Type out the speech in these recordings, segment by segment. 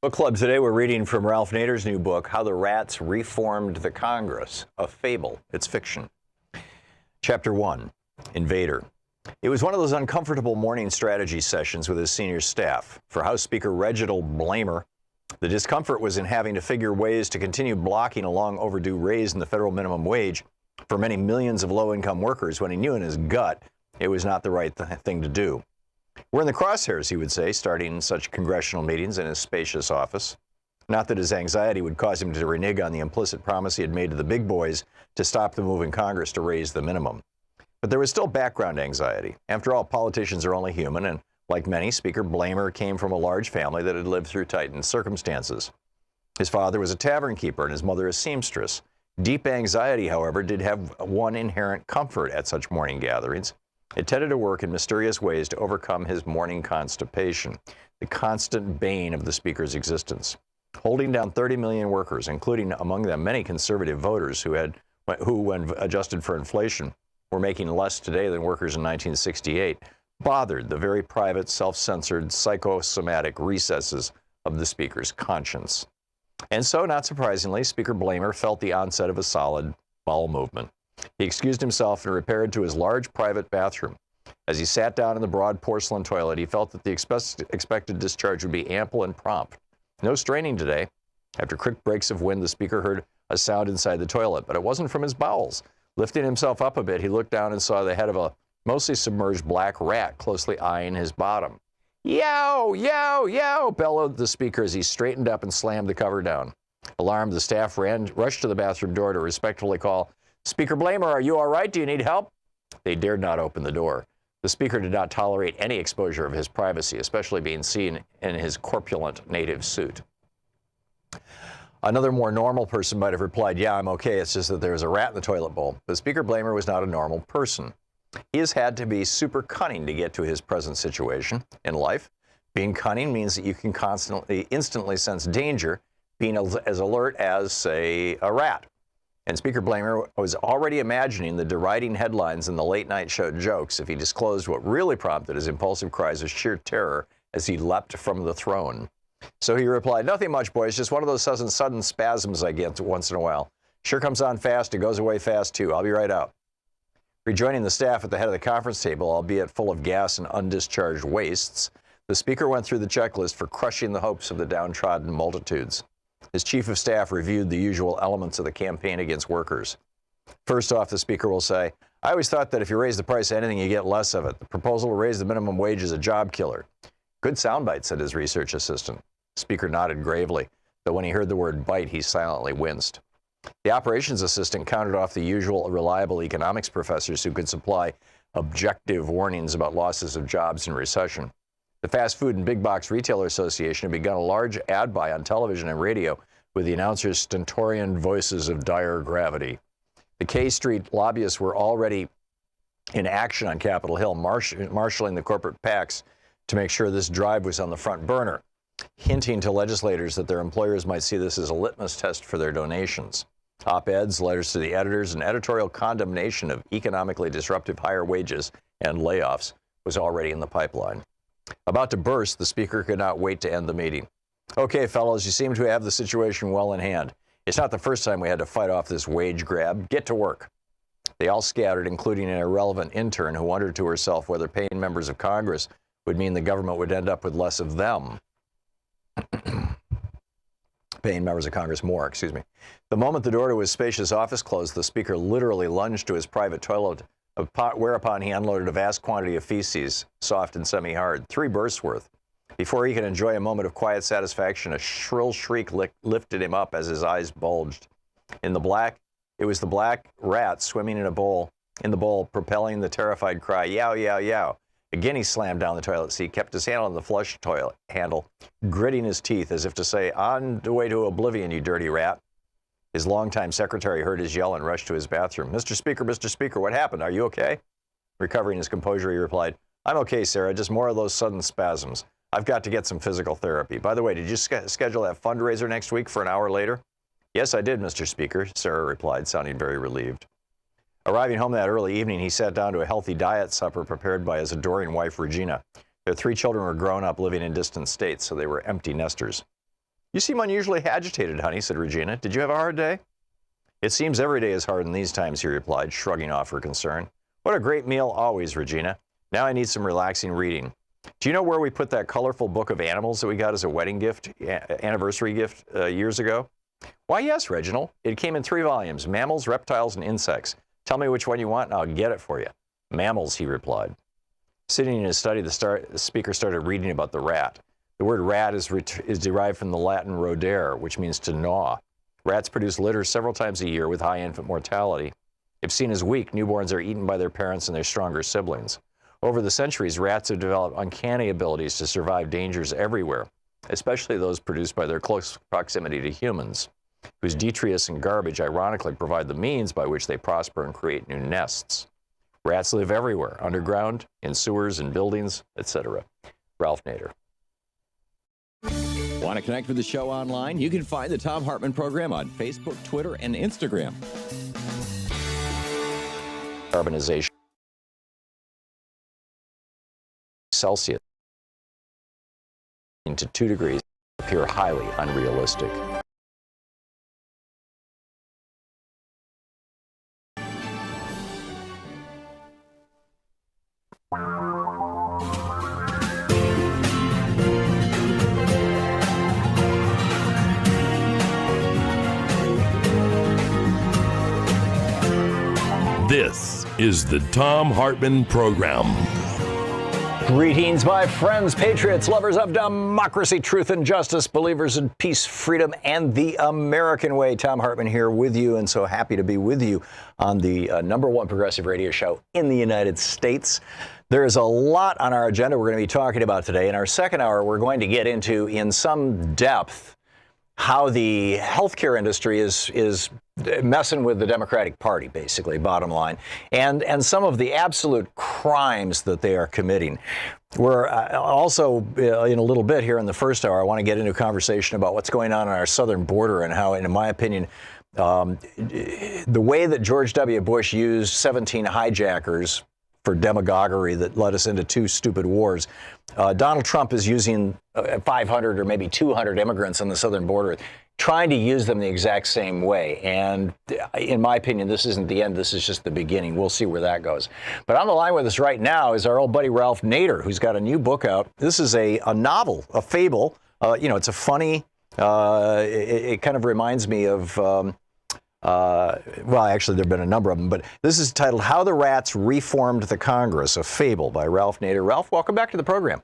Book Club today, we're reading from Ralph Nader's new book, How the Rats Reformed the Congress, a fable. It's fiction. Chapter 1, Invader. It was one of those uncomfortable morning strategy sessions with his senior staff. For House Speaker Reginald Blamer, the discomfort was in having to figure ways to continue blocking a long overdue raise in the federal minimum wage for many millions of low-income workers when he knew in his gut it was not the right thing to do. We're in the crosshairs, he would say, starting such congressional meetings in his spacious office. Not that his anxiety would cause him to renege on the implicit promise he had made to the big boys to stop the move in Congress to raise the minimum. But there was still background anxiety. After all, politicians are only human, and like many, Speaker Blamer came from a large family that had lived through tightened circumstances. His father was a tavern keeper and his mother a seamstress. Deep anxiety, however, did have one inherent comfort at such morning gatherings. It tended to work in mysterious ways to overcome his morning constipation, the constant bane of the Speaker's existence. Holding down 30 million workers, including among them many conservative voters who, when adjusted for inflation, were making less today than workers in 1968, bothered the very private, self-censored, psychosomatic recesses of the Speaker's conscience. And so, not surprisingly, Speaker Blamer felt the onset of a solid bowel movement. He excused himself and repaired to his large private bathroom. As he sat down in the broad porcelain toilet, he felt that the expected discharge would be ample and prompt. No straining today. After quick breaks of wind, the Speaker heard a sound inside the toilet, but it wasn't from his bowels. Lifting himself up a bit, he looked down and saw the head of a mostly submerged black rat closely eyeing his bottom. "Yow, yow, yow," bellowed the Speaker as he straightened up and slammed the cover down. Alarmed, the staff rushed to the bathroom door to respectfully call, "Speaker Blamer, are you all right? Do you need help?" They dared not open the door. The Speaker did not tolerate any exposure of his privacy, especially being seen in his corpulent native suit. Another more normal person might have replied, "Yeah, I'm okay, it's just that there's a rat in the toilet bowl." But Speaker Blamer was not a normal person. He has had to be super cunning to get to his present situation in life. Being cunning means that you can instantly sense danger, being as alert as, say, a rat. And Speaker Blamer was already imagining the deriding headlines in the late-night show jokes if he disclosed what really prompted his impulsive cries of sheer terror as he leapt from the throne. So he replied, "Nothing much, boys, just one of those sudden spasms I get once in a while. Sure comes on fast, it goes away fast, too. I'll be right out." Rejoining the staff at the head of the conference table, albeit full of gas and undischarged wastes, the Speaker went through the checklist for crushing the hopes of the downtrodden multitudes. His chief of staff reviewed the usual elements of the campaign against workers. First off, the Speaker will say, "I always thought that if you raise the price of anything, you get less of it. The proposal to raise the minimum wage is a job killer." "Good soundbite," said his research assistant. The Speaker nodded gravely, though when he heard the word bite, he silently winced. The operations assistant counted off the usual reliable economics professors who could supply objective warnings about losses of jobs in recession. The Fast Food and Big Box Retailer Association had begun a large ad buy on television and radio with the announcers' stentorian voices of dire gravity. The K Street lobbyists were already in action on Capitol Hill, marshaling the corporate PACs to make sure this drive was on the front burner, hinting to legislators that their employers might see this as a litmus test for their donations. Op-eds, letters to the editors, and editorial condemnation of economically disruptive higher wages and layoffs was already in the pipeline. About to burst, the Speaker could not wait to end the meeting. "Okay, fellows, you seem to have the situation well in hand. It's not the first time we had to fight off this wage grab. Get to work." They all scattered, including an irrelevant intern who wondered to herself whether paying members of Congress would mean the government would end up with less of them. Paying members of Congress more, The moment the door to his spacious office closed, the Speaker literally lunged to his private toilet, whereupon he unloaded a vast quantity of feces, soft and semi-hard, 3 bursts worth. Before he could enjoy a moment of quiet satisfaction, a shrill shriek lifted him up as his eyes bulged. It was the black rat swimming in the bowl, propelling the terrified cry, "Yow, yow, yow." Again, he slammed down the toilet seat, kept his hand on the flush toilet handle, gritting his teeth as if to say, "On the way to oblivion, you dirty rat." His longtime secretary heard his yell and rushed to his bathroom. Mr. Speaker, what happened? Are you okay?" Recovering his composure, he replied, "I'm okay, Sarah, just more of those sudden spasms. I've got to get some physical therapy. By the way, did you schedule that fundraiser next week for an hour later?" "Yes, I did, Mr. Speaker," Sarah replied, sounding very relieved. Arriving home that early evening, he sat down to a healthy diet supper prepared by his adoring wife, Regina. Their 3 children were grown up living in distant states, so they were empty nesters. You seem unusually agitated, honey, said Regina. Did you have a hard day? It seems every day is hard in these times, he replied, shrugging off her concern. What a great meal always, Regina. Now I need some relaxing reading. Do you know where we put that colorful book of animals that we got as a wedding gift, anniversary gift years ago? Why, yes, Reginald. It came in 3 volumes, mammals, reptiles, and insects. Tell me which one you want, and I'll get it for you. Mammals, he replied. Sitting in his study, the speaker started reading about the rat. The word rat is derived from the Latin rodere, which means to gnaw. Rats produce litter several times a year with high infant mortality. If seen as weak, newborns are eaten by their parents and their stronger siblings. Over the centuries, rats have developed uncanny abilities to survive dangers everywhere, especially those produced by their close proximity to humans, whose detritus and garbage ironically provide the means by which they prosper and create new nests. Rats live everywhere, underground, in sewers and buildings, etc. Ralph Nader. Want to connect with the show online? You can find the Thom Hartmann Program on Facebook, Twitter, and Instagram. Carbonization. Celsius to 2 degrees appear highly unrealistic. This is the Thom Hartmann Program. Greetings, my friends, patriots, lovers of democracy, truth, and justice, believers in peace, freedom, and the American way. Thom Hartmann here with you, and so happy to be with you on the #1 progressive radio show in the United States. There is a lot on our agenda we're going to be talking about today. In our second hour, we're going to get into, in some depth, how the healthcare industry is messing with the Democratic Party, basically, bottom line, and some of the absolute crimes that they are committing. We're also, in a little bit here in the first hour, I want to get into a conversation about what's going on our southern border and how, in my opinion, the way that George W. Bush used 17 hijackers for demagoguery that led us into 2 stupid wars. Donald Trump is using 500 or maybe 200 immigrants on the southern border, trying to use them the exact same way. And in my opinion, this isn't the end. This is just the beginning. We'll see where that goes. But on the line with us right now is our old buddy Ralph Nader, who's got a new book out. This is a novel, a fable. It's a funny, it kind of reminds me of, well, actually, there have been a number of them, but this is titled How the Rats Reformed the Congress, a fable by Ralph Nader. Ralph, welcome back to the program.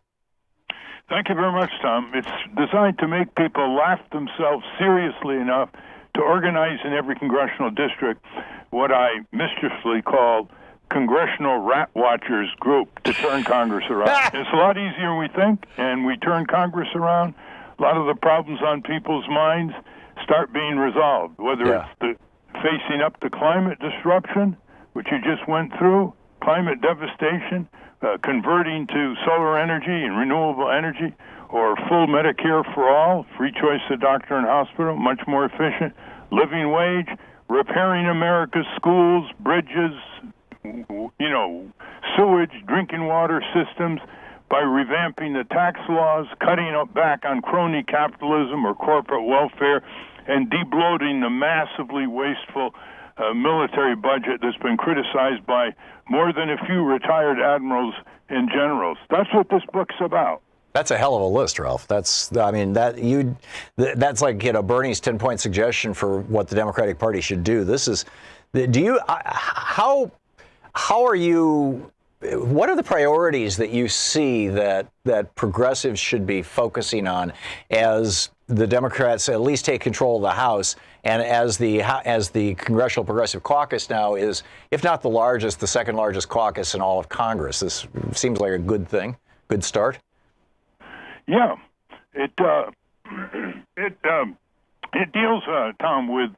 Thank you very much, Tom. It's designed to make people laugh themselves seriously enough to organize in every congressional district what I mischievously call Congressional Rat Watchers Group to turn Congress around. It's a lot easier than we think, and we turn Congress around. A lot of the problems on people's minds start being resolved, whether it's the facing up to climate disruption, which you just went through, climate devastation, converting to solar energy and renewable energy, or full Medicare for all, free choice of doctor and hospital, much more efficient, living wage, repairing America's schools, bridges, sewage, drinking water systems, by revamping the tax laws, cutting back on crony capitalism or corporate welfare, and debloating the massively wasteful military budget that's been criticized by more than a few retired admirals and generals. That's what this book's about. That's a hell of a list, Ralph. That's like, Bernie's 10-point suggestion for what the Democratic Party should do. What are the priorities that you see that progressives should be focusing on as the Democrats at least take control of the House, and as the Congressional Progressive Caucus now is, if not the largest, the second largest caucus in all of Congress? This seems like a good thing, good start. Yeah, it deals, Tom, with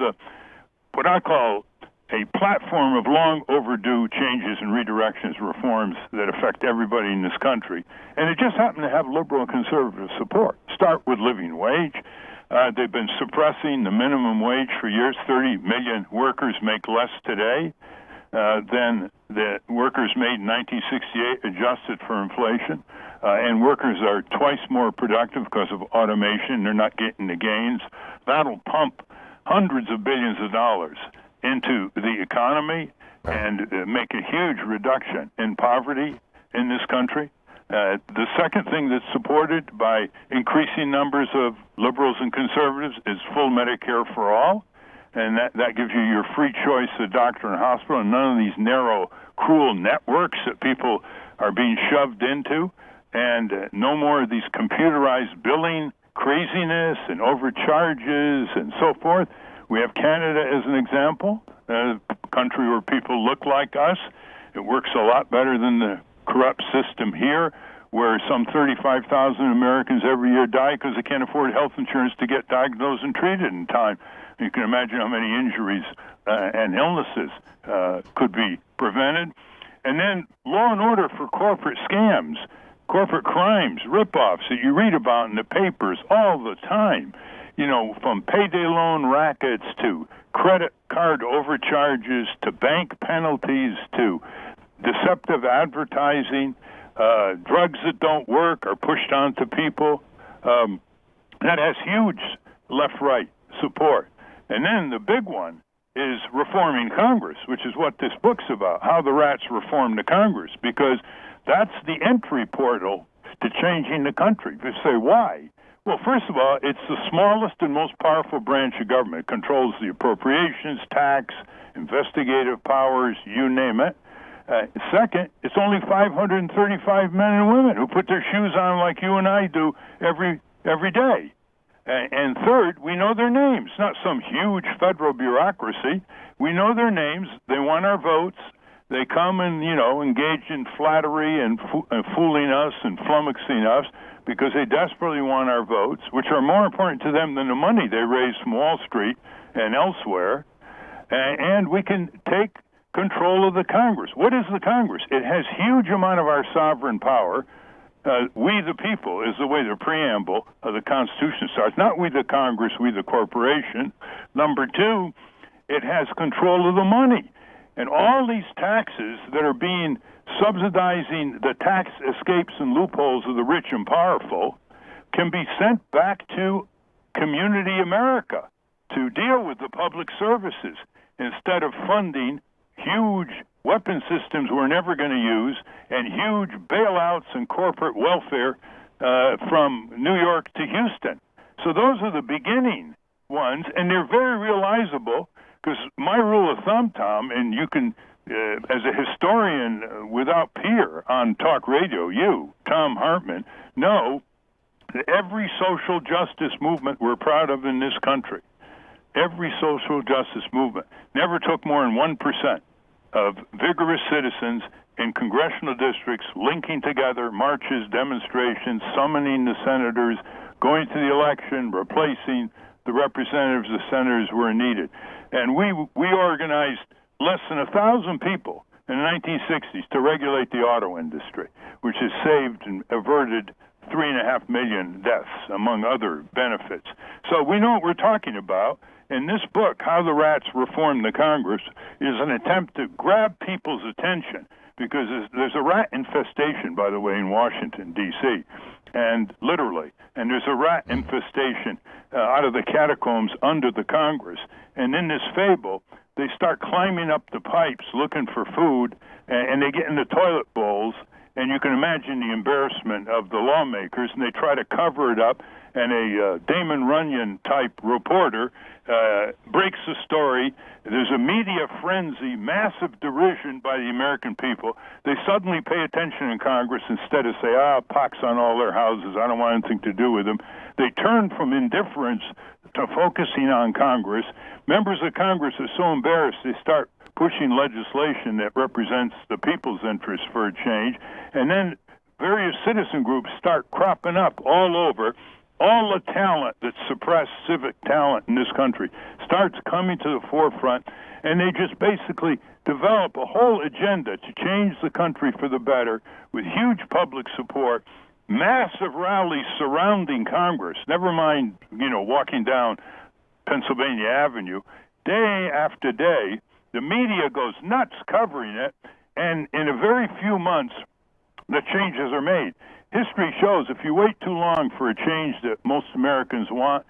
what I call a platform of long overdue changes and redirections, reforms that affect everybody in this country. And it just happened to have liberal and conservative support. Start with living wage. They've been suppressing the minimum wage for years. 30 million workers make less today than the workers made in 1968, adjusted for inflation. and workers are twice more productive because of automation. They're not getting the gains. That'll pump hundreds of billions of dollars into the economy and make a huge reduction in poverty in this country. The second thing that's supported by increasing numbers of liberals and conservatives is full Medicare for all, and that gives you your free choice of doctor and hospital, and none of these narrow, cruel networks that people are being shoved into, and no more of these computerized billing craziness and overcharges and so forth. We have Canada as an example, a country where people look like us. It works a lot better than the corrupt system here, where some 35,000 Americans every year die because they can't afford health insurance to get diagnosed and treated in time. You can imagine how many injuries and illnesses could be prevented. And then law and order for corporate scams, corporate crimes, rip-offs that you read about in the papers all the time, from payday loan rackets to credit card overcharges to bank penalties to deceptive advertising, drugs that don't work are pushed onto people. That has huge left-right support. And then the big one is reforming Congress, which is what this book's about, how the rats reform the Congress, because that's the entry portal to changing the country. You say, why? Well, first of all, it's the smallest and most powerful branch of government. It controls the appropriations, tax, investigative powers, you name it. Second, it's only 535 men and women who put their shoes on like you and I do every day. And third, we know their names, not some huge federal bureaucracy. We know their names. They want our votes. They come and, engage in flattery and fooling us and flummoxing us because they desperately want our votes, which are more important to them than the money they raise from Wall Street and elsewhere. And we can take control of the Congress. What is the Congress? It has huge amount of our sovereign power. We the people is the way the preamble of the Constitution starts. Not we the Congress, we the corporation. Number two, it has control of the money. And all these taxes that are being subsidizing the tax escapes and loopholes of the rich and powerful can be sent back to community America to deal with the public services instead of funding huge weapon systems we're never going to use and huge bailouts and corporate welfare from New York to Houston. So those are the beginning ones, and they're very realizable because my rule of thumb, Tom, and you can, as a historian without peer on talk radio, you, Thom Hartmann, know that every social justice movement we're proud of in this country, every social justice movement never took more than 1% of vigorous citizens in congressional districts linking together marches, demonstrations, summoning the senators, going to the election, replacing the representatives the senators were needed. And we organized less than 1,000 people in the 1960s to regulate the auto industry, which has saved and averted 3.5 million deaths, among other benefits. So we know what we're talking about. And this book, How the Rats Reformed the Congress, is an attempt to grab people's attention because there's a rat infestation, by the way, in Washington, D.C., and literally, and there's a rat infestation out of the catacombs under the Congress. And in this fable, they start climbing up the pipes looking for food, and they get in the toilet bowls, and you can imagine the embarrassment of the lawmakers, and they try to cover it up, and a Damon Runyon-type reporter breaks the story. There's a media frenzy, massive derision by the American people. They suddenly pay attention in Congress instead of say, pox on all their houses, I don't want anything to do with them. They turn from indifference to focusing on Congress. Members of Congress are so embarrassed they start pushing legislation that represents the people's interests for a change. And then various citizen groups start cropping up all over. All the talent that suppressed civic talent in this country starts coming to the forefront, and they just basically develop a whole agenda to change the country for the better with huge public support, massive rallies surrounding Congress, never mind, walking down Pennsylvania Avenue, day after day. The media goes nuts covering it, and in a very few months, the changes are made. history shows if you wait too long for a change that most Americans want,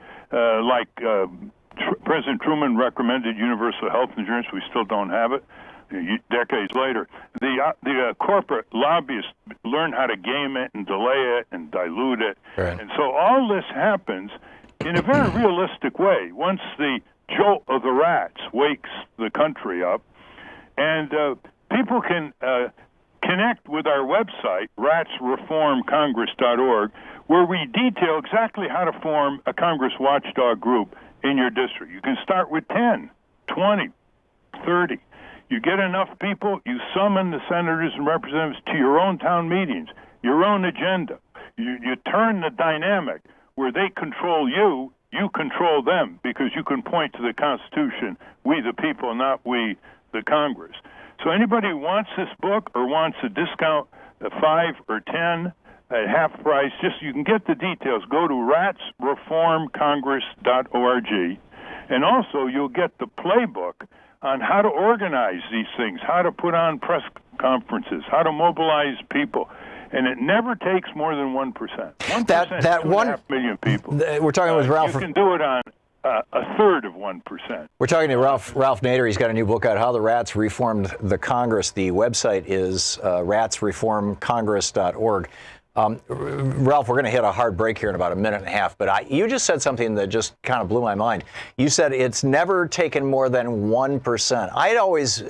President Truman recommended universal health insurance, we still don't have it. Decades later, the corporate lobbyists learn how to game it and delay it and dilute it. Right. And so all this happens in a very realistic way. Once the jolt of the rats wakes the country up, and people can connect with our website, ratsreformcongress.org, where we detail exactly how to form a Congress watchdog group in your district. You can start with 10, 20, 30. You get enough people, you summon the senators and representatives to your own town meetings, your own agenda. You turn the dynamic where they control you, you control them, because you can point to the Constitution, we the people, not we the Congress. So anybody who wants this book or wants a discount, 5 or 10 at half price, just you can get the details. Go to ratsreformcongress.org, and also you'll get the playbook on how to organize these things, how to put on press conferences, how to mobilize people. And it never takes more than 1%. 1%, that 2.5 million people. We're talking with Ralph. You can do it on a third of 1%. We're talking to Ralph Nader. He's got a new book out, How the Rats Reformed the Congress. The website is ratsreformcongress.org. Ralph, we're going to hit a hard break here in about a minute and a half, but you just said something that just kind of blew my mind. You said it's never taken more than 1%. I'd always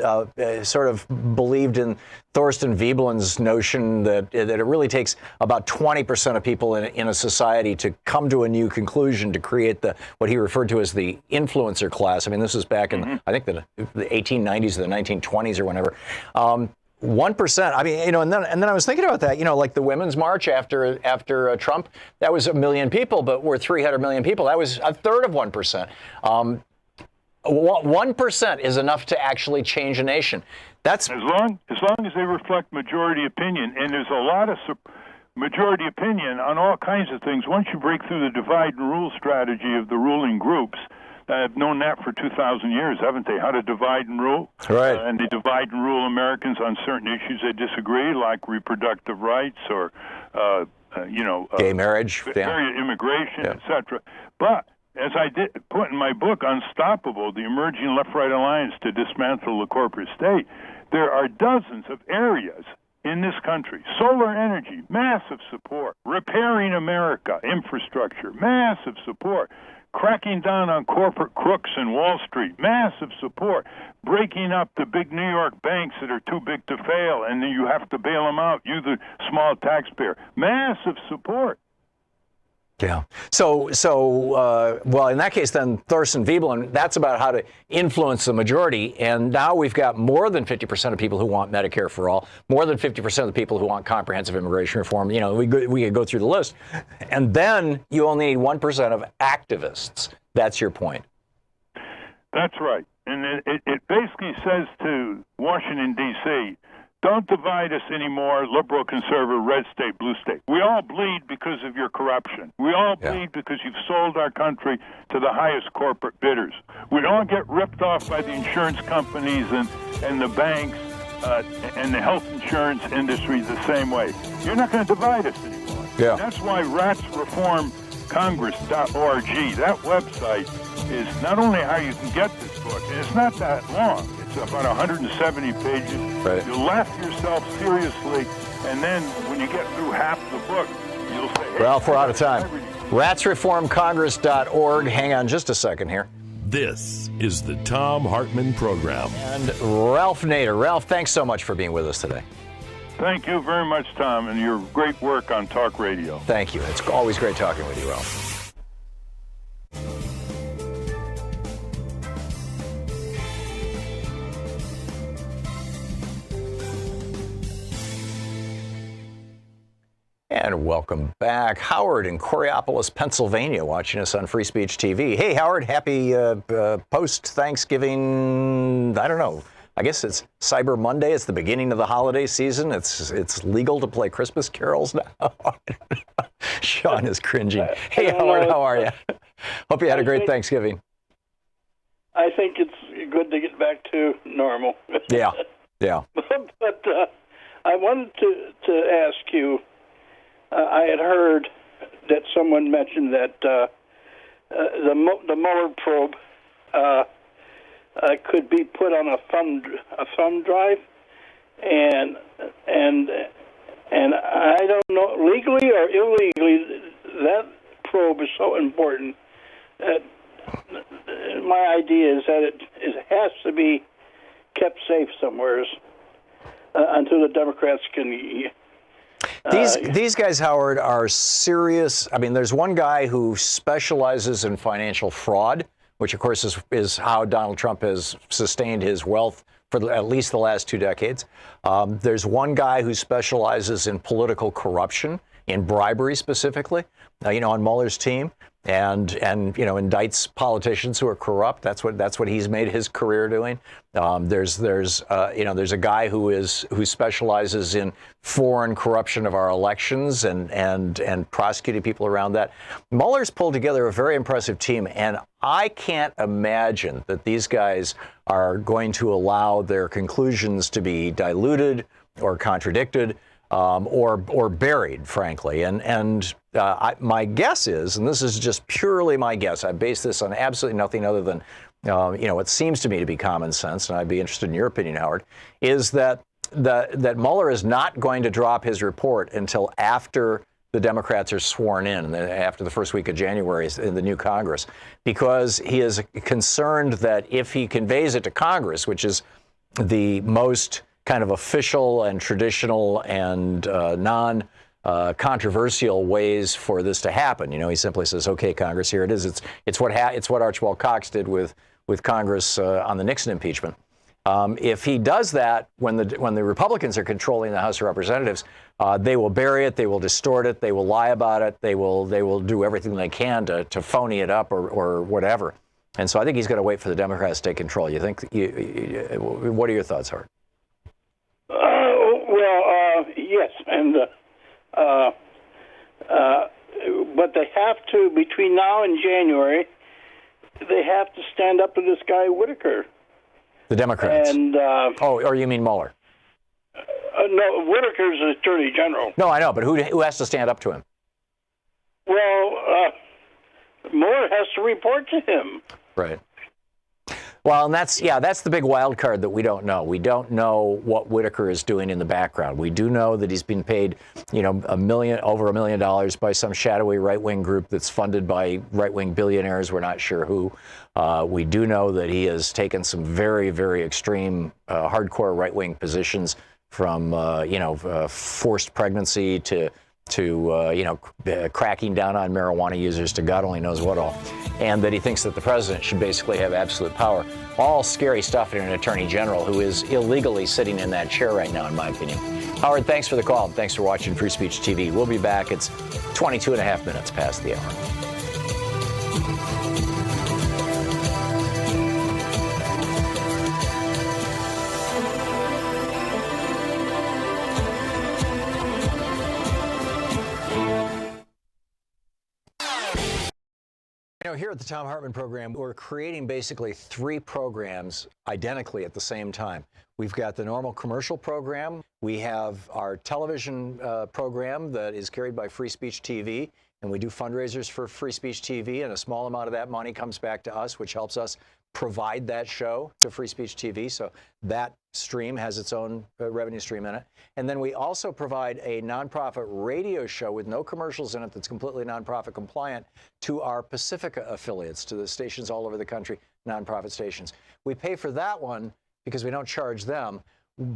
sort of believed in Thorstein Veblen's notion that it really takes about 20% of people in a society to come to a new conclusion to create what he referred to as the influencer class. I mean, this is back in, I think, the 1890s or the 1920s or whenever. 1%. I mean, and then I was thinking about that. Like the Women's March after Trump, that was 1 million people, but we're 300 million people. That was a third of 1%. 1% is enough to actually change a nation. That's as long as they reflect majority opinion, and there's a lot of majority opinion on all kinds of things. Once you break through the divide and rule strategy of the ruling groups. I've known that for 2,000 years, haven't they? How to divide and rule. Right. And they divide and rule Americans on certain issues they disagree, like reproductive rights or, gay marriage, immigration, etc. But as I did put in my book, Unstoppable, the Emerging Left-Right Alliance to Dismantle the Corporate State, there are dozens of areas in this country. Solar energy, massive support. Repairing America, infrastructure, massive support. Cracking down on corporate crooks in Wall Street, massive support. Breaking up the big New York banks that are too big to fail, and then you have to bail them out, you the small taxpayer. Massive support. Yeah. So, well, in that case, then Thorstein Veblen, that's about how to influence the majority. And now we've got more than 50% of people who want Medicare for all, more than 50% of the people who want comprehensive immigration reform. We could go through the list. And then you only need 1% of activists. That's your point. That's right. And it basically says to Washington, D.C., don't divide us anymore, liberal, conservative, red state, blue state. We all bleed because of your corruption. We all bleed because you've sold our country to the highest corporate bidders. We all get ripped off by the insurance companies and the banks and the health insurance industry the same way. You're not going to divide us anymore. Yeah. That's why ratsreformcongress.org, that website, is not only how you can get this book, and it's not that long. It's about 170 pages. Right. You'll laugh yourself seriously, and then when you get through half the book, you'll say, hey, Ralph, we're out of time. Ratsreformcongress.org. Hang on just a second here. This is the Thom Hartmann Program. And Ralph Nader. Ralph, thanks so much for being with us today. Thank you very much, Tom, and your great work on talk radio. Thank you. It's always great talking with you, Ralph. And welcome back. Howard in Coriopolis, Pennsylvania, watching us on Free Speech TV. Hey, Howard, happy post-Thanksgiving, I don't know. I guess it's Cyber Monday. It's the beginning of the holiday season. It's legal to play Christmas carols now. Sean is cringing. Hey, Howard, how are you? Hope you had a great Thanksgiving. I think it's good to get back to normal. Yeah. But I wanted to ask you, I had heard that someone mentioned that the Mueller probe could be put on a thumb drive, and I don't know, legally or illegally, that probe is so important that my idea is that it has to be kept safe somewhere until the Democrats can. These guys, Howard, are serious. I mean, there's one guy who specializes in financial fraud, which, of course, is how Donald Trump has sustained his wealth for at least the last 2 decades. There's one guy who specializes in political corruption, in bribery specifically, on Mueller's team, and indicts politicians who are corrupt. That's what he's made his career doing. There's a guy who specializes in foreign corruption of our elections and prosecuting people around that. Mueller's pulled together a very impressive team, and I can't imagine that these guys are going to allow their conclusions to be diluted or contradicted. Or buried, frankly. And my guess is, and this is just purely my guess, I base this on absolutely nothing other than, what seems to me to be common sense, and I'd be interested in your opinion, Howard, is that Mueller is not going to drop his report until after the Democrats are sworn in, after the first week of January in the new Congress, because he is concerned that if he conveys it to Congress, which is the most kind of official and traditional and non-controversial ways for this to happen. He simply says, "Okay, Congress, here it is." It's what Archibald Cox did with Congress on the Nixon impeachment. If he does that when the Republicans are controlling the House of Representatives, they will bury it, they will distort it, they will lie about it, they will do everything they can to phony it up or whatever. And so I think he's going to wait for the Democrats to take control. You think? What are your thoughts, Howard? Yes, and but they have to, between now and January, they have to stand up to this guy Whitaker. The Democrats. And or you mean Mueller? No, Whitaker's the Attorney General. No, I know, but who has to stand up to him? Well, Mueller has to report to him. Right. Well, and that's the big wild card that we don't know. We don't know what Whitaker is doing in the background. We do know that he's been paid, over $1 million by some shadowy right-wing group that's funded by right-wing billionaires. We're not sure who. We do know that he has taken some very, very extreme, hardcore right-wing positions, from forced pregnancy to cracking down on marijuana users to God only knows what all, and that he thinks that the president should basically have absolute power. All scary stuff in an attorney general who is illegally sitting in that chair right now, in my opinion. Howard, thanks for the call. Thanks for watching Free Speech TV. We'll be back. It's 22 and a half minutes past the hour. Here at the Thom Hartmann Program, we're creating basically 3 programs identically at the same time. We've got the normal commercial program. We have our television program that is carried by Free Speech TV, and we do fundraisers for Free Speech TV, and a small amount of that money comes back to us, which helps us provide that show to Free Speech TV. So that stream has its own revenue stream in it. And then we also provide a nonprofit radio show with no commercials in it that's completely nonprofit compliant to our Pacifica affiliates, to the stations all over the country, nonprofit stations. We pay for that one because we don't charge them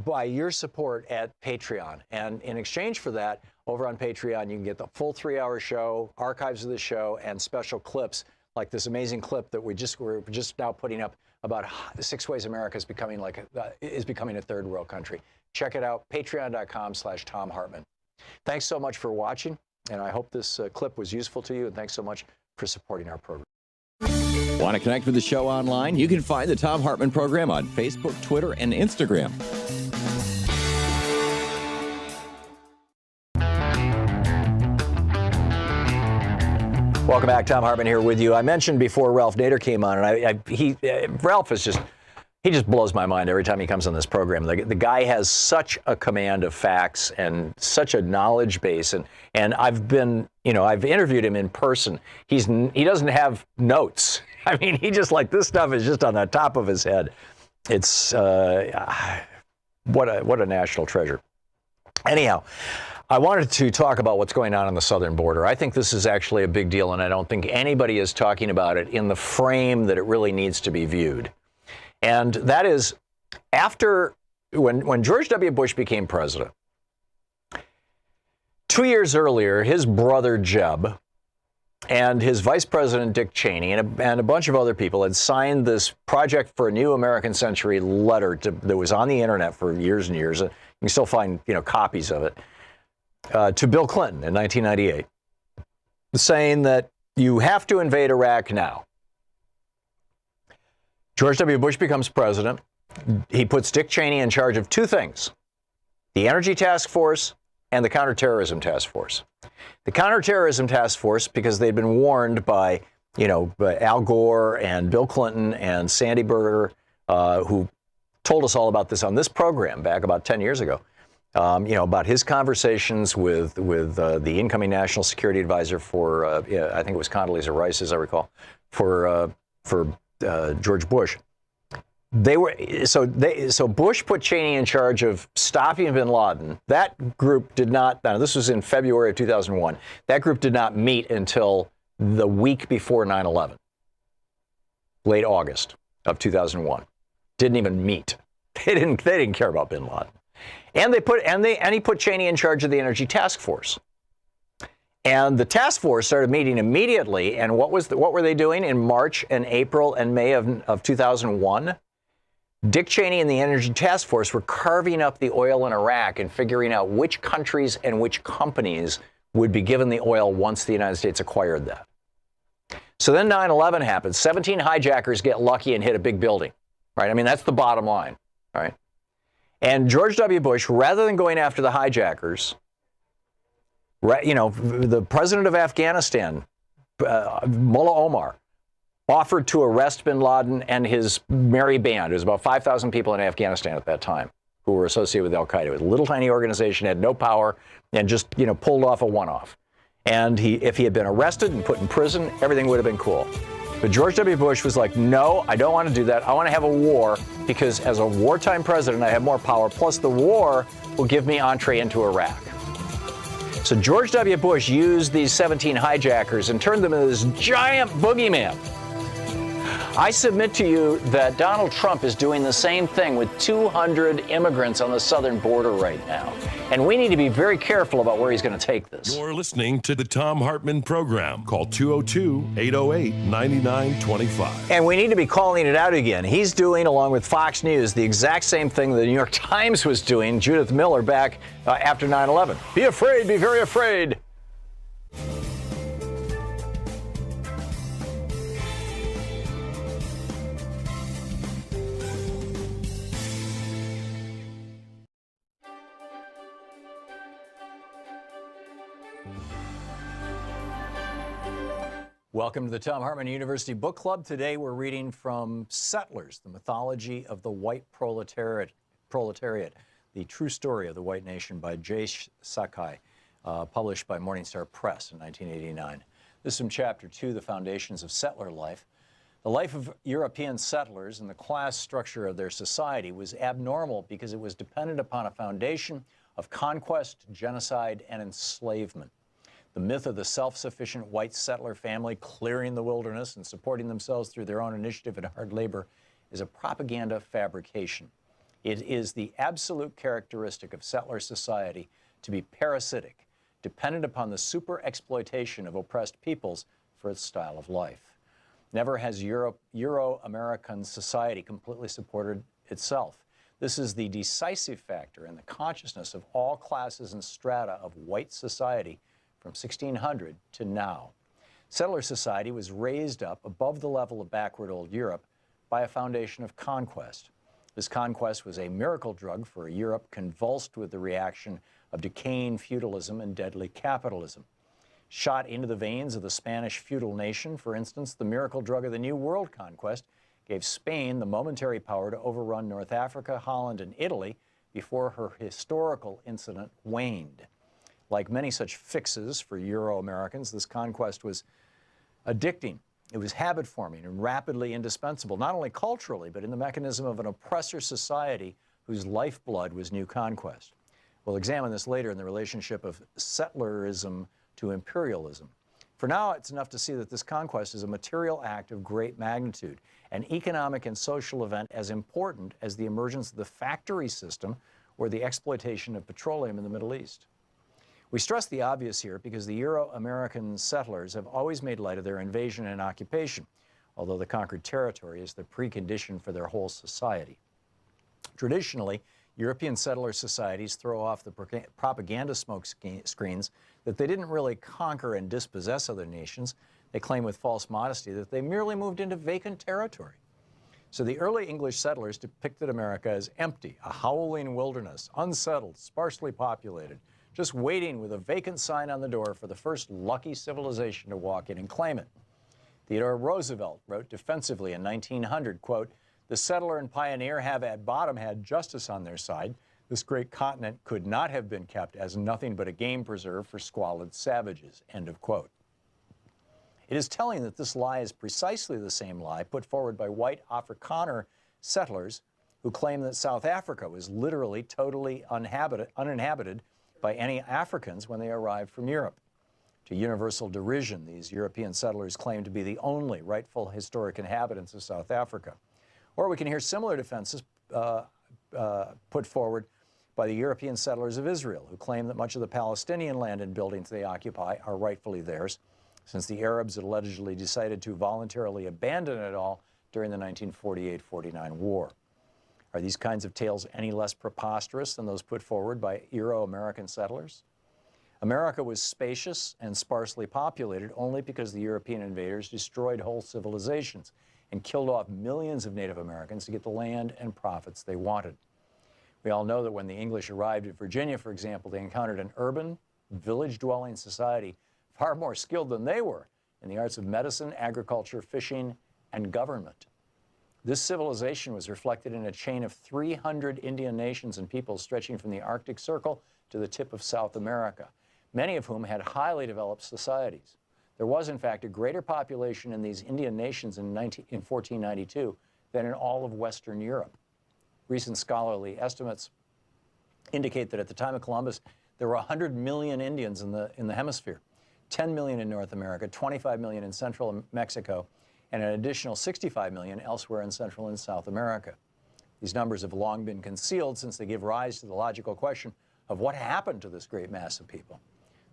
by your support at Patreon. And in exchange for that, over on Patreon, you can get the full 3-hour show, archives of the show, and special clips like this amazing clip that we're just now putting up about 6 ways America is becoming a third world country. Check it out, patreon.com/Thom Hartmann. Thanks so much for watching, and I hope this clip was useful to you, and thanks so much for supporting our program. Want to connect with the show online? You can find the Thom Hartmann Program on Facebook, Twitter, and Instagram. Welcome back. Thom Hartmann here with you. I mentioned before Ralph Nader came on, and Ralph is just he just blows my mind every time he comes on this program. The guy has such a command of facts and such a knowledge base. And I've been, I've interviewed him in person. He doesn't have notes. I mean, he just this stuff is just on the top of his head. It's what a national treasure. Anyhow, I wanted to talk about what's going on the southern border. I think this is actually a big deal, and I don't think anybody is talking about it in the frame that it really needs to be viewed. And that is, after when George W. Bush became president, 2 years earlier, his brother Jeb and his vice president Dick Cheney and a bunch of other people had signed this Project for a New American Century letter that was on the internet for years and years. You can still find copies of it to Bill Clinton in 1998, saying that you have to invade Iraq now. George W. Bush becomes president. He puts Dick Cheney in charge of two things: the Energy Task Force and the Counterterrorism Task Force. The Counterterrorism Task Force, because they'd been warned by Al Gore and Bill Clinton and Sandy Berger, who told us all about this on this program back about 10 years ago, about his conversations with the incoming National Security Advisor for, I think it was Condoleezza Rice, as I recall, for George Bush. So Bush put Cheney in charge of stopping bin Laden. That group did not, now this was in February of 2001, that group did not meet until the week before 9/11, late August of 2001. Didn't even meet. They didn't care about bin Laden. And he put Cheney in charge of the Energy Task Force. And the task force started meeting immediately. And what were they doing in March and April and May of 2001? Dick Cheney and the Energy Task Force were carving up the oil in Iraq and figuring out which countries and which companies would be given the oil once the United States acquired that. So then 9/11 happens. 17 hijackers get lucky and hit a big building, right? I mean, that's the bottom line, right? And George W. Bush, rather than going after the hijackers, the president of Afghanistan, Mullah Omar, offered to arrest bin Laden and his merry band. There was about 5,000 people in Afghanistan at that time who were associated with al-Qaeda. It was a little tiny organization, had no power, and just pulled off a one-off. And if he had been arrested and put in prison, everything would have been cool. But George W. Bush was like, no, I don't want to do that. I want to have a war because as a wartime president, I have more power. Plus, the war will give me entree into Iraq. So George W. Bush used these 17 hijackers and turned them into this giant boogeyman. I submit to you that Donald Trump is doing the same thing with 200 immigrants on the southern border right now. And we need to be very careful about where he's going to take this. You're listening to the Thom Hartmann Program. Call 202-808-9925. And we need to be calling it out again. He's doing, along with Fox News, the exact same thing the New York Times was doing, Judith Miller, back after 9/11. Be afraid, be very afraid. Welcome to the Thom Hartmann University Book Club. Today we're reading from Settlers, The Mythology of the White Proletariat, The True Story of the White Nation by J. Sakai, published by Morningstar Press in 1989. This is from Chapter 2, The Foundations of Settler Life. The life of European settlers and the class structure of their society was abnormal because it was dependent upon a foundation of conquest, genocide, and enslavement. The myth of the self-sufficient white settler family clearing the wilderness and supporting themselves through their own initiative and hard labor is a propaganda fabrication. It is the absolute characteristic of settler society to be parasitic, dependent upon the super-exploitation of oppressed peoples for its style of life. Never has Euro-American society completely supported itself. This is the decisive factor in the consciousness of all classes and strata of white society from 1600 to now. Settler society was raised up above the level of backward old Europe by a foundation of conquest. This conquest was a miracle drug for a Europe convulsed with the reaction of decaying feudalism and deadly capitalism. Shot into the veins of the Spanish feudal nation, for instance, the miracle drug of the New World conquest gave Spain the momentary power to overrun North Africa, Holland, and Italy before her historical incident waned. Like many such fixes for Euro-Americans, this conquest was addicting. It was habit-forming and rapidly indispensable, not only culturally, but in the mechanism of an oppressor society whose lifeblood was new conquest. We'll examine this later in the relationship of settlerism to imperialism. For now, it's enough to see that this conquest is a material act of great magnitude, an economic and social event as important as the emergence of the factory system or the exploitation of petroleum in the Middle East. We stress the obvious here because the Euro-American settlers have always made light of their invasion and occupation, although the conquered territory is the precondition for their whole society. Traditionally, European settler societies throw off the propaganda smoke screens that they didn't really conquer and dispossess other nations. They claim with false modesty that they merely moved into vacant territory. So the early English settlers depicted America as empty, a howling wilderness, unsettled, sparsely populated, just waiting with a vacant sign on the door for the first lucky civilization to walk in and claim it. Theodore Roosevelt wrote defensively in 1900, quote, "The settler and pioneer have at bottom had justice on their side. This great continent could not have been kept as nothing but a game preserve for squalid savages," end of quote. It is telling that this lie is precisely the same lie put forward by white Afrikaner settlers who claim that South Africa was literally totally uninhabited by any Africans when they arrived from Europe. To universal derision, these European settlers claim to be the only rightful historic inhabitants of South Africa. Or we can hear similar defenses put forward by the European settlers of Israel, who claim that much of the Palestinian land and buildings they occupy are rightfully theirs, since the Arabs had allegedly decided to voluntarily abandon it all during the 1948-49 war. Are these kinds of tales any less preposterous than those put forward by Euro-American settlers? America was spacious and sparsely populated only because the European invaders destroyed whole civilizations and killed off millions of Native Americans to get the land and profits they wanted. We all know that when the English arrived at Virginia, for example, they encountered an urban, village-dwelling society far more skilled than they were in the arts of medicine, agriculture, fishing, and government. This civilization was reflected in a chain of 300 Indian nations and peoples stretching from the Arctic Circle to the tip of South America, many of whom had highly developed societies. There was, in fact, a greater population in these Indian nations in 1492 than in all of Western Europe. Recent scholarly estimates indicate that at the time of Columbus, there were 100 million Indians in the hemisphere, 10 million in North America, 25 million in Central Mexico, and an additional 65 million elsewhere in Central and South America. These numbers have long been concealed since they give rise to the logical question of what happened to this great mass of people.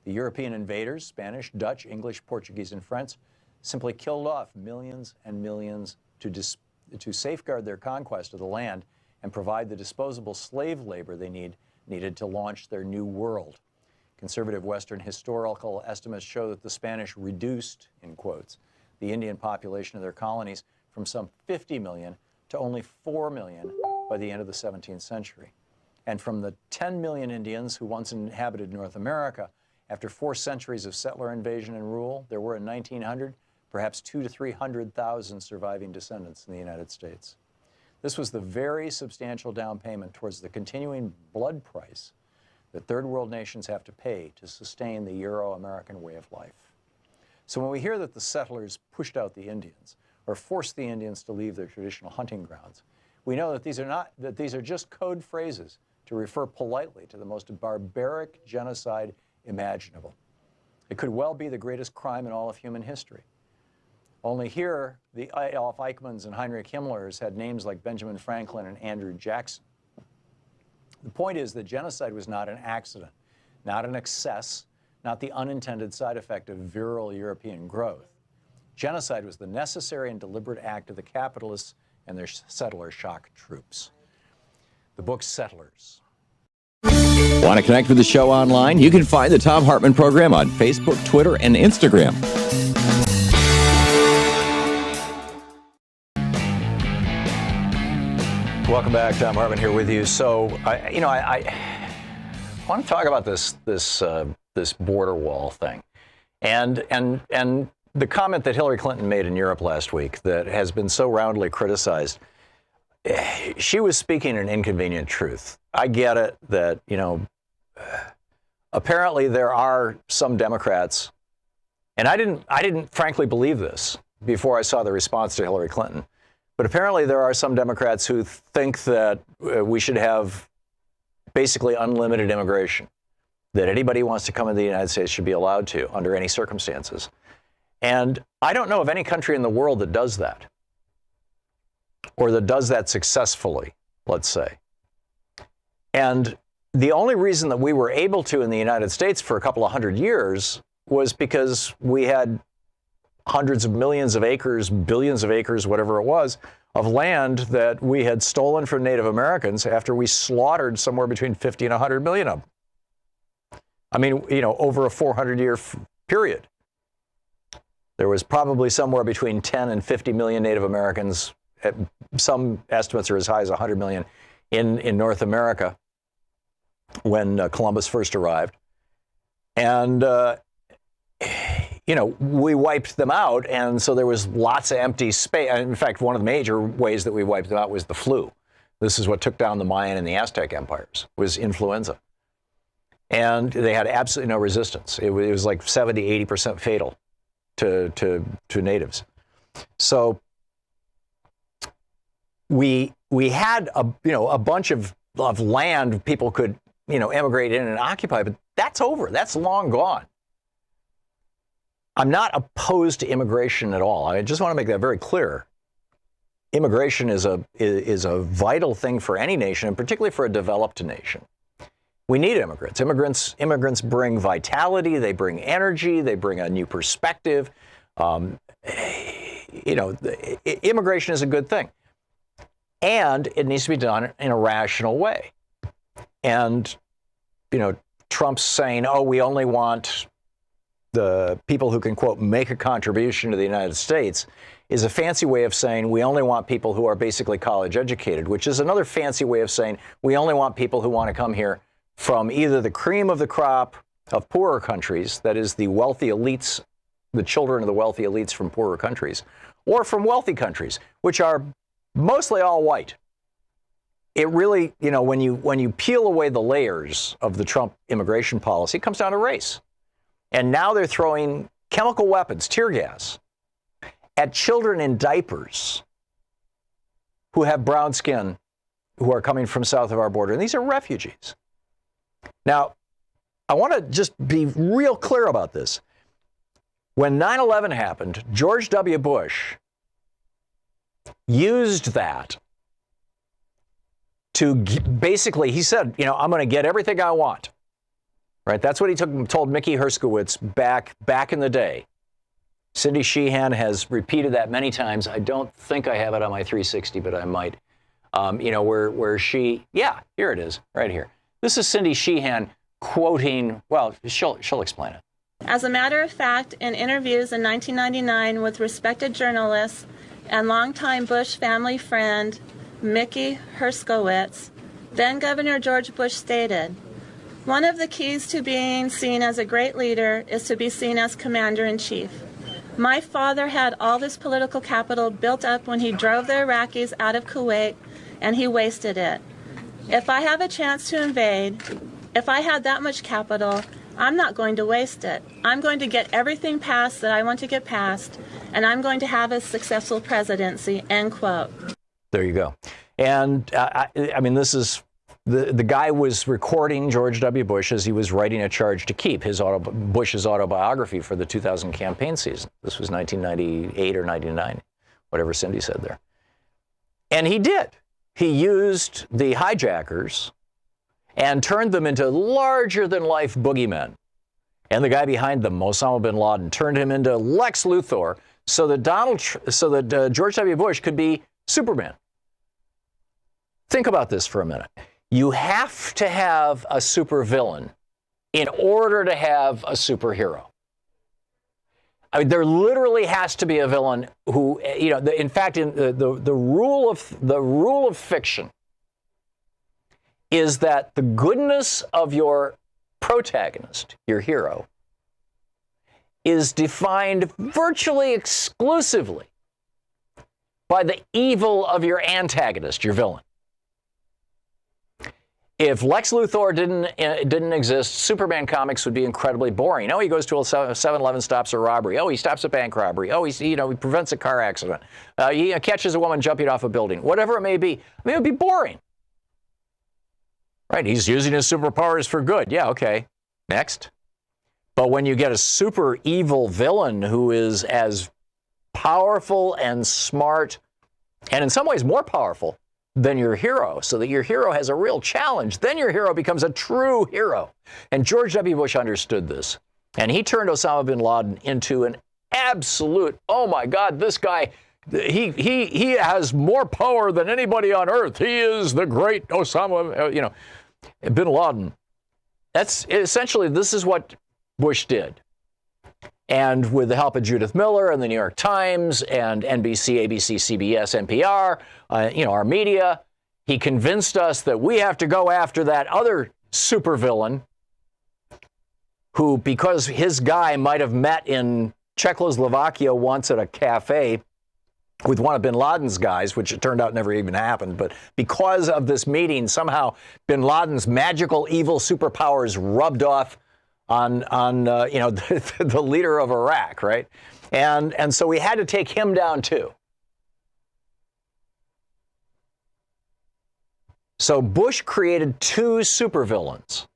The European invaders, Spanish, Dutch, English, Portuguese, and French, simply killed off millions and millions to safeguard their conquest of the land and provide the disposable slave labor they needed to launch their new world. Conservative Western historical estimates show that the Spanish reduced, in quotes, the Indian population of their colonies from some 50 million to only 4 million by the end of the 17th century. And from the 10 million Indians who once inhabited North America, after 4 centuries of settler invasion and rule, there were in 1900 perhaps 200,000 to 300,000 surviving descendants in the United States. This was the very substantial down payment towards the continuing blood price that third world nations have to pay to sustain the Euro-American way of life. So when we hear that the settlers pushed out the Indians or forced the Indians to leave their traditional hunting grounds, we know that these are just code phrases to refer politely to the most barbaric genocide imaginable. It could well be the greatest crime in all of human history. Only here, the Adolf Eichmanns and Heinrich Himmlers had names like Benjamin Franklin and Andrew Jackson. The point is that genocide was not an accident, not an excess, not the unintended side effect of virile European growth. Genocide was the necessary and deliberate act of the capitalists and their settler shock troops. The book Settlers. Want to connect with the show online? You can find the Thom Hartmann Program on Facebook, Twitter, and Instagram. Welcome back. Thom Hartmann here with you. So, I want to talk about this border wall thing, and the comment that Hillary Clinton made in Europe last week that has been so roundly criticized, she was speaking an inconvenient truth. I get it that, apparently there are some Democrats, and I didn't frankly believe this before I saw the response to Hillary Clinton, but apparently there are some Democrats who think that we should have basically unlimited immigration, that anybody who wants to come into the United States should be allowed to under any circumstances. And I don't know of any country in the world that does that, or that does that successfully, let's say. And the only reason that we were able to in the United States for a couple of hundred years was because we had hundreds of millions of acres, billions of acres, whatever it was, of land that we had stolen from Native Americans after we slaughtered somewhere between 50 and 100 million of them. I mean, over a 400-year period. There was probably somewhere between 10 and 50 million Native Americans. Some estimates are as high as 100 million in North America when Columbus first arrived. And, we wiped them out, and so there was lots of empty space. In fact, one of the major ways that we wiped them out was the flu. This is what took down the Mayan and the Aztec empires, was influenza. And they had absolutely no resistance. It was like 70, 80% fatal to natives. So we had a bunch of land people could emigrate in and occupy, but that's over. That's long gone. I'm not opposed to immigration at all. I just want to make that very clear. Immigration is a vital thing for any nation, and particularly for a developed nation. We need immigrants. Immigrants bring vitality. They bring energy. They bring a new perspective. Immigration is a good thing, and it needs to be done in a rational way. And Trump's saying, "Oh, we only want the people who can, quote, make a contribution to the United States," is a fancy way of saying we only want people who are basically college educated, which is another fancy way of saying we only want people who want to come here from either the cream of the crop of poorer countries, that is the wealthy elites, the children of the wealthy elites from poorer countries, or from wealthy countries, which are mostly all white. It really, when you peel away the layers of the Trump immigration policy, it comes down to race. And now they're throwing chemical weapons, tear gas, at children in diapers who have brown skin, who are coming from south of our border. And these are refugees. Now, I want to just be real clear about this. When 9/11 happened, George W. Bush used that to basically, he said, I'm going to get everything I want. Right? That's what he told Mickey Herskowitz back in the day. Cindy Sheehan has repeated that many times. I don't think I have it on my 360, but I might. Where she, here it is, right here. This is Cindy Sheehan quoting, well, she'll explain it. As a matter of fact, in interviews in 1999 with respected journalists and longtime Bush family friend Mickey Herskowitz, then Governor George Bush stated, "One of the keys to being seen as a great leader is to be seen as commander-in-chief. My father had all this political capital built up when he drove the Iraqis out of Kuwait, and he wasted it. If I have a chance to invade, if I had that much capital, I'm not going to waste it. I'm going to get everything passed that I want to get passed, and I'm going to have a successful presidency," end quote. There you go. And I mean, this is, the guy was recording George W. Bush as he was writing A Charge to Keep, Bush's autobiography for the 2000 campaign season. This was 1998 or 99, whatever Cindy said there. And he did. He used the hijackers and turned them into larger-than-life boogeymen. And the guy behind them, Osama bin Laden, turned him into Lex Luthor so that George W. Bush could be Superman. Think about this for a minute. You have to have a supervillain in order to have a superhero. I mean, there literally has to be a villain who, in fact, in the rule of fiction is that the goodness of your protagonist, your hero, is defined virtually exclusively by the evil of your antagonist, your villain. If Lex Luthor didn't exist, Superman comics would be incredibly boring. Oh, he goes to a 7-Eleven, stops a robbery. Oh, he stops a bank robbery. Oh, he prevents a car accident. He catches a woman jumping off a building. Whatever it may be. I mean, it would be boring. Right? He's using his superpowers for good. Yeah, okay. Next. But when you get a super evil villain who is as powerful and smart, and in some ways more powerful than your hero, so that your hero has a real challenge, then your hero becomes a true hero. And George W. Bush understood this. And he turned Osama bin Laden into an absolute, oh my God, this guy, he has more power than anybody on earth. He is the great Osama, bin Laden. That's essentially, this is what Bush did. And with the help of Judith Miller and the New York Times and NBC, ABC, CBS, NPR, our media, he convinced us that we have to go after that other supervillain who, because his guy might have met in Czechoslovakia once at a cafe with one of bin Laden's guys, which it turned out never even happened. But because of this meeting, somehow bin Laden's magical evil superpowers rubbed off on the leader of Iraq, right? And so we had to take him down too. So Bush created two supervillains.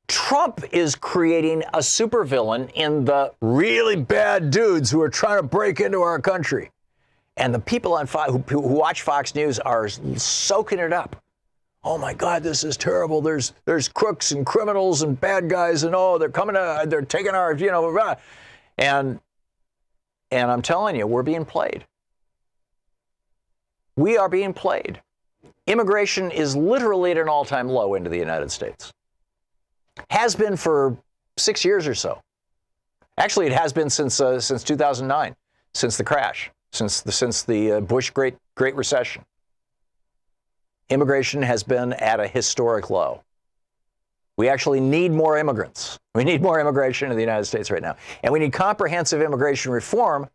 Trump is creating a supervillain in the really bad dudes who are trying to break into our country. And the people on who watch Fox News are soaking it up. Oh my God, this is terrible. There's crooks and criminals and bad guys, and they're coming, they're taking our, and I'm telling you, we're being played. We are being played. Immigration is literally at an all-time low into the United States. Has been for 6 years or so. Actually, it has been since 2009, since the crash, since the Bush Great Recession. Immigration has been at a historic low. We actually need more immigrants. We need more immigration in the United States right now. And we need comprehensive immigration reform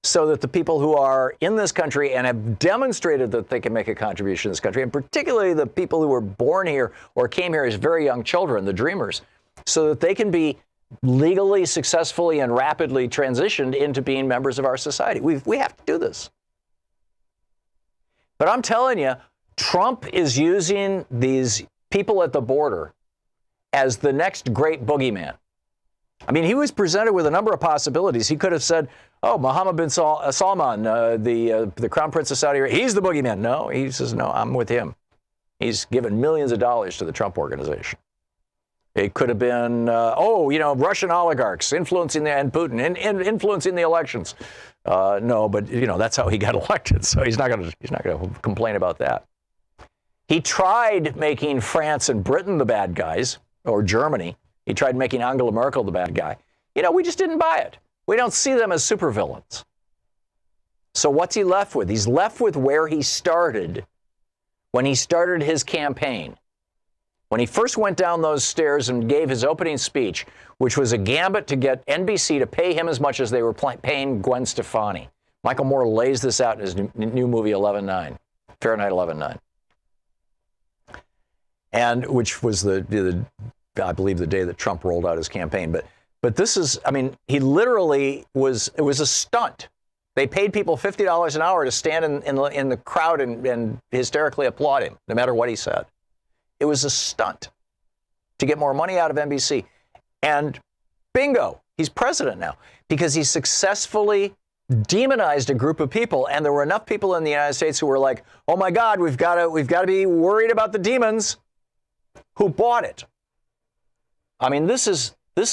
so that the people who are in this country and have demonstrated that they can make a contribution to this country, and particularly the people who were born here or came here as very young children, the dreamers, so that they can be legally, successfully, and rapidly transitioned into being members of our society. We have to do this. But I'm telling you, Trump is using these people at the border as the next great boogeyman. I mean, he was presented with a number of possibilities. He could have said, Mohammed bin Salman, the Crown Prince of Saudi Arabia, he's the boogeyman. No, he says, no, I'm with him. He's given millions of dollars to the Trump Organization. It could have been, Russian oligarchs influencing and Putin influencing the elections. No, but that's how he got elected. So he's not going to complain about that. He tried making France and Britain the bad guys, or Germany. He tried making Angela Merkel the bad guy. We just didn't buy it. We don't see them as supervillains. So what's he left with? He's left with where he started when he started his campaign. When he first went down those stairs and gave his opening speech, which was a gambit to get NBC to pay him as much as they were paying Gwen Stefani. Michael Moore lays this out in his new movie 11/9, Fahrenheit 11/9. And which was I believe the day that Trump rolled out his campaign. But this is, he literally it was a stunt. They paid people $50 an hour to stand in the crowd and hysterically applaud him, no matter what he said. It was a stunt to get more money out of NBC. And bingo, he's president now because he successfully demonized a group of people. And there were enough people in the United States who were like, oh my God, we've got to be worried about the demons, who bought it. This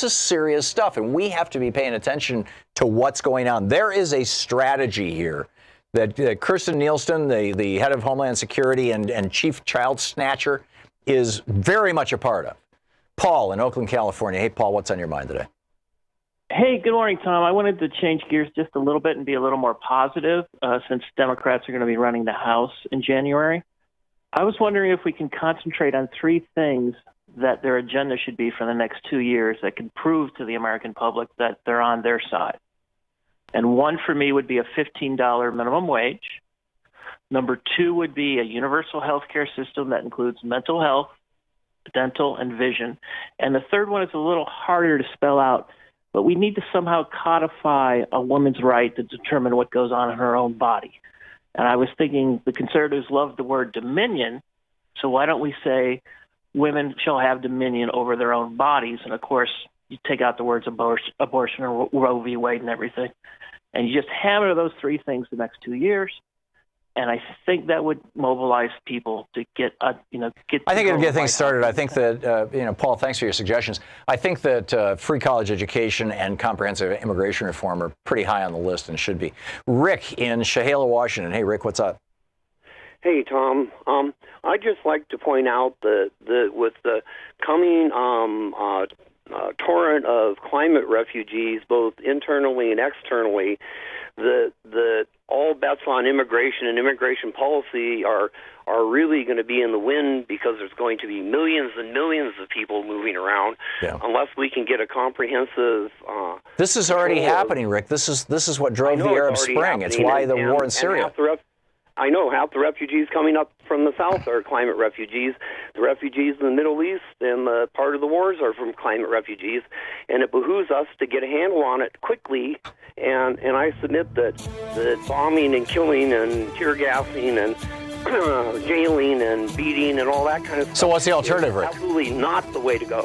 is serious stuff, and we have to be paying attention to what's going on. There is a strategy here that Kirstjen Nielsen, the head of Homeland Security and chief child snatcher, is very much a part of. Paul in Oakland, California. Hey, Paul, what's on your mind today? Hey, good morning, Tom. I wanted to change gears just a little bit and be a little more positive since Democrats are going to be running the House in January. I was wondering if we can concentrate on three things that their agenda should be for the next 2 years that can prove to the American public that they're on their side. And one for me would be a $15 minimum wage. Number two would be a universal health care system that includes mental health, dental, and vision. And the third one is a little harder to spell out, but we need to somehow codify a woman's right to determine what goes on in her own body. And I was thinking the conservatives love the word dominion, so why don't we say women shall have dominion over their own bodies? And, of course, you take out the words abortion or Roe v. Wade and everything, and you just hammer those three things the next 2 years. And I think that would mobilize people to get. I think it'll get things started. I think that, Paul, thanks for your suggestions. I think that free college education and comprehensive immigration reform are pretty high on the list and should be. Rick in Chehalis, Washington. Hey, Rick, what's up? Hey, Tom. I'd just like to point out that with the coming torrent of climate refugees, both internally and externally, the all bets on immigration and immigration policy are really going to be in the wind, because there's going to be millions and millions of people moving around unless we can get a comprehensive. This is already happening, Rick. This is what drove the Arab Spring. It's why the war in Syria. I know half the refugees coming up from the south are climate refugees. The refugees in the Middle East and the part of the wars are from climate refugees, and it behooves us to get a handle on it quickly. And I submit that bombing and killing and tear gassing and jailing and beating and all that kind of stuff. So what's the alternative, Rick? Absolutely not the way to go.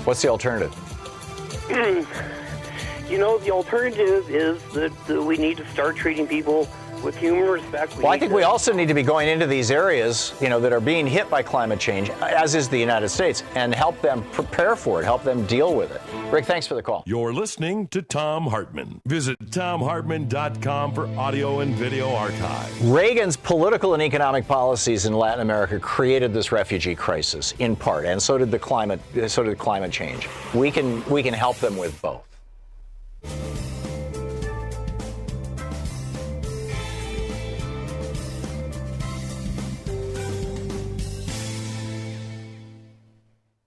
What's the alternative? The alternative is that we need to start treating people with human respect. Well, I think we also need to be going into these areas, that are being hit by climate change, as is the United States, and help them prepare for it, help them deal with it. Rick, thanks for the call. You're listening to Thom Hartmann. Visit ThomHartmann.com for audio and video archive. Reagan's political and economic policies in Latin America created this refugee crisis, in part, and so did climate change. We can help them with both.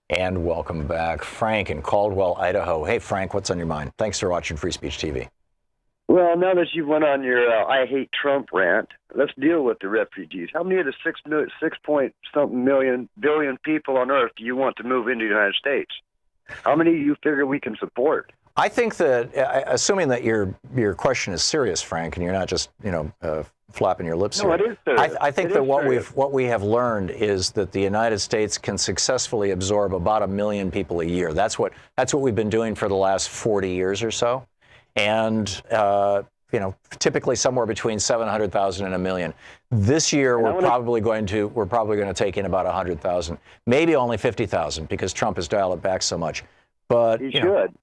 And welcome back, Frank in Caldwell, Idaho. Hey, Frank, what's on your mind? Thanks for watching Free Speech TV. Well, now that you went on your I hate Trump rant, let's deal with the refugees. How many of the 6.something billion people on Earth do you want to move into the United States? How many do you figure we can support? I think that, assuming that your question is serious, Frank, and you're not just flapping your lips here. No, it is serious. I think that what we have learned is that the United States can successfully absorb about 1 million people a year. That's what we've been doing for the last 40 years or so, and typically somewhere between 700,000 and 1 million. This year we're probably going to take in about 100,000, maybe only 50,000, because Trump has dialed it back so much. But he should.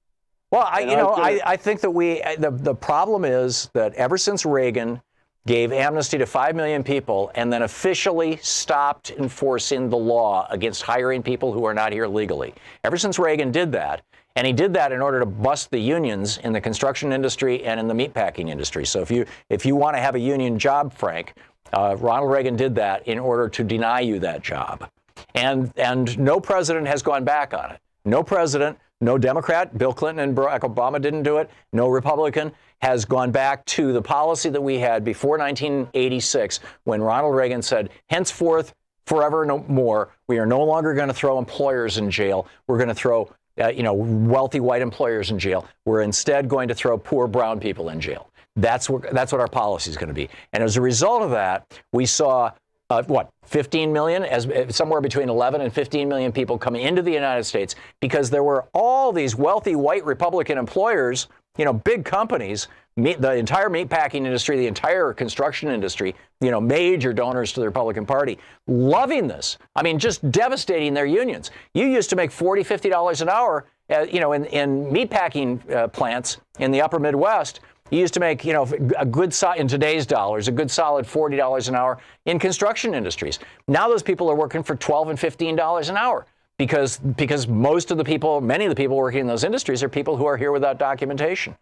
Well, I think that the problem is that ever since Reagan gave amnesty to 5 million people and then officially stopped enforcing the law against hiring people who are not here legally, ever since Reagan did that, and he did that in order to bust the unions in the construction industry and in the meatpacking industry. So if you want to have a union job, Frank, Ronald Reagan did that in order to deny you that job. And no president has gone back on it. No president. No Democrat, Bill Clinton and Barack Obama didn't do it. No Republican has gone back to the policy that we had before 1986, when Ronald Reagan said, henceforth, forever no more, we are no longer going to throw employers in jail. We're going to throw wealthy white employers in jail. We're instead going to throw poor brown people in jail. That's what our policy is going to be. And as a result of that, we saw 15 million, somewhere between 11 and 15 million people coming into the United States, because there were all these wealthy white Republican employers, big companies, the entire meatpacking industry, the entire construction industry, major donors to the Republican Party, loving this. I mean, just devastating their unions. You used to make $40, $50 an hour, in meatpacking plants in the upper Midwest. You used to make, a good in today's dollars, a good solid $40 an hour in construction industries. Now those people are working for $12 and $15 an hour because many of the people working in those industries are people who are here without documentation.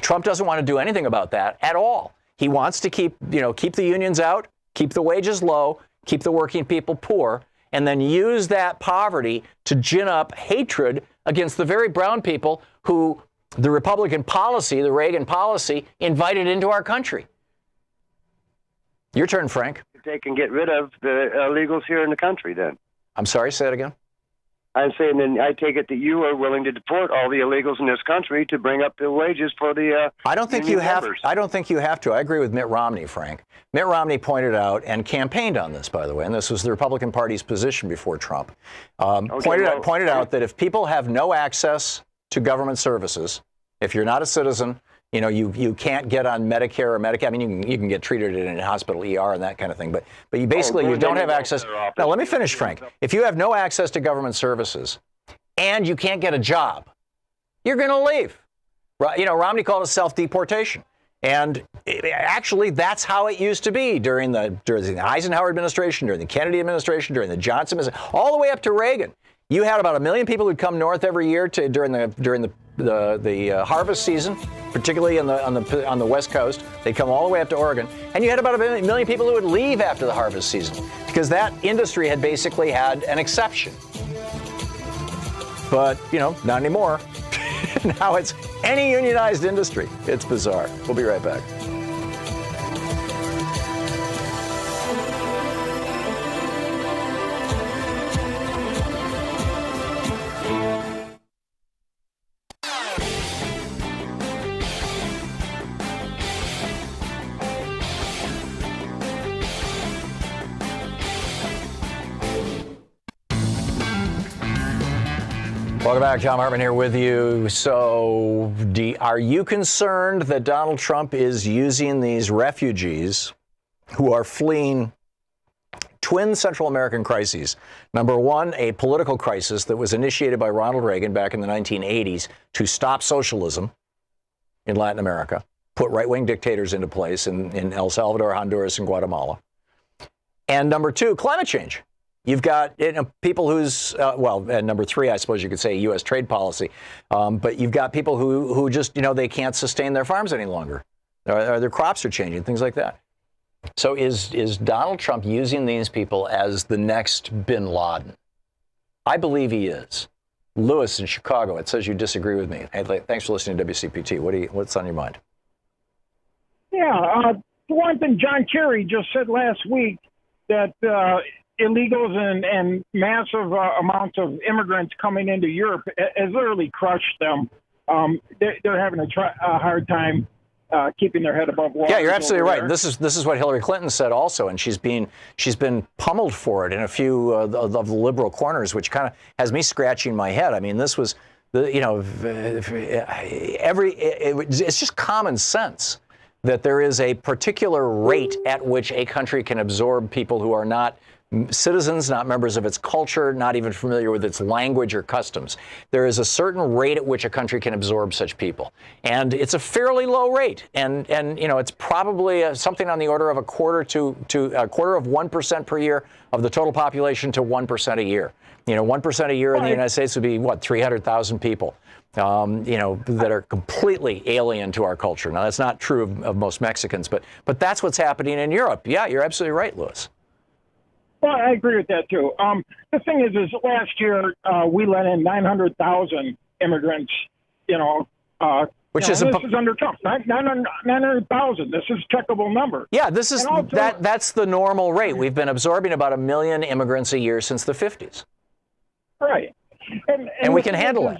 Trump doesn't want to do anything about that at all. He wants to keep the unions out, keep the wages low, keep the working people poor, and then use that poverty to gin up hatred against the very brown people who the Republican policy, the Reagan policy, invited into our country. Your turn, Frank. They can get rid of the illegals here in the country then. I'm sorry, say that again. I'm saying, then I take it that you are willing to deport all the illegals in this country to bring up the wages for the. I don't think you have. I don't think you have to. I agree with Mitt Romney, Frank. Mitt Romney pointed out and campaigned on this, by the way, and this was the Republican Party's position before Trump. Pointed out that if people have no access to government services, if you're not a citizen, you know, you can't get on Medicare or Medicaid. I mean, you can get treated in a hospital ER and that kind of thing, but you basically you don't have access. Now, let me finish, Frank. If you have no access to government services and you can't get a job, you're going to leave. You know, Romney called it self-deportation. And actually, that's how it used to be during the Eisenhower administration, during the Kennedy administration, during the Johnson administration, all the way up to Reagan. You had about 1 million people who'd come north every year during the harvest season, particularly on the West Coast. They'd come all the way up to Oregon, and you had about 1 million people who would leave after the harvest season because that industry had basically had an exception. But you know, not anymore. Now it's any unionized industry. It's bizarre. We'll be right back. Welcome back. Thom Hartmann here with you. So are you concerned that Donald Trump is using these refugees who are fleeing twin Central American crises? Number one, a political crisis that was initiated by Ronald Reagan back in the 1980s to stop socialism in Latin America, put right-wing dictators into place in El Salvador, Honduras, and Guatemala. And number two, climate change. You've got people who's, and number three, I suppose you could say U.S. trade policy. But you've got people who just, you know, they can't sustain their farms any longer. Or their crops are changing, things like that. So is Donald Trump using these people as the next bin Laden? I believe he is. Lewis in Chicago, it says you disagree with me. Hey, thanks for listening to WCPT. What's on your mind? Yeah, one thing John Kerry just said last week that illegals and massive amounts of immigrants coming into Europe has literally crushed them. They're having a hard time keeping their head above water. Yeah, you're absolutely right. This is what Hillary Clinton said also, and she's been pummeled for it in a few of the liberal corners, which kind of has me scratching my head. I mean, this was it's just common sense that there is a particular rate at which a country can absorb people who are not citizens, not members of its culture, not even familiar with its language or customs. There is a certain rate at which a country can absorb such people. And it's a fairly low rate. And you know, it's probably something on the order of a quarter to a quarter of 1% per year of the total population to 1% a year. You know, 1% a year in the United States would be, 300,000 people, you know, that are completely alien to our culture. Now, that's not true of most Mexicans, but that's what's happening in Europe. Yeah, you're absolutely right, Lewis. Well, I agree with that, too. The thing is last year we let in 900,000 immigrants, Which is under Trump, 900,000. This is a checkable number. Yeah, this is that's the normal rate. We've been absorbing about 1 million immigrants a year since the 50s. Right. And we can handle it.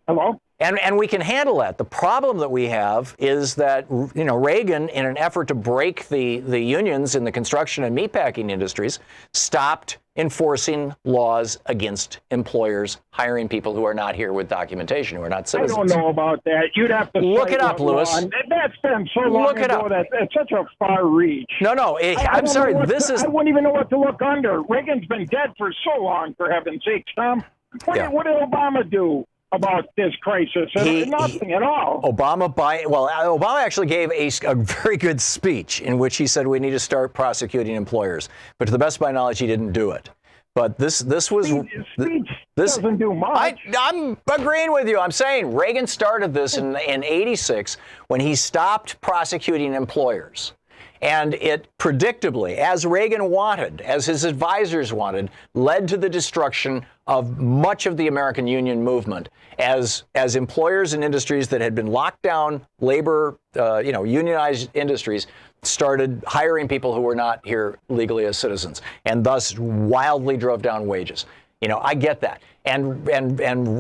Hello? And we can handle that. The problem that we have is that, you know, Reagan, in an effort to break the unions in the construction and meatpacking industries, stopped enforcing laws against employers hiring people who are not here with documentation, who are not citizens. I don't know about that. You'd have to look it up, Lewis. That's been so long ago that it's such a far reach. No, I'm sorry. I wouldn't even know what to look under. Reagan's been dead for so long, for heaven's sakes, Tom. What did Obama do about this crisis? Nothing at all. Obama actually gave a very good speech in which he said we need to start prosecuting employers. But to the best of my knowledge, he didn't do it. But this doesn't do much. I'm agreeing with you. I'm saying Reagan started this in 86 when he stopped prosecuting employers. And it predictably, as Reagan wanted, as his advisors wanted, led to the destruction of much of the American union movement as employers and industries that had been locked down, labor, unionized industries, started hiring people who were not here legally as citizens, and thus wildly drove down wages. I get that. And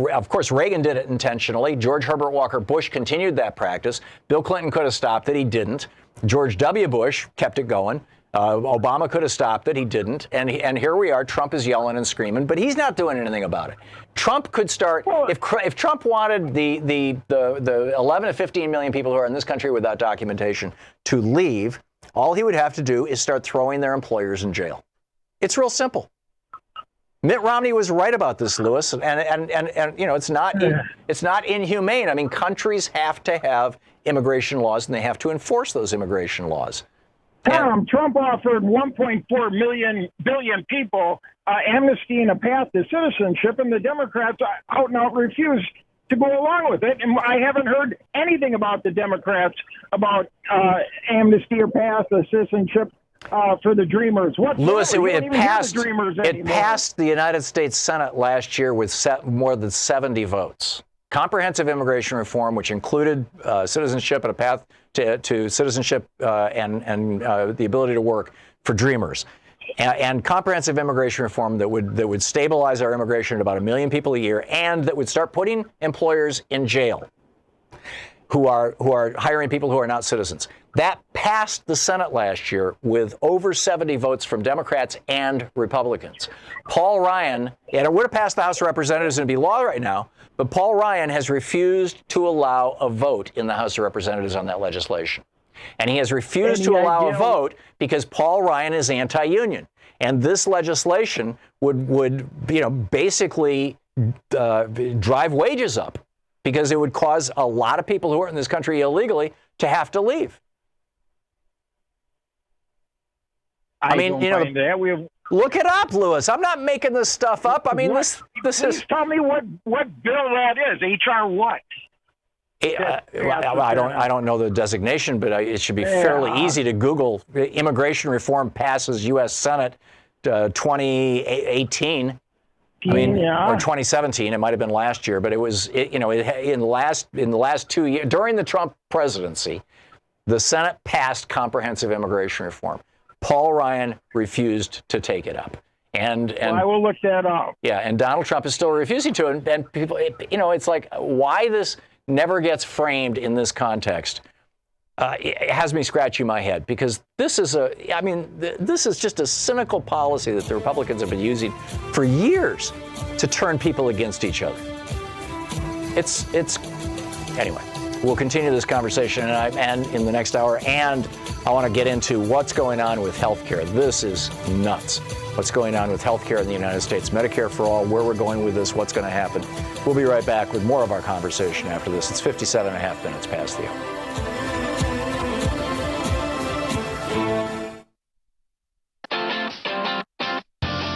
of course, Reagan did it intentionally. George Herbert Walker Bush continued that practice. Bill Clinton could have stopped it. He didn't. George W. Bush kept it going. Obama could have stopped it. He didn't. And here we are. Trump is yelling and screaming, but he's not doing anything about it. Trump could start. If Trump wanted the 11 to 15 million people who are in this country without documentation to leave, all he would have to do is start throwing their employers in jail. It's real simple. Mitt Romney was right about this, Lewis, and it's not inhumane. I mean, countries have to have immigration laws, and they have to enforce those immigration laws. Trump offered 1.4 billion people amnesty and a path to citizenship, and the Democrats out and out refused to go along with it. And I haven't heard anything about the Democrats about amnesty or path to citizenship for the Dreamers. Lewis, it passed the United States Senate last year with more than 70 votes. Comprehensive immigration reform, which included citizenship and a path to citizenship and the ability to work for Dreamers, and comprehensive immigration reform that would stabilize our immigration at about 1 million people a year, and that would start putting employers in jail who are hiring people who are not citizens. That passed the Senate last year with over 70 votes from Democrats and Republicans. Paul Ryan, and it would have passed the House of Representatives and it'd be law right now, but Paul Ryan has refused to allow a vote in the House of Representatives on that legislation. And he has refused to allow a vote because Paul Ryan is anti-union. And this legislation would basically drive wages up, because it would cause a lot of people who are in this country illegally to have to leave. I mean, look it up, Lewis. I'm not making this stuff up. I mean, this is. Tell me what bill that is. HR what? I don't know the designation, but it should be fairly easy to Google. Immigration reform passes U.S. Senate 2018. I mean, or 2017, it might have been last year, but it was, in the last 2 years, during the Trump presidency, the Senate passed comprehensive immigration reform. Paul Ryan refused to take it up. And I will look that up. Yeah, and Donald Trump is still refusing to. And people, it's like, why this never gets framed in this context. It has me scratching my head, because this is this is just a cynical policy that the Republicans have been using for years to turn people against each other. Anyway, we'll continue this conversation and in the next hour, and I want to get into what's going on with healthcare. This is nuts. What's going on with healthcare in the United States, Medicare for all, where we're going with this, what's going to happen. We'll be right back with more of our conversation after this. It's 57 and a half minutes past the hour.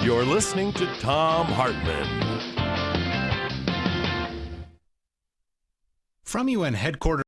You're listening to Thom Hartmann. From UN headquarters.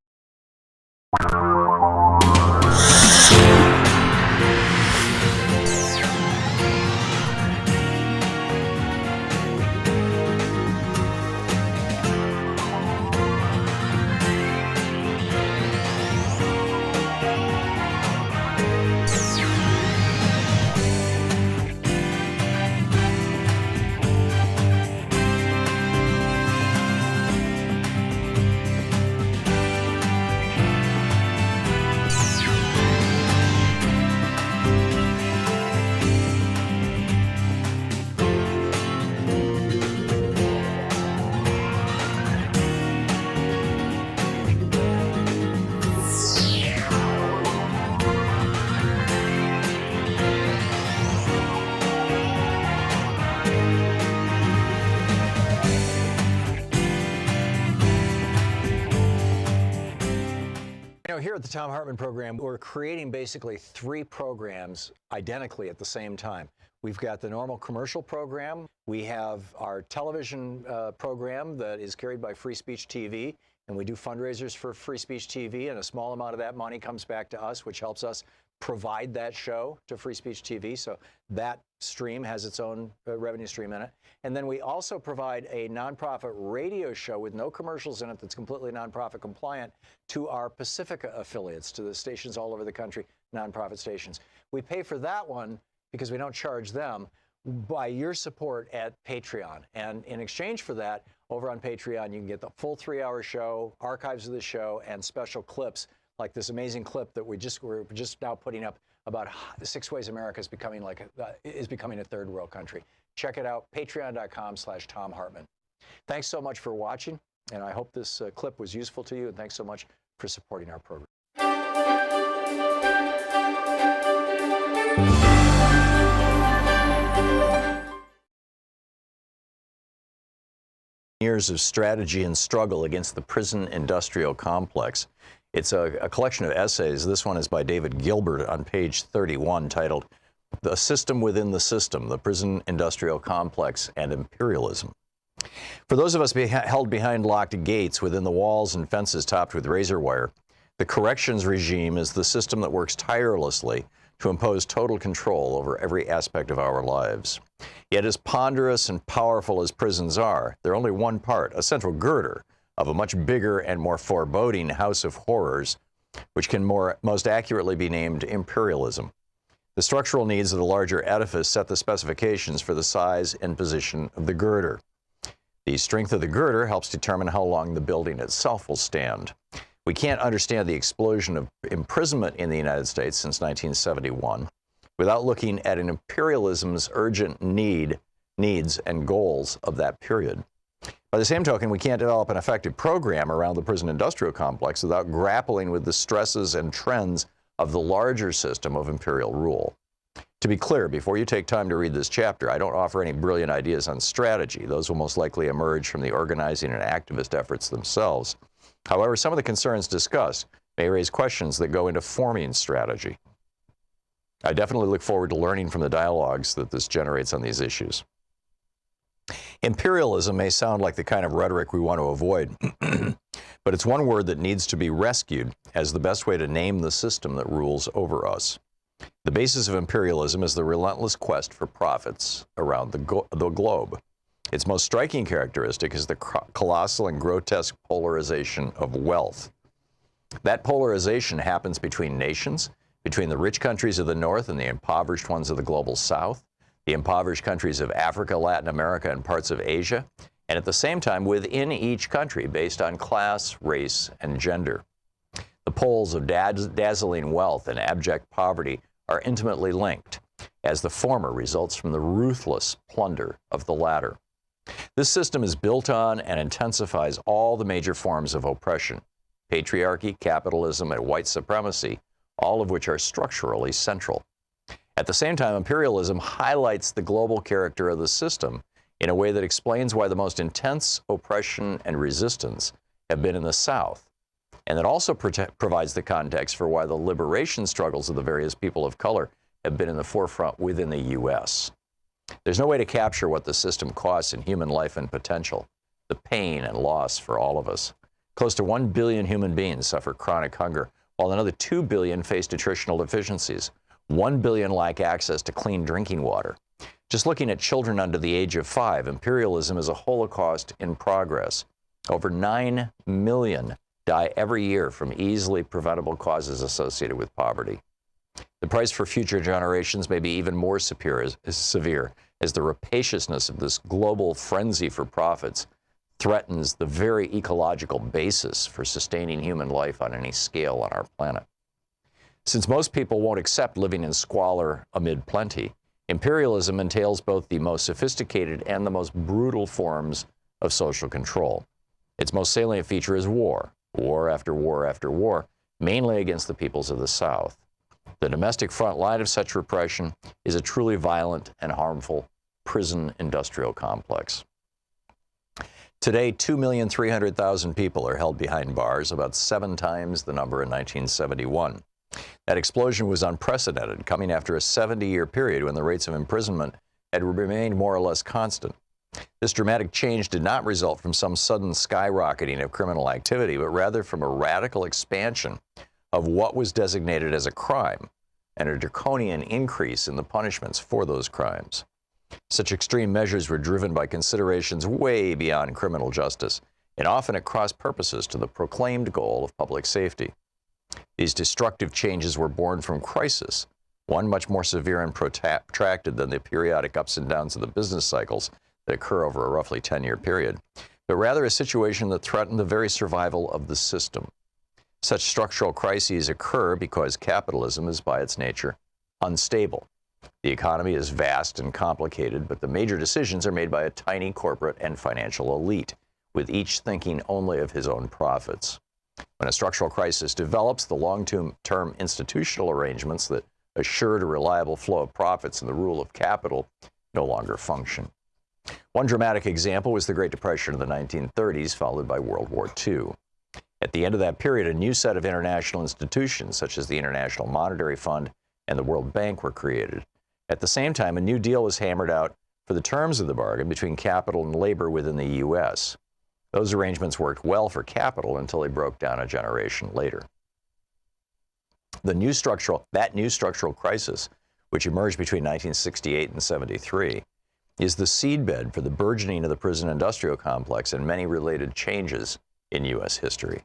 Here at the Thom Hartmann Program, we're creating basically 3 programs identically at the same time. We've got the normal commercial program. We have our television program that is carried by Free Speech TV, and we do fundraisers for Free Speech TV, and a small amount of that money comes back to us, which helps us provide that show to Free Speech TV, so that stream has its own revenue stream in it. And then we also provide a nonprofit radio show with no commercials in it that's completely nonprofit compliant to our Pacifica affiliates, to the stations all over the country, nonprofit stations. We pay for that one because we don't charge them by your support at Patreon. And in exchange for that, over on Patreon, you can get the full 3-hour show, archives of the show, and special clips like this amazing clip that we're just now putting up about 6 ways America is becoming a third world country. Check it out, patreon.com/Thom Hartmann. Thanks so much for watching, and I hope this clip was useful to you, and thanks so much for supporting our program. Years of strategy and struggle against the prison industrial complex. It's a collection of essays. This one is by David Gilbert on page 31, titled "The System Within the System, the Prison Industrial Complex and Imperialism." For those of us held behind locked gates within the walls and fences topped with razor wire, the corrections regime is the system that works tirelessly to impose total control over every aspect of our lives. Yet as ponderous and powerful as prisons are, they're only one part, a central girder, of a much bigger and more foreboding house of horrors, which can most accurately be named imperialism. The structural needs of the larger edifice set the specifications for the size and position of the girder. The strength of the girder helps determine how long the building itself will stand. We can't understand the explosion of imprisonment in the United States since 1971 without looking at an imperialism's urgent needs and goals of that period. By the same token, we can't develop an effective program around the prison industrial complex without grappling with the stresses and trends of the larger system of imperial rule. To be clear, before you take time to read this chapter, I don't offer any brilliant ideas on strategy. Those will most likely emerge from the organizing and activist efforts themselves. However, some of the concerns discussed may raise questions that go into forming strategy. I definitely look forward to learning from the dialogues that this generates on these issues. Imperialism may sound like the kind of rhetoric we want to avoid, but it's one word that needs to be rescued as the best way to name the system that rules over us. The basis of imperialism is the relentless quest for profits around the globe. Its most striking characteristic is the colossal and grotesque polarization of wealth. That polarization happens between nations, between the rich countries of the North and the impoverished ones of the global South, the impoverished countries of Africa, Latin America, and parts of Asia, and at the same time within each country based on class, race, and gender. The poles of dazzling wealth and abject poverty are intimately linked, as the former results from the ruthless plunder of the latter. This system is built on and intensifies all the major forms of oppression: patriarchy, capitalism, and white supremacy, all of which are structurally central. At the same time, imperialism highlights the global character of the system in a way that explains why the most intense oppression and resistance have been in the South, and that also provides the context for why the liberation struggles of the various people of color have been in the forefront within the U.S. There's no way to capture what the system costs in human life and potential, the pain and loss for all of us. Close to 1 billion human beings suffer chronic hunger, while another 2 billion face nutritional deficiencies. 1 billion lack access to clean drinking water. Just looking at children under the age of 5, imperialism is a holocaust in progress. Over 9 million die every year from easily preventable causes associated with poverty. The price for future generations may be even more severe as the rapaciousness of this global frenzy for profits threatens the very ecological basis for sustaining human life on any scale on our planet. Since most people won't accept living in squalor amid plenty, imperialism entails both the most sophisticated and the most brutal forms of social control. Its most salient feature is war, war after war after war, mainly against the peoples of the South. The domestic front line of such repression is a truly violent and harmful prison industrial complex. Today, 2,300,000 people are held behind bars, about 7 times the number in 1971. That explosion was unprecedented, coming after a 70-year period when the rates of imprisonment had remained more or less constant. This dramatic change did not result from some sudden skyrocketing of criminal activity, but rather from a radical expansion of what was designated as a crime, and a draconian increase in the punishments for those crimes. Such extreme measures were driven by considerations way beyond criminal justice, and often at cross purposes to the proclaimed goal of public safety. These destructive changes were born from crisis, one much more severe and protracted than the periodic ups and downs of the business cycles that occur over a roughly 10-year period, but rather a situation that threatened the very survival of the system. Such structural crises occur because capitalism is by its nature unstable. The economy is vast and complicated, but the major decisions are made by a tiny corporate and financial elite, with each thinking only of his own profits. When a structural crisis develops, the long-term institutional arrangements that assured a reliable flow of profits and the rule of capital no longer function. One dramatic example was the Great Depression of the 1930s, followed by World War II. At the end of that period, a new set of international institutions, such as the International Monetary Fund and the World Bank, were created. At the same time, a new deal was hammered out for the terms of the bargain between capital and labor within the U.S. Those arrangements worked well for capital until they broke down a generation later. That new structural crisis, which emerged between 1968 and 73, is the seedbed for the burgeoning of the prison-industrial complex and many related changes in U.S. history.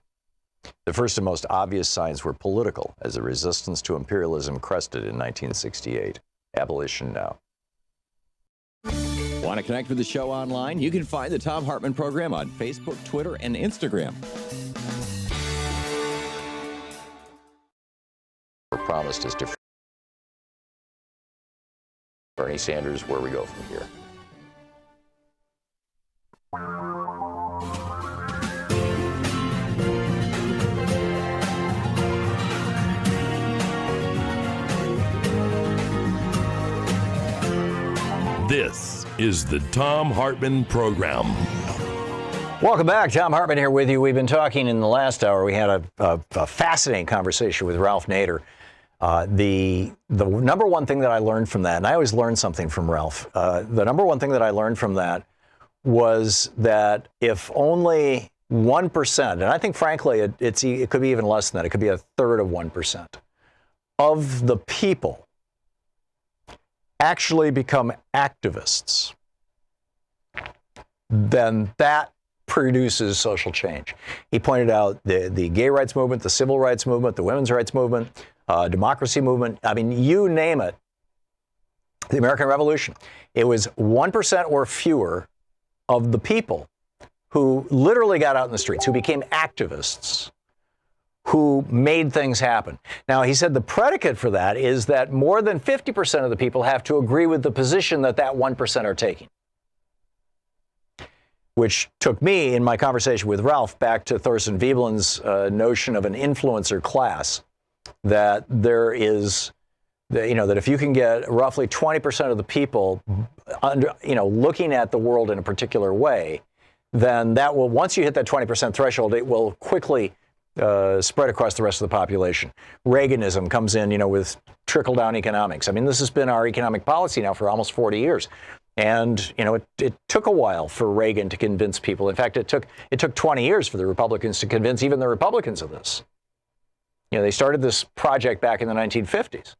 The first and most obvious signs were political, as the resistance to imperialism crested in 1968. Abolition now. Want to connect with the show online? You can find the Thom Hartmann Program on Facebook, Twitter, and Instagram. We're promised is different. Bernie Sanders, where we go from here. This is the Thom Hartmann Program. Welcome back. Thom Hartmann here with you. We've been talking in the last hour. We had a fascinating conversation with Ralph Nader. The number one thing that I learned from that, and I always learn something from Ralph, the number one thing that I learned from that was that if only 1%, and I think frankly it could be even less than that, it could be a third of 1% of the people actually become activists, then that produces social change. He pointed out the gay rights movement, the civil rights movement, the women's rights movement, democracy movement. I mean, you name it. The American Revolution. It was 1% or fewer of the people who literally got out in the streets, who became activists, who made things happen. Now, he said the predicate for that is that more than 50% of the people have to agree with the position that 1% are taking. Which took me, in my conversation with Ralph, back to Thorstein Veblen's notion of an influencer class, that there is, that if you can get roughly 20% of the people looking at the world in a particular way, then that will, once you hit that 20% threshold, it will quickly spread across the rest of the population. Reaganism comes in, with trickle-down economics. I mean, this has been our economic policy now for almost 40 years. And, it took a while for Reagan to convince people. In fact, it took 20 years for the Republicans to convince even the Republicans of this. They started this project back in the 1950s.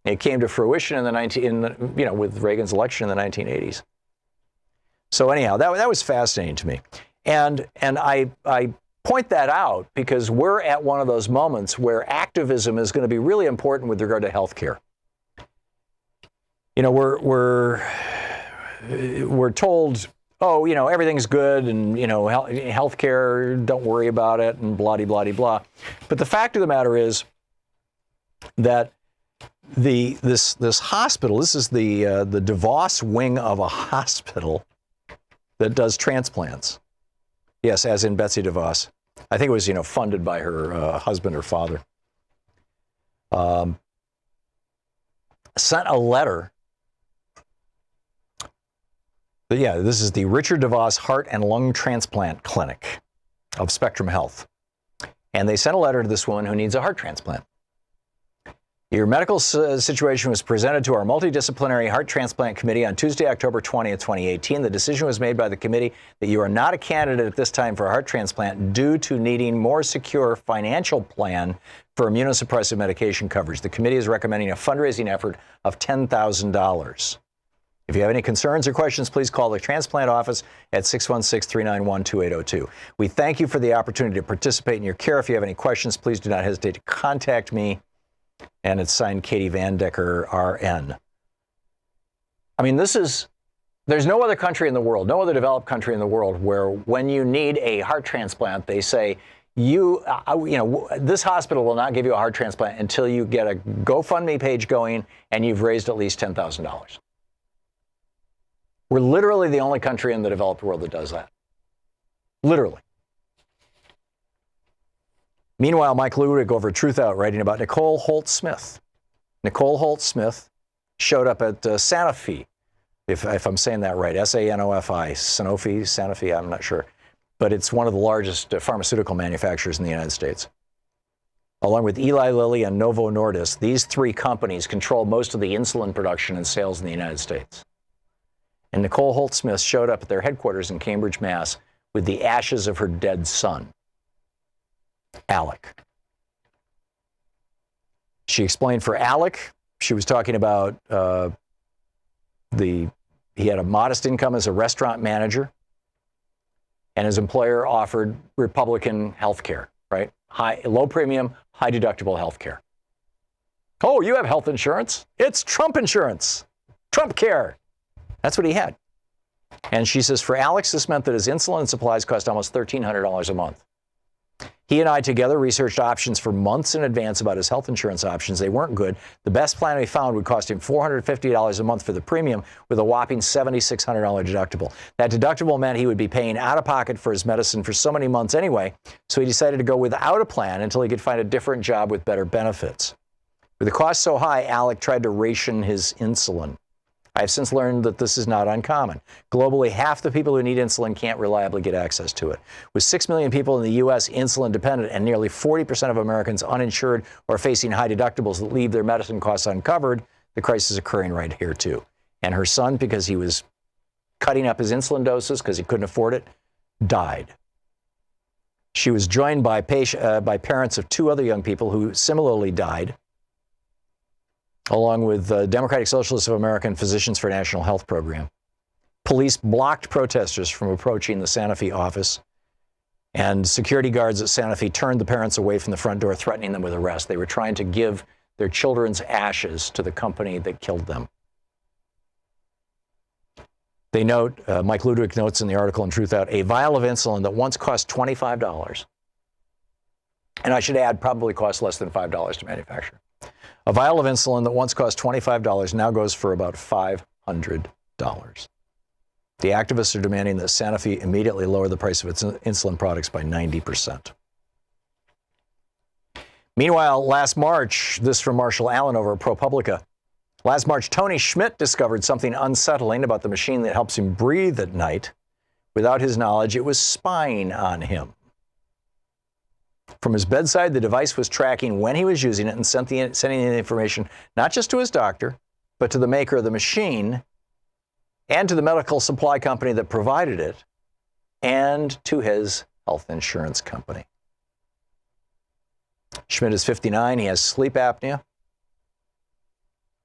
It came to fruition with Reagan's election in the 1980s. So anyhow, that was fascinating to me. And I point that out because we're at one of those moments where activism is going to be really important with regard to healthcare. We're told, everything's good and, healthcare, don't worry about it and blah, blah, blah, blah. But the fact of the matter is that this hospital, this is the DeVos wing of a hospital that does transplants. Yes, as in Betsy DeVos. I think it was, funded by her husband or father. Sent a letter. But yeah, this is the Richard DeVos Heart and Lung Transplant Clinic of Spectrum Health. And they sent a letter to this woman who needs a heart transplant. Your medical situation was presented to our multidisciplinary heart transplant committee on Tuesday, October 20th, 2018. The decision was made by the committee that you are not a candidate at this time for a heart transplant due to needing more secure financial plan for immunosuppressive medication coverage. The committee is recommending a fundraising effort of $10,000. If you have any concerns or questions, please call the transplant office at 616-391-2802. We thank you for the opportunity to participate in your care. If you have any questions, please do not hesitate to contact me. And it's signed Katie Van Decker, RN. I mean, there's no other country in the world, no other developed country in the world where when you need a heart transplant, they say, this hospital will not give you a heart transplant until you get a GoFundMe page going and you've raised at least $10,000. We're literally the only country in the developed world that does that. Literally. Meanwhile, Mike Ludwig over at Truth Out writing about Nicole Holt-Smith. Nicole Holt-Smith showed up at Sanofi, if I'm saying that right, S-A-N-O-F-I, Sanofi, I'm not sure. But it's one of the largest pharmaceutical manufacturers in the United States. Along with Eli Lilly and Novo Nordisk, these three companies control most of the insulin production and sales in the United States. And Nicole Holt-Smith showed up at their headquarters in Cambridge, Mass. with the ashes of her dead son, Alec. She explained for Alec, she was talking about he had a modest income as a restaurant manager, and his employer offered Republican health care, right? Low premium, high deductible health care. Oh, you have health insurance? It's Trump insurance. Trump care. That's what he had. And she says for Alex, this meant that his insulin supplies cost almost $1,300 a month. He and I together researched options for months in advance about his health insurance options. They weren't good. The best plan we found would cost him $450 a month for the premium with a whopping $7,600 deductible. That deductible meant he would be paying out of pocket for his medicine for so many months anyway, so he decided to go without a plan until he could find a different job with better benefits. With the cost so high, Alec tried to ration his insulin. I have since learned that this is not uncommon. Globally, half the people who need insulin can't reliably get access to it. With 6 million people in the U.S. insulin dependent and nearly 40% of Americans uninsured or facing high deductibles that leave their medicine costs uncovered, the crisis is occurring right here too. And her son, because he was cutting up his insulin doses because he couldn't afford it, died. She was joined by parents of 2 other young people who similarly died, along with the Democratic Socialists of America and Physicians for National Health Program. Police blocked protesters from approaching the Sanofi office, and security guards at Sanofi turned the parents away from the front door, threatening them with arrest. They were trying to give their children's ashes to the company that killed them. They note, Mike Ludwig notes in the article in Truth Out, a vial of insulin that once cost $25, and I should add, probably costs less than $5 to manufacture. A vial of insulin that once cost $25 now goes for about $500. The activists are demanding that Sanofi immediately lower the price of its insulin products by 90%. Meanwhile, last March, this from Marshall Allen over at ProPublica. Last March, Tony Schmidt discovered something unsettling about the machine that helps him breathe at night. Without his knowledge, it was spying on him. From his bedside, the device was tracking when he was using it and sending the information not just to his doctor, but to the maker of the machine and to the medical supply company that provided it and to his health insurance company. Schmidt is 59. He has sleep apnea.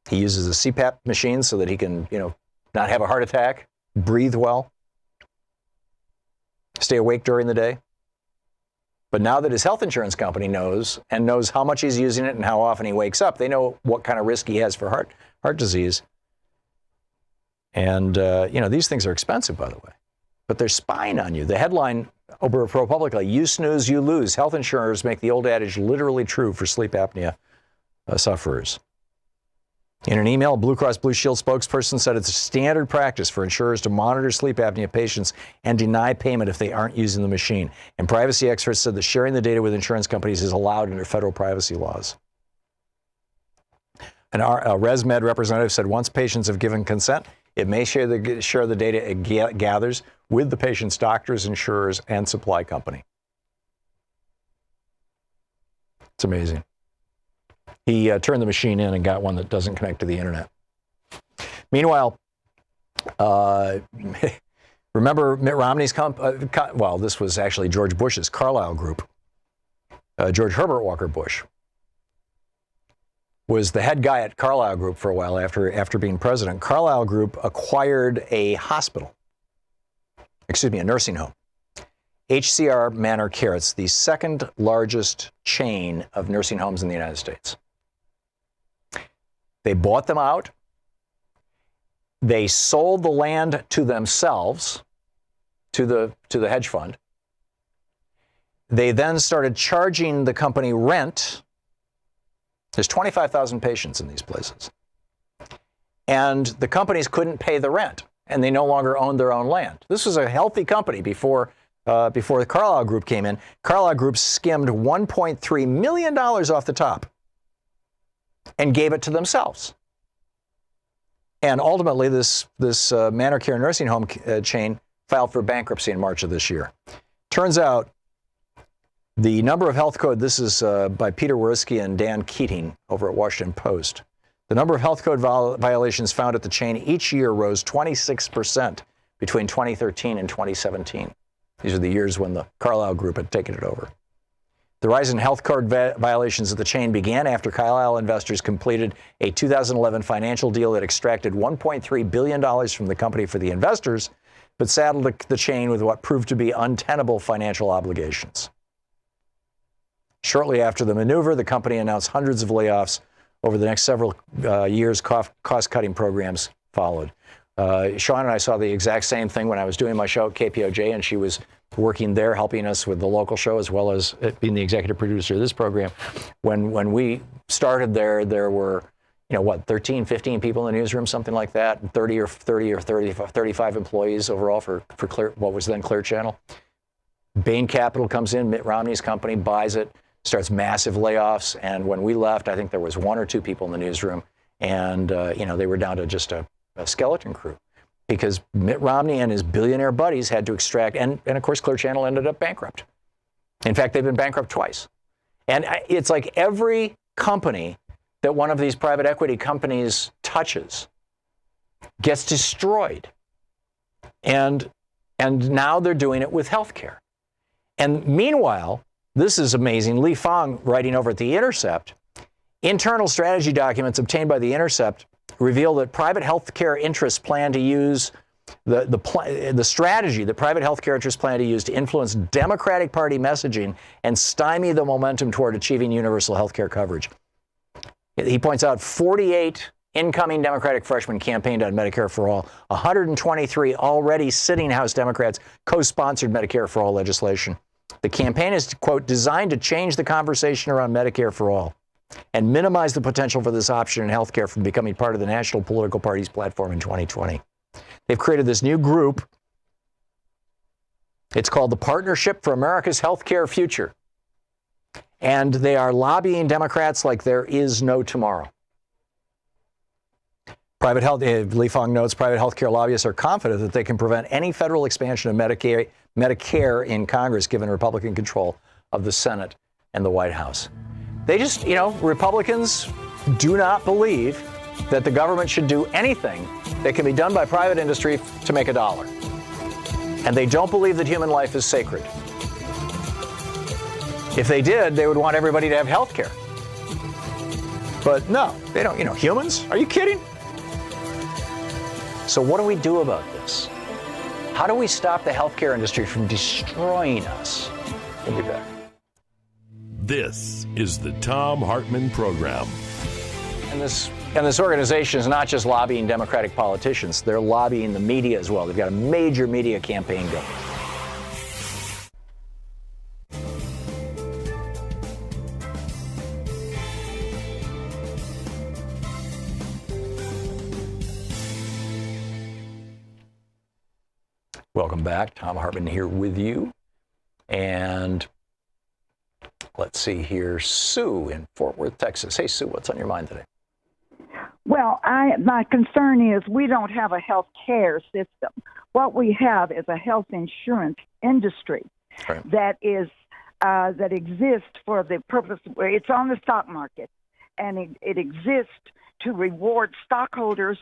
He uses a CPAP machine so that he can, not have a heart attack, breathe well, stay awake during the day. But now that his health insurance company knows how much he's using it and how often he wakes up, they know what kind of risk he has for heart disease. And, these things are expensive, by the way. But they're spying on you. The headline over at ProPublica, you snooze, you lose. Health insurers make the old adage literally true for sleep apnea sufferers. In an email, a Blue Cross Blue Shield spokesperson said it's a standard practice for insurers to monitor sleep apnea patients and deny payment if they aren't using the machine. And privacy experts said that sharing the data with insurance companies is allowed under federal privacy laws. A ResMed representative said once patients have given consent, it may share the data it gathers with the patient's doctors, insurers, and supply company. It's amazing. He turned the machine in and got one that doesn't connect to the internet. Meanwhile, remember Mitt Romney's well, this was actually George Bush's Carlyle Group. George Herbert Walker Bush was the head guy at Carlyle Group for a while after being president. Carlyle Group acquired a nursing home. HCR Manor Care. It's the second largest chain of nursing homes in the United States. They bought them out. They sold the land to themselves, to the hedge fund. They then started charging the company rent. There's 25,000 patients in these places. And the companies couldn't pay the rent, and they no longer owned their own land. This was a healthy company before the Carlyle Group came in. Carlyle Group skimmed $1.3 million off the top and gave it to themselves. And ultimately, this Manor Care nursing home chain filed for bankruptcy in March of this year. Turns out the number of health code, this is by Peter Wiersky and Dan Keating over at Washington Post. The number of health code violations found at the chain each year rose 26% between 2013 and 2017. These are the years when the Carlyle Group had taken it over. The rise in health code violations at the chain began after Carlyle investors completed a 2011 financial deal that extracted $1.3 billion from the company for the investors, but saddled the chain with what proved to be untenable financial obligations. Shortly after the maneuver, the company announced hundreds of layoffs. Over the next several years, cost-cutting programs followed. Sean and I saw the exact same thing when I was doing my show at KPOJ, and she was working there, helping us with the local show, as well as being the executive producer of this program. When we started there were, 13, 15 people in the newsroom, something like that, 30 or 35 employees overall for what was then Clear Channel. Bain Capital comes in, Mitt Romney's company, buys it, starts massive layoffs. And when we left, I think there was one or two people in the newsroom, and they were down to just a skeleton crew, because Mitt Romney and his billionaire buddies had to extract, and of course Clear Channel ended up bankrupt. In fact, they've been bankrupt twice. And it's like every company that one of these private equity companies touches gets destroyed. And now they're doing it with healthcare. And meanwhile, this is amazing. Lee Fong, writing over at The Intercept, internal strategy documents obtained by The Intercept reveal that private healthcare interests plan to use the strategy that private healthcare interests plan to use to influence Democratic Party messaging and stymie the momentum toward achieving universal healthcare coverage. He points out 48 incoming Democratic freshmen campaigned on Medicare for All. 123 already sitting House Democrats co-sponsored Medicare for All legislation. The campaign is, quote, designed to change the conversation around Medicare for All and minimize the potential for this option in healthcare from becoming part of the national political party's platform in 2020. They've created this new group. It's called the Partnership for America's Healthcare Future. And they are lobbying Democrats like there is no tomorrow. Lee Fong notes, private healthcare lobbyists are confident that they can prevent any federal expansion of Medicare in Congress, given Republican control of the Senate and the White House. They just, Republicans do not believe that the government should do anything that can be done by private industry to make a dollar. And they don't believe that human life is sacred. If they did, they would want everybody to have health care. But no, they don't. Humans? Are you kidding? So what do we do about this? How do we stop the healthcare industry from destroying us? We'll be back. This is the Thom Hartmann Program. And this organization is not just lobbying Democratic politicians. They're lobbying the media as well. They've got a major media campaign going. Welcome back. Thom Hartmann here with you. And let's see here. Sue in Fort Worth, Texas. Hey, Sue, what's on your mind today? Well, my concern is we don't have a health care system. What we have is a health insurance industry that exists for the purpose. It's on the stock market, and it exists to reward stockholders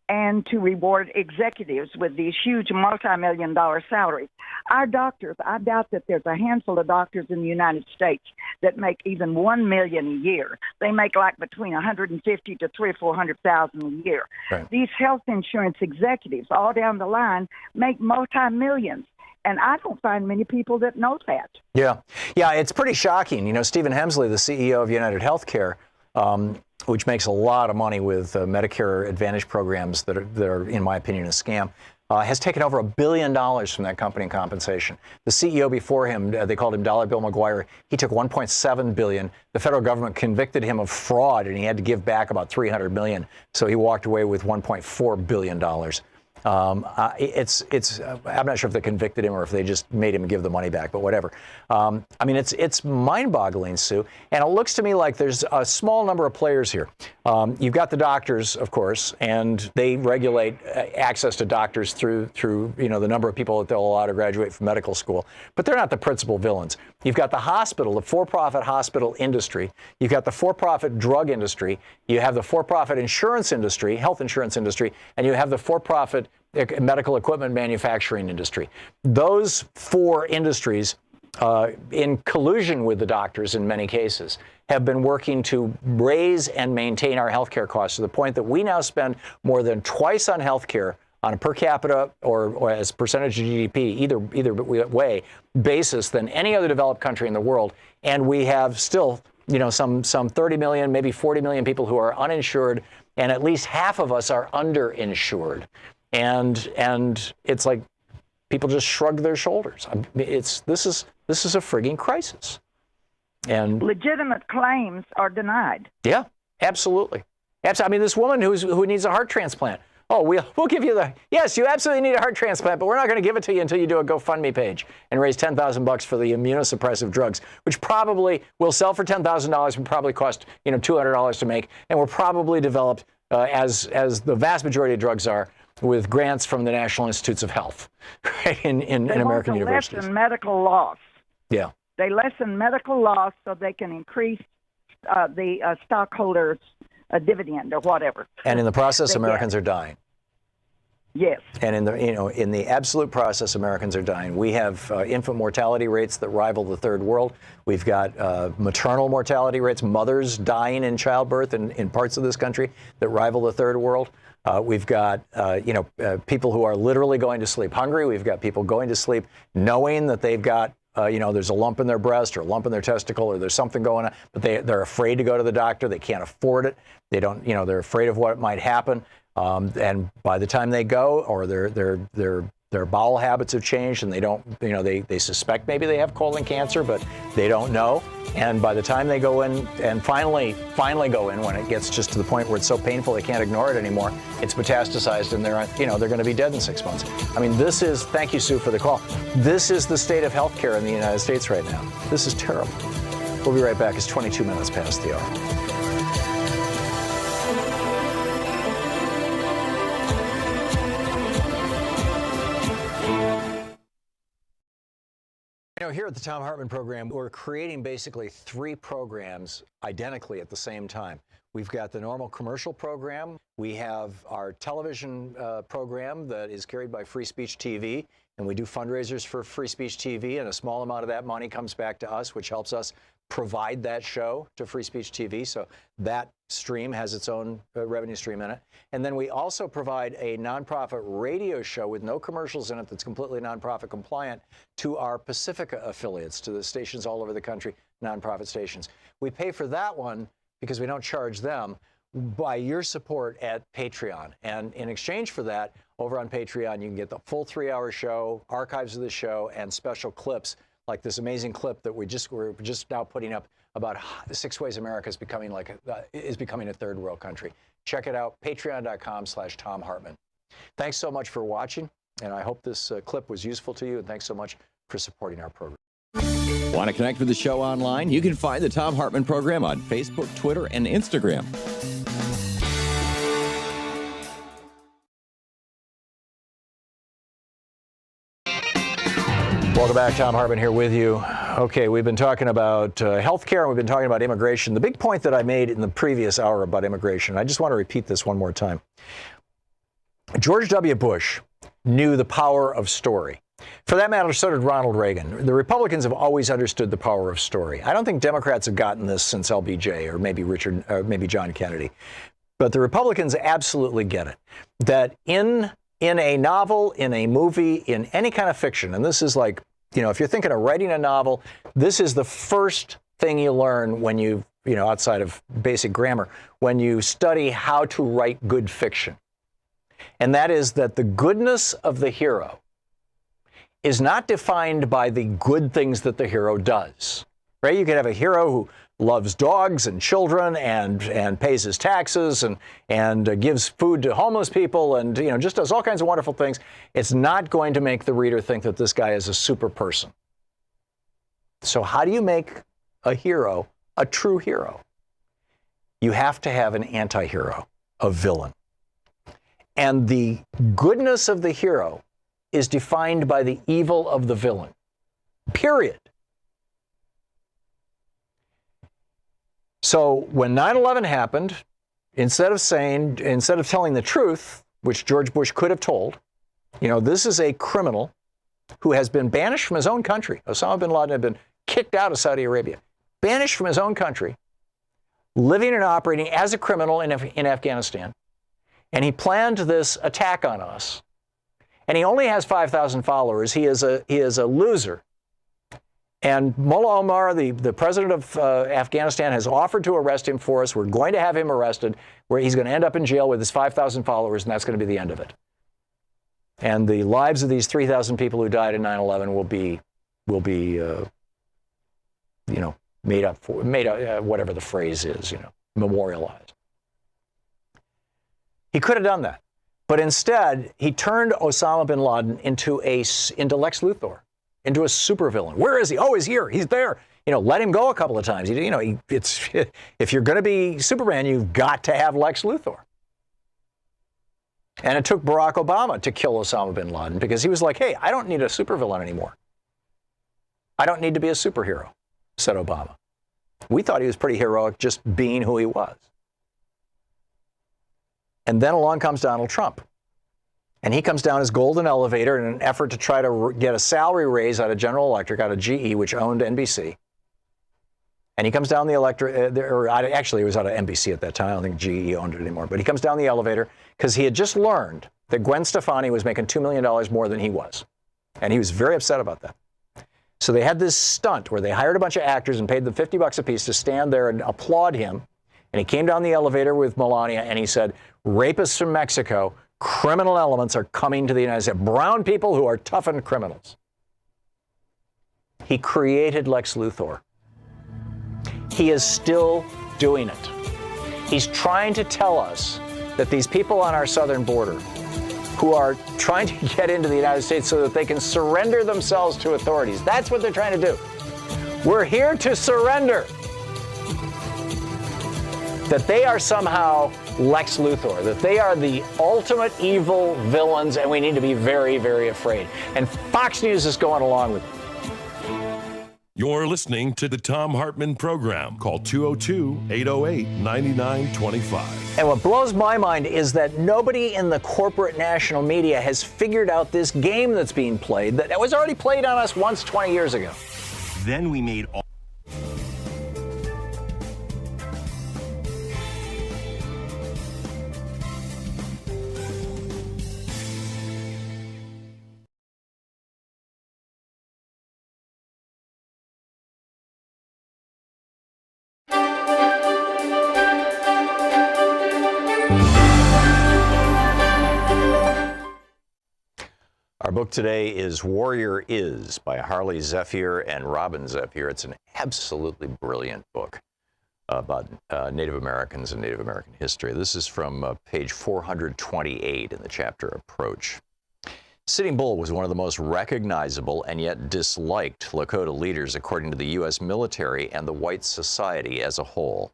and to reward executives with these huge multi-million-dollar salaries. Our doctors, I doubt that there's a handful of doctors in the United States that make even $1 million a year. They make like between $150,000 to $300,000 or $400,000 a year. Right. These health insurance executives, all down the line, make multi-millions. And I don't find many people that know that. Yeah, it's pretty shocking. You know, Stephen Hemsley, the CEO of United Healthcare, which makes a lot of money with Medicare Advantage programs that are, in my opinion, a scam, has taken over $1 billion from that company in compensation. The CEO before him, they called him Dollar Bill McGuire. He took $1.7 billion. The federal government convicted him of fraud, and he had to give back about $300 million. So he walked away with $1.4 billion. I'm not sure if they convicted him or if they just made him give the money back, but whatever. I mean, it's mind-boggling, Sue. And it looks to me like there's a small number of players here. You've got the doctors, of course, and they regulate access to doctors through the number of people that they'll allow to graduate from medical school. But they're not the principal villains. You've got the hospital, the for-profit hospital industry. You've got the for-profit drug industry. You have the for-profit insurance industry, health insurance industry, and you have the for-profit medical equipment manufacturing industry. Those four industries, in collusion with the doctors in many cases, have been working to raise and maintain our healthcare costs to the point that we now spend more than twice on healthcare on a per capita or as percentage of GDP, either way, basis than any other developed country in the world. And we have still, some 30 million, maybe 40 million people who are uninsured, and at least half of us are underinsured. And it's like people just shrug their shoulders. This is a frigging crisis. And legitimate claims are denied. Yeah, absolutely. I mean, this woman who needs a heart transplant. Oh, we'll give you yes, you absolutely need a heart transplant, but we're not going to give it to you until you do a GoFundMe page and raise $10,000 for the immunosuppressive drugs, which probably will sell for $10,000 and probably cost $200 to make, and were probably developed as the vast majority of drugs are, with grants from the National Institutes of Health, right, in American universities. They lessen medical loss. Yeah. They lessen medical loss so they can increase the stockholders' dividend or whatever. And in the process, Americans are dying. Yes. And in the absolute process, Americans are dying. We have infant mortality rates that rival the third world. We've got maternal mortality rates, mothers dying in childbirth in parts of this country that rival the third world. We've got, people who are literally going to sleep hungry. We've got people going to sleep knowing that they've got, there's a lump in their breast or a lump in their testicle or there's something going on, but they're afraid to go to the doctor. They can't afford it. They don't, they're afraid of what might happen. And by the time they go, or their bowel habits have changed and they don't, they suspect maybe they have colon cancer, but they don't know. And by the time they go in and finally go in, when it gets just to the point where it's so painful they can't ignore it anymore, it's metastasized and they're going to be dead in 6 months. I mean, thank you, Sue, for the call. This is the state of healthcare in the United States right now. This is terrible. We'll be right back. It's 22 minutes past the hour. Here at the Thom Hartmann Program, we're creating basically 3 programs identically at the same time. We've got the normal commercial program. We have our television program that is carried by Free Speech TV, and we do fundraisers for Free Speech TV, and a small amount of that money comes back to us, which helps us provide that show to Free Speech TV. So that stream has its own revenue stream in it. And then we also provide a nonprofit radio show with no commercials in it that's completely nonprofit compliant to our Pacifica affiliates, to the stations all over the country, nonprofit stations. We pay for that one because we don't charge them by your support at Patreon. And in exchange for that, over on Patreon, you can get the full 3-hour show, archives of the show, and special clips like this amazing clip that we're just now putting up about 6 ways America is becoming a third world country. Check it out, patreon.com/Thom Hartmann. Thanks so much for watching, and I hope this clip was useful to you, and thanks so much for supporting our program. Want to connect with the show online? You can find the Thom Hartmann Program on Facebook, Twitter, and Instagram. Welcome back. Thom Hartmann here with you. Okay, we've been talking about healthcare and we've been talking about immigration. The big point that I made in the previous hour about immigration, I just want to repeat this one more time. George W. Bush knew the power of story. For that matter, so did Ronald Reagan. The Republicans have always understood the power of story. I don't think Democrats have gotten this since LBJ or maybe John Kennedy. But the Republicans absolutely get it. That in a novel, in a movie, in any kind of fiction, and this is like, you know, if you're thinking of writing a novel, this is the first thing you learn when you know, outside of basic grammar, when you study how to write good fiction. And that is that the goodness of the hero is not defined by the good things that the hero does, right? You could have a hero who loves dogs and children and pays his taxes and gives food to homeless people and, you know, just does all kinds of wonderful things. It's not going to make the reader think that this guy is a super person. So how do you make a hero a true hero? You have to have an anti-hero, a villain. And the goodness of the hero is defined by the evil of the villain. Period. So when 9/11 happened, instead of telling the truth, which George Bush could have told, you know, this is a criminal who has been banished from his own country. Osama bin Laden had been kicked out of Saudi Arabia, banished from his own country, living and operating as a criminal in Afghanistan. And he planned this attack on us. And he only has 5,000 followers. He is a loser. And Mullah Omar, the president of Afghanistan, has offered to arrest him for us. We're going to have him arrested, where he's going to end up in jail with his 5,000 followers, and that's going to be the end of it. And the lives of these 3,000 people who died in 9/11 will be you know, made up, whatever the phrase is, you know, memorialized. He could have done that, but instead he turned Osama bin Laden into Lex Luthor. Into a supervillain. Where is he? Oh, he's here. He's there. You know, let him go a couple of times. You know, if you're going to be Superman, you've got to have Lex Luthor. And it took Barack Obama to kill Osama bin Laden because he was like, hey, I don't need a supervillain anymore. I don't need to be a superhero, said Obama. We thought he was pretty heroic just being who he was. And then along comes Donald Trump. And he comes down his golden elevator in an effort to try to get a salary raise out of General Electric, out of GE, which owned NBC. And he comes down the actually, it was out of NBC at that time. I don't think GE owned it anymore. But he comes down the elevator because he had just learned that Gwen Stefani was making $2 million more than he was. And he was very upset about that. So they had this stunt where they hired a bunch of actors and paid them $50 a piece to stand there and applaud him. And he came down the elevator with Melania and he said, rapists from Mexico, criminal elements are coming to the United States. Brown people who are toughened criminals. He created Lex Luthor. He is still doing it. He's trying to tell us that these people on our southern border who are trying to get into the United States so that they can surrender themselves to authorities. That's what they're trying to do. We're here to surrender. That they are somehow Lex Luthor, that they are the ultimate evil villains, and we need to be very, very afraid. And Fox News is going along with it. You're listening to the Thom Hartmann Program. Call 202-808-9925. And what blows my mind is that nobody in the corporate national media has figured out this game that's being played, that was already played on us once 20 years ago. Then we made all... Our book today is Warrior Is by Harley Zephyr and Robin Zephyr. It's an absolutely brilliant book about Native Americans and Native American history. This is from page 428 in the chapter Approach. Sitting Bull was one of the most recognizable and yet disliked Lakota leaders according to the U.S. military and the white society as a whole.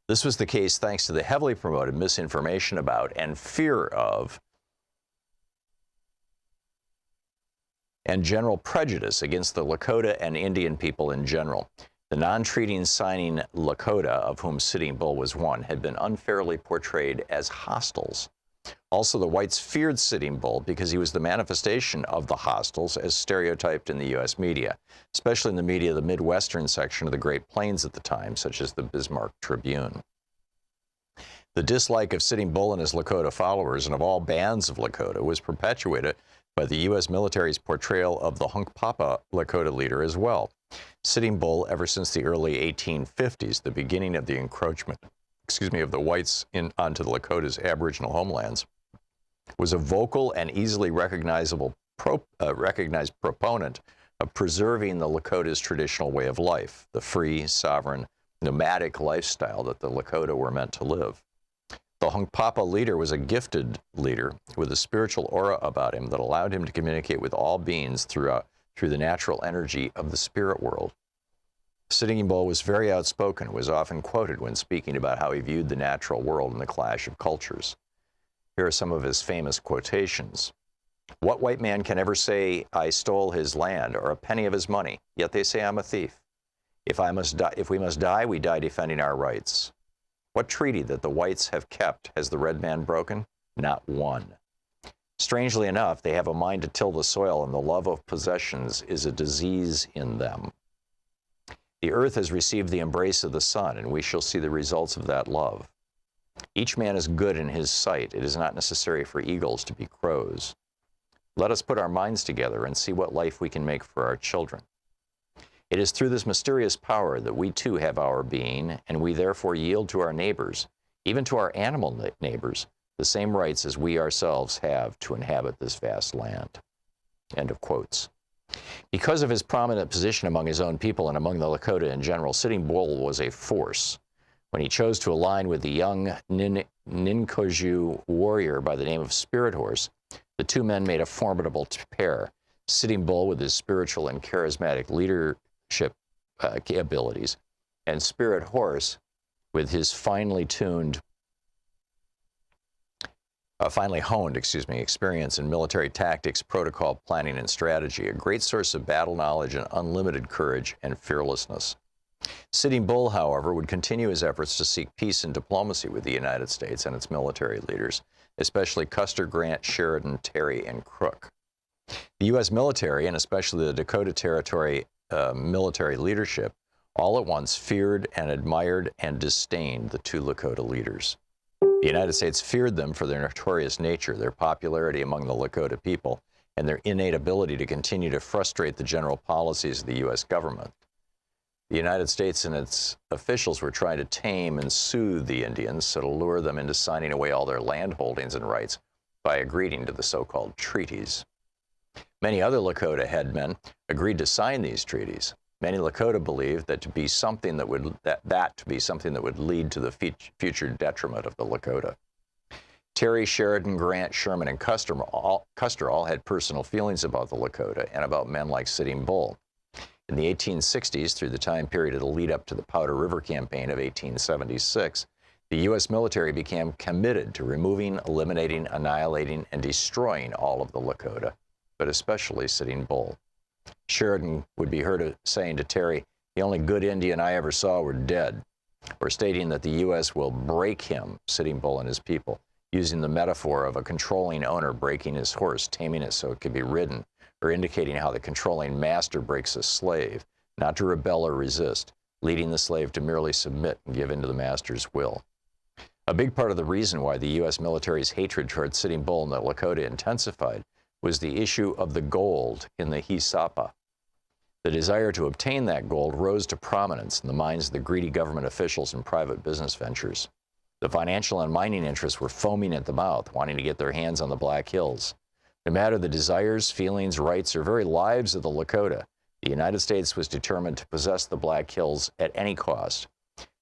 This was the case thanks to the heavily promoted misinformation about and fear of and general prejudice against the Lakota and Indian people in general. The non-treaty signing Lakota, of whom Sitting Bull was one, had been unfairly portrayed as hostiles. Also, the whites feared Sitting Bull because he was the manifestation of the hostiles as stereotyped in the U.S. media, especially in the media of the Midwestern section of the Great Plains at the time, such as the Bismarck Tribune. The dislike of Sitting Bull and his Lakota followers, and of all bands of Lakota, was perpetuated by the U.S. military's portrayal of the Hunkpapa Lakota leader as well. Sitting Bull, ever since the early 1850s, the beginning of the encroachment, of the whites onto the Lakota's Aboriginal homelands, was a vocal and easily recognized proponent of preserving the Lakota's traditional way of life, the free, sovereign, nomadic lifestyle that the Lakota were meant to live. The Hunkpapa leader was a gifted leader with a spiritual aura about him that allowed him to communicate with all beings through the natural energy of the spirit world. Sitting Bull was very outspoken, was often quoted when speaking about how he viewed the natural world and the clash of cultures. Here are some of his famous quotations. "What white man can ever say I stole his land or a penny of his money, yet they say I'm a thief? If we must die, we die defending our rights. What treaty that the whites have kept has the red man broken? Not one. Strangely enough, they have a mind to till the soil, and the love of possessions is a disease in them. The earth has received the embrace of the sun, and we shall see the results of that love. Each man is good in his sight. It is not necessary for eagles to be crows. Let us put our minds together and see what life we can make for our children. It is through this mysterious power that we too have our being, and we therefore yield to our neighbors, even to our animal neighbors, the same rights as we ourselves have to inhabit this vast land." End of quotes. Because of his prominent position among his own people and among the Lakota in general, Sitting Bull was a force. When he chose to align with the young Ninkoju warrior by the name of Spirit Horse, the two men made a formidable pair. Sitting Bull with his spiritual and charismatic leadership abilities, and Spirit Horse with his finely honed experience in military tactics, protocol planning, and strategy, a great source of battle knowledge and unlimited courage and fearlessness. Sitting Bull, however, would continue his efforts to seek peace and diplomacy with the United States and its military leaders, especially Custer, Grant, Sheridan, Terry, and Crook. The U.S. military, and especially the Dakota Territory military leadership, all at once feared and admired and disdained the two Lakota leaders. The United States feared them for their notorious nature, their popularity among the Lakota people, and their innate ability to continue to frustrate the general policies of the U.S. government. The United States and its officials were trying to tame and soothe the Indians so to lure them into signing away all their land holdings and rights by agreeing to the so-called treaties. Many other Lakota headmen agreed to sign these treaties. Many Lakota believed that to be something that would lead to the future detriment of the Lakota. Terry, Sheridan, Grant, Sherman, and Custer all had personal feelings about the Lakota and about men like Sitting Bull. In the 1860s, through the time period of the lead-up to the Powder River Campaign of 1876, the U.S. military became committed to removing, eliminating, annihilating, and destroying all of the Lakota, but especially Sitting Bull. Sheridan would be heard saying to Terry, "The only good Indian I ever saw were dead," or stating that the U.S. will break him, Sitting Bull and his people, using the metaphor of a controlling owner breaking his horse, taming it so it could be ridden, or indicating how the controlling master breaks a slave, not to rebel or resist, leading the slave to merely submit and give in to the master's will. A big part of the reason why the U.S. military's hatred toward Sitting Bull and the Lakota intensified was the issue of the gold in the Hisapa. The desire to obtain that gold rose to prominence in the minds of the greedy government officials and private business ventures. The financial and mining interests were foaming at the mouth, wanting to get their hands on the Black Hills. No matter the desires, feelings, rights, or very lives of the Lakota, the United States was determined to possess the Black Hills at any cost,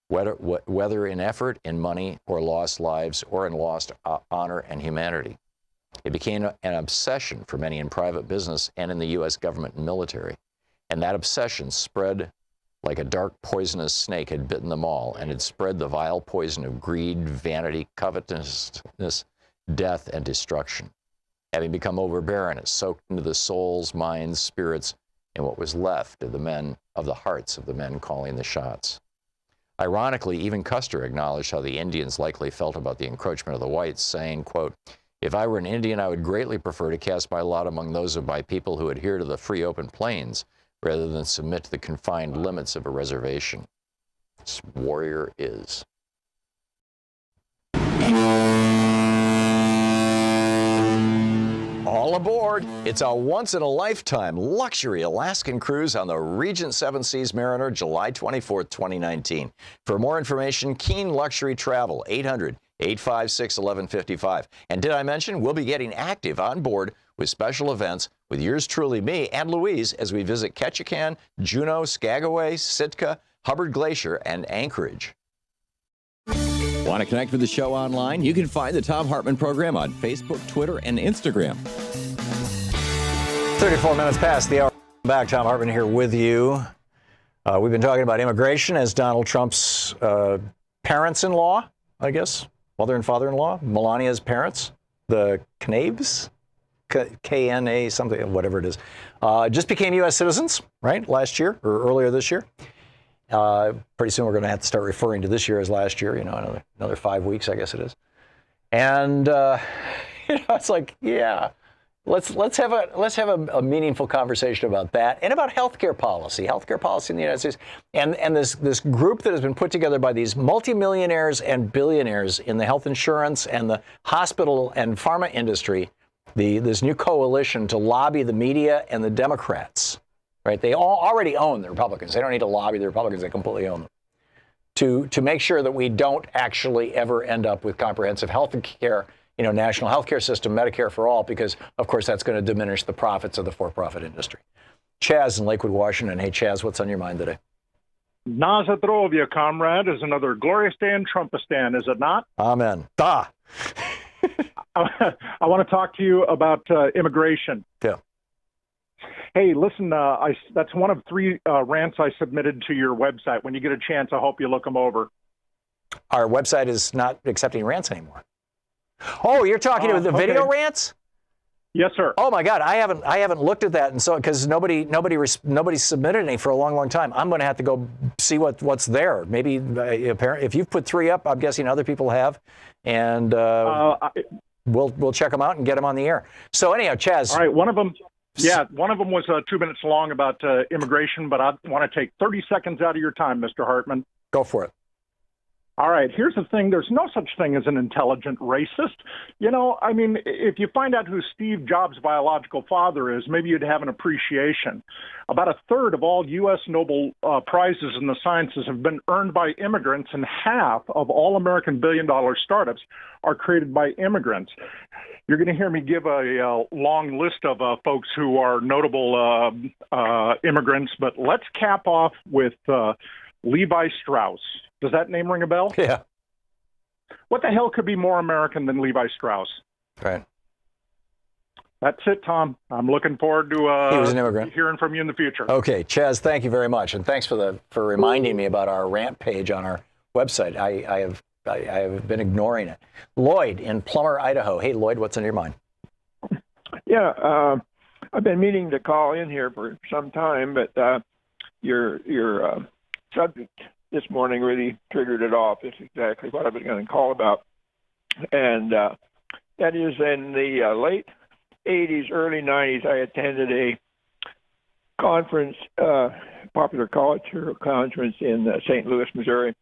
whether in effort, in money, or lost lives, or in lost honor and humanity. It became an obsession for many in private business and in the U.S. government and military. And that obsession spread like a dark poisonous snake had bitten them all, and had spread the vile poison of greed, vanity, covetousness, death, and destruction. having become overbearing, it soaked into the souls, minds, spirits, and what was left of the hearts of the men calling the shots. Ironically, even Custer acknowledged how the Indians likely felt about the encroachment of the whites, saying, quote, "If I were an Indian, I would greatly prefer to cast my lot among those of my people who adhere to the free open plains rather than submit to the confined limits of a reservation." This warrior is. All aboard! It's a once-in-a-lifetime luxury Alaskan cruise on the Regent Seven Seas Mariner, July 24th, 2019. For more information, Keen Luxury Travel, 800-856-1155. And did I mention we'll be getting active on board with special events with yours truly, me and Louise, as we visit Ketchikan, Juneau, Skagway, Sitka, Hubbard Glacier, and Anchorage. Want to connect with the show online? You can find the Thom Hartmann Program on Facebook, Twitter, and Instagram. 34 minutes past the hour. Back, Thom Hartmann here with you. We've been talking about immigration as Donald Trump's parents-in-law, I guess, mother and father-in-law, Melania's parents, the Knaves, K-N-A something, whatever it is, just became U.S. citizens, right, last year or earlier this year. Pretty soon we're going to have to start referring to this year as last year, another 5 weeks, I guess it is. And, it's like, yeah, let's have a meaningful conversation about that and about healthcare policy in the United States. And this group that has been put together by these multimillionaires and billionaires in the health insurance and the hospital and pharma industry, this new coalition to lobby the media and the Democrats. Right, they all already own the Republicans. They don't need to lobby the Republicans. They completely own them. To make sure that we don't actually ever end up with comprehensive health care, national health care system, Medicare for all, because, of course, that's going to diminish the profits of the for-profit industry. Chaz in Lakewood, Washington. Hey, Chaz, what's on your mind today? Na Zdrovia, comrade, is another glorious day in Trumpistan, is it not? Amen. Da. I want to talk to you about immigration. Yeah. Hey, listen, that's one of 3 rants I submitted to your website. When you get a chance, I hope you look them over. Our website is not accepting rants anymore. Oh, you're talking about the video rants? Yes, sir. Oh my God, I haven't looked at that, and so because nobody submitted any for a long time. I'm going to have to go see what's there. Maybe if you've put 3 up, I'm guessing other people have, and we'll check them out and get them on the air. So anyhow, Chaz. All right, one of them. Yeah, one of them was 2 minutes long about immigration, but I want to take 30 seconds out of your time, Mr. Hartmann. Go for it. All right, here's the thing. There's no such thing as an intelligent racist. If you find out who Steve Jobs' biological father is, maybe you'd have an appreciation. About a third of all U.S. Nobel Prizes in the sciences have been earned by immigrants, and half of all American billion-dollar startups are created by immigrants. You're going to hear me give a long list of folks who are notable immigrants, but let's cap off with Levi Strauss. Does that name ring a bell? Yeah. What the hell could be more American than Levi Strauss? Right. That's it, Tom. I'm looking forward to he was an immigrant. Hearing from you in the future. Okay, Chaz, thank you very much, and thanks for reminding me about our rant page on our website. I have been ignoring it. Lloyd in Plummer, Idaho. Hey, Lloyd, what's on your mind? Yeah, I've been meaning to call in here for some time, but your subject this morning really triggered it off. It's exactly what I've been going to call about. And that is in the late 80s, early 90s, I attended a conference, popular culture conference in St. Louis, Missouri.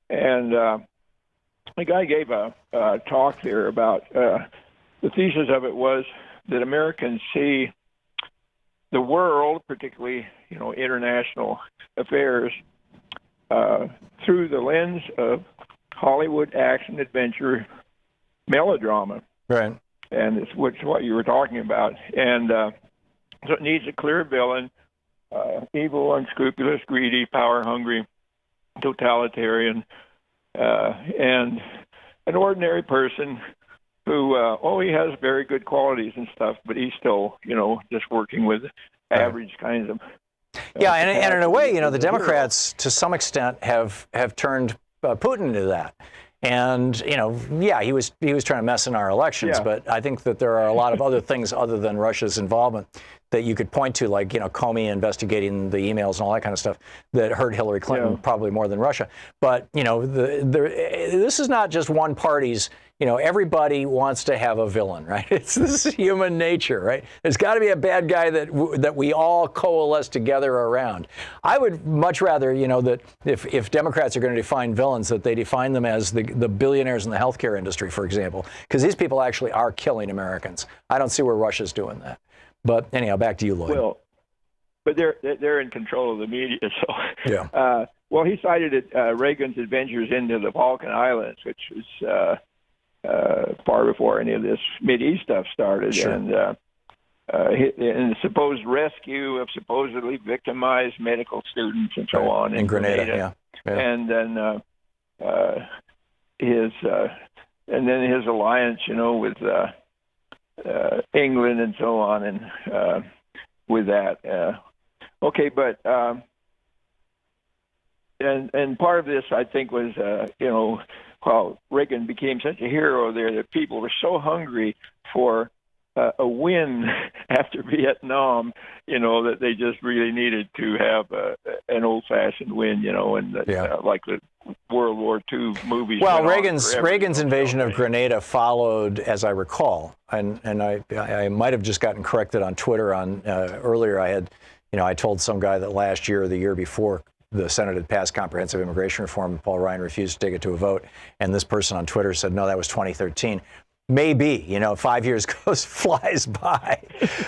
And the guy gave a talk there about the thesis of it was that Americans see the world, particularly, international affairs, through the lens of Hollywood action adventure melodrama. Right. And it's what you were talking about. And so it needs a clear villain, evil, unscrupulous, greedy, power-hungry, totalitarian, and an ordinary person who, he has very good qualities and stuff, but he's still, just working with average kinds of. Yeah, and in a way, the Democrats, to some extent, have turned Putin into that. And yeah, he was trying to mess in our elections, but I think that there are a lot of other things other than Russia's involvement that you could point to, like Comey investigating the emails and all that kind of stuff that hurt Hillary Clinton probably more than Russia. But this is not just one party's. Everybody wants to have a villain, right? This is human nature, right? There's got to be a bad guy that we all coalesce together around. I would much rather, that if Democrats are going to define villains, that they define them as the billionaires in the healthcare industry, for example, because these people actually are killing Americans. I don't see where Russia's doing that. But anyhow, back to you, Lloyd. Well, but they're in control of the media, so yeah. Well, he cited Reagan's adventures into the Balkan Islands, which was far before any of this Mideast stuff started, and the supposed rescue of supposedly victimized medical students and so on in Grenada. And then his alliance, with England and so on, and with that. Okay, but and part of this, I think, was how Reagan became such a hero there that people were so hungry for a win after Vietnam, that they just really needed to have an old-fashioned win, and like the World War II movies. Well, Reagan's invasion of Grenada followed, as I recall, and I might have just gotten corrected on Twitter on earlier. I told some guy that last year or the year before, the Senate had passed comprehensive immigration reform, and Paul Ryan refused to take it to a vote. And this person on Twitter said, no, that was 2013. Maybe, 5 years flies by.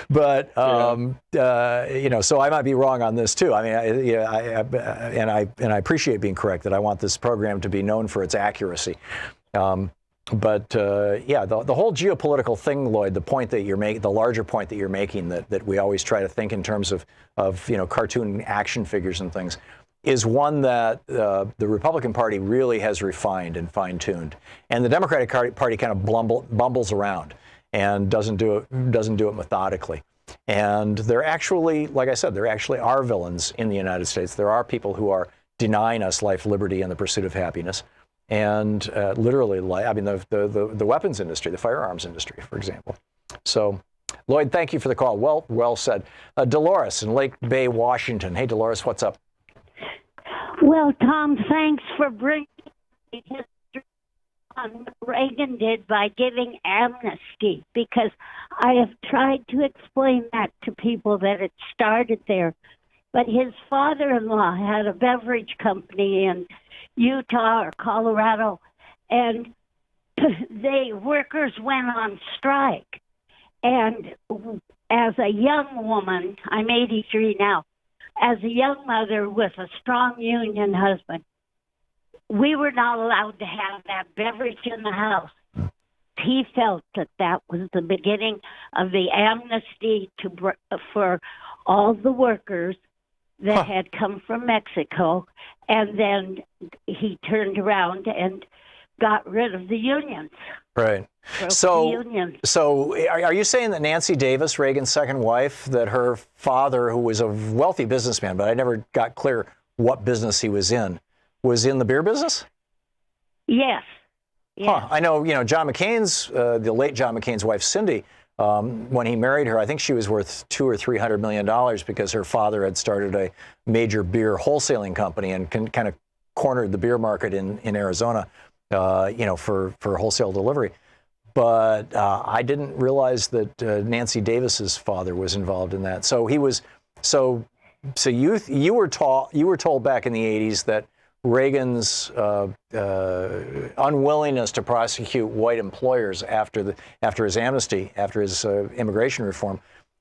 But, so I might be wrong on this, too. I mean, I appreciate being corrected. I want this program to be known for its accuracy. The whole geopolitical thing, Lloyd, the point that you're making, the larger point that you're making, that we always try to think in terms of cartoon action figures and things, is one that the Republican Party really has refined and fine-tuned, and the Democratic Party kind of bumbles around and doesn't do it methodically. And they're actually, like I said, there actually are villains in the United States. There are people who are denying us life, liberty, and the pursuit of happiness. And literally, the weapons industry, the firearms industry, for example. So, Lloyd, thank you for the call. Well said. Dolores in Lake Bay, Washington. Hey, Dolores, what's up? Well, Tom, thanks for bringing history on what Reagan did by giving amnesty, because I have tried to explain that to people that it started there. But his father-in-law had a beverage company in Utah or Colorado, and workers went on strike. And as a young woman, I'm 83 now, as a young mother with a strong union husband, we were not allowed to have that beverage in the house. He felt that was the beginning of the amnesty for all the workers that had come from Mexico, and then he turned around and got rid of the unions. Right. So are you saying that Nancy Davis, Reagan's second wife, that her father, who was a wealthy businessman, but I never got clear what business he was in the beer business? Yes. I know, John McCain's, the late John McCain's wife, Cindy, when he married her, I think she was worth $200 or $300 million because her father had started a major beer wholesaling company and kind of cornered the beer market in Arizona, for wholesale delivery. But I didn't realize that Nancy Davis's father was involved in that. So he was. So you were told back in the 80s that Reagan's unwillingness to prosecute white employers after his amnesty, after his immigration reform,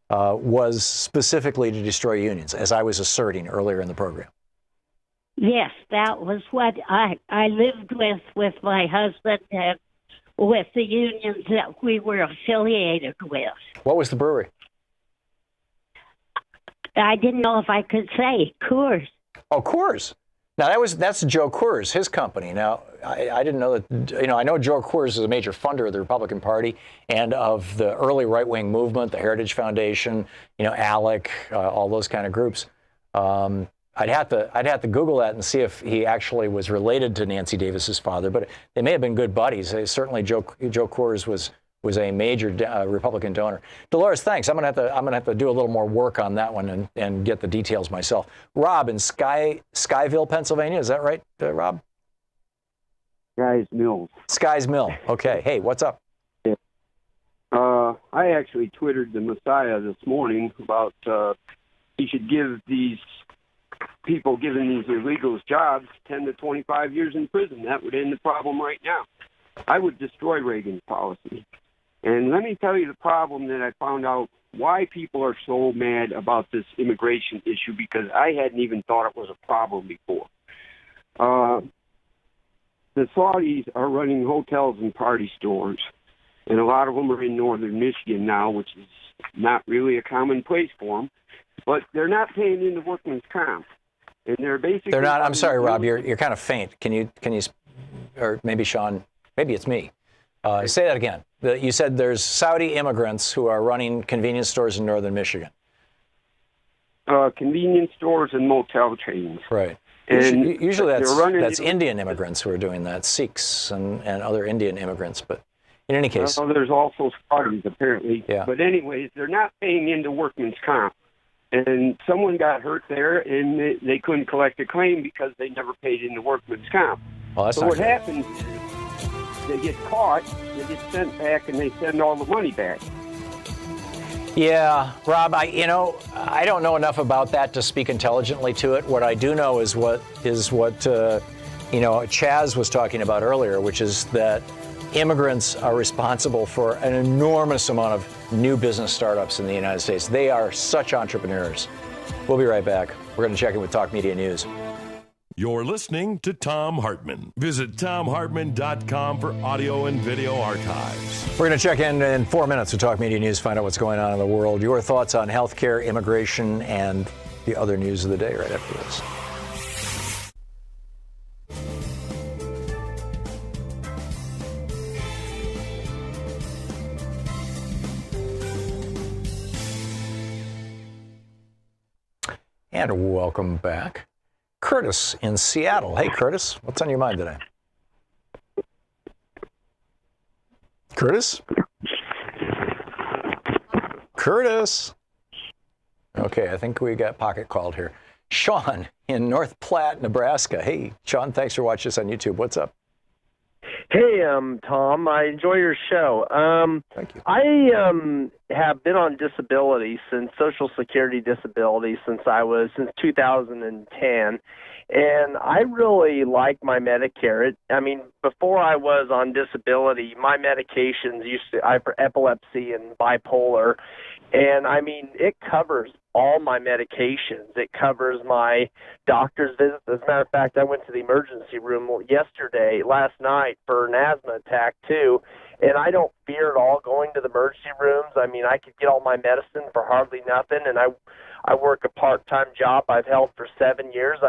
was specifically to destroy unions, as I was asserting earlier in the program. Yes, that was what I lived with my husband and with the unions that we were affiliated with. What was the brewery? I didn't know if I could say. Coors. Oh, Coors. Now that's Joe Coors, his company. Now I didn't know that. I know Joe Coors is a major funder of the Republican Party and of the early right-wing movement, the Heritage Foundation, ALEC, all those kind of groups. I'd have to Google that and see if he actually was related to Nancy Davis's father, but they may have been good buddies. Certainly, Joe Coors was a major Republican donor. Dolores, thanks. I'm gonna have to do a little more work on that one and get the details myself. Rob in Skyville, Pennsylvania, is that right, Rob? Sky's Mills. Sky's Mill. Okay. Hey, what's up? Yeah. I actually twittered the Messiah this morning about he should give these people giving these illegals jobs 10 to 25 years in prison. That would end the problem right now. I would destroy Reagan's policy. And let me tell you the problem that I found out why people are so mad about this immigration issue, because I hadn't even thought it was a problem before. The Saudis are running hotels and party stores, and a lot of them are in northern Michigan now, which is not really a common place for them. But they're not paying into workman's comp, and they're basically. They're not. I'm sorry, Rob. You're kind of faint. Can you, or maybe Sean? Maybe it's me. Say that again. You said there's Saudi immigrants who are running convenience stores in northern Michigan. Convenience stores and motel chains. Right. And usually that's Indian immigrants who are doing that, Sikhs and other Indian immigrants. But in any case. Well, there's also Saudis, apparently. Yeah. But anyways, they're not paying into workman's comp. And someone got hurt there, and they couldn't collect a claim because they never paid into workman's comp. Well, that's so not what good. happens is they get caught, they get sent back, and they send all the money back. Yeah, Rob, I don't know enough about that to speak intelligently to it. What I do know is what Chaz was talking about earlier, which is that immigrants are responsible for an enormous amount of new business startups in the United States. They are such entrepreneurs. We'll be right back. We're going to check in with Talk Media News. You're listening to Thom Hartmann. Visit thomhartmann.com for audio and video archives. We're going to check in 4 minutes with Talk Media News, find out what's going on in the world. Your thoughts on healthcare, immigration, and the other news of the day right after this. And welcome back. Curtis in Seattle. Hey, Curtis, what's on your mind today? Curtis? Curtis? Okay, I think we got pocket called here. Sean in North Platte, Nebraska. Hey, Sean, thanks for watching us on YouTube. What's up? Hey, Tom, I enjoy your show. Thank you. I have been on disability Social Security disability since 2010, and I really like my Medicare. Before I was on disability, my medications for epilepsy and bipolar, and it covers all my medications. It covers my doctor's visits. As a matter of fact, I went to the emergency room last night for an asthma attack too, and I don't fear at all going to the emergency rooms. I could get all my medicine for hardly nothing, and I work a part-time job I've held for 7 years.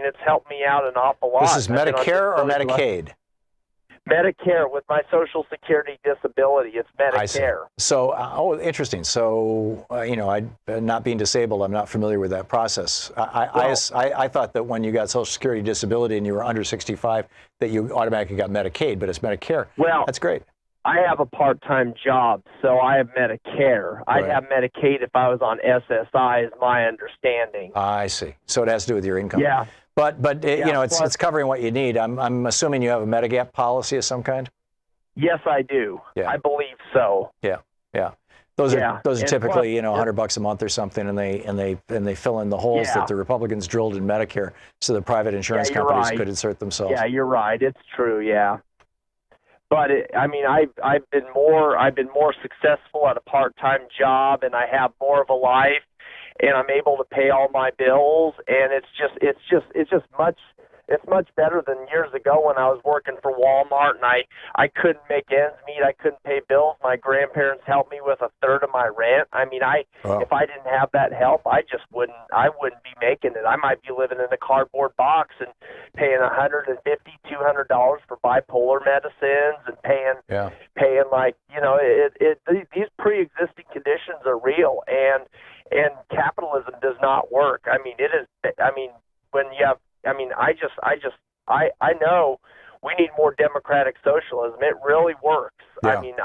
It's helped me out an awful lot. This is Medicare or Medicaid? Medicare with my Social Security disability. It's Medicare. I see. So, interesting. So, not being disabled, I'm not familiar with that process. I thought that when you got Social Security disability and you were under 65, that you automatically got Medicaid, but it's Medicare. Well, that's great. I have a part-time job, so I have Medicare. I'd have Medicaid if I was on SSI, is my understanding. I see. So it has to do with your income. Yeah. But it's covering what you need. I'm assuming you have a Medigap policy of some kind? Yes, I do. Yeah. I believe so. Yeah. Those are typically $100 a month or something, and they fill in the holes that the Republicans drilled in Medicare, so the private insurance companies could insert themselves. Yeah, you're right. It's true. Yeah. But I've been more successful at a part-time job, and I have more of a life, and I'm able to pay all my bills, and it's just much It's much better than years ago when I was working for Walmart and I couldn't make ends meet. I couldn't pay bills. My grandparents helped me with a third of my rent. I mean, if I didn't have that help, I wouldn't be making it. I might be living in a cardboard box and paying $150, $200 for bipolar medicines and paying like, these pre-existing conditions are real, and capitalism does not work. I mean, when you have, I know we need more democratic socialism. It really works. Yeah. I mean,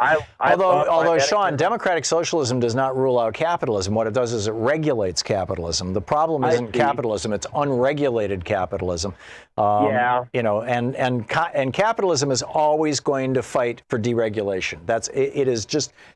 although Sean, democratic socialism does not rule out capitalism. What it does is it regulates capitalism. The problem isn't capitalism; it's unregulated capitalism. And capitalism is always going to fight for deregulation.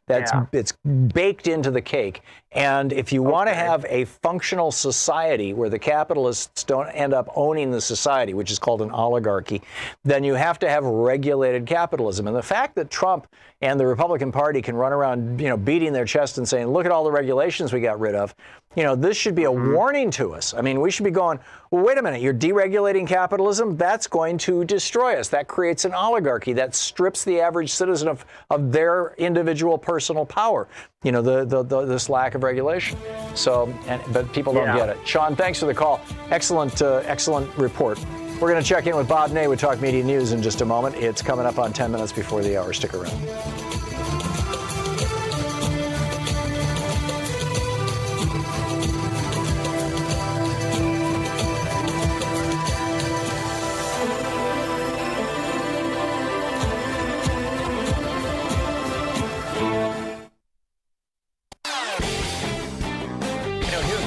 It's baked into the cake. And if you want to have a functional society where the capitalists don't end up owning the society, which is called an oligarchy, then you have to have regulated capitalism. And the fact that Trump and the Republican Party can run around, beating their chest and saying, look at all the regulations we got rid of, this should be a warning to us. I mean, we should be going, well, wait a minute, you're deregulating capitalism? That's going to destroy us. That creates an oligarchy. That strips the average citizen of their individual personal power. This lack of regulation. But people don't get it. Sean, thanks for the call. Excellent report. We're going to check in with Bob Ney with Talk Media News in just a moment. It's coming up on 10 minutes before the hour. Stick around.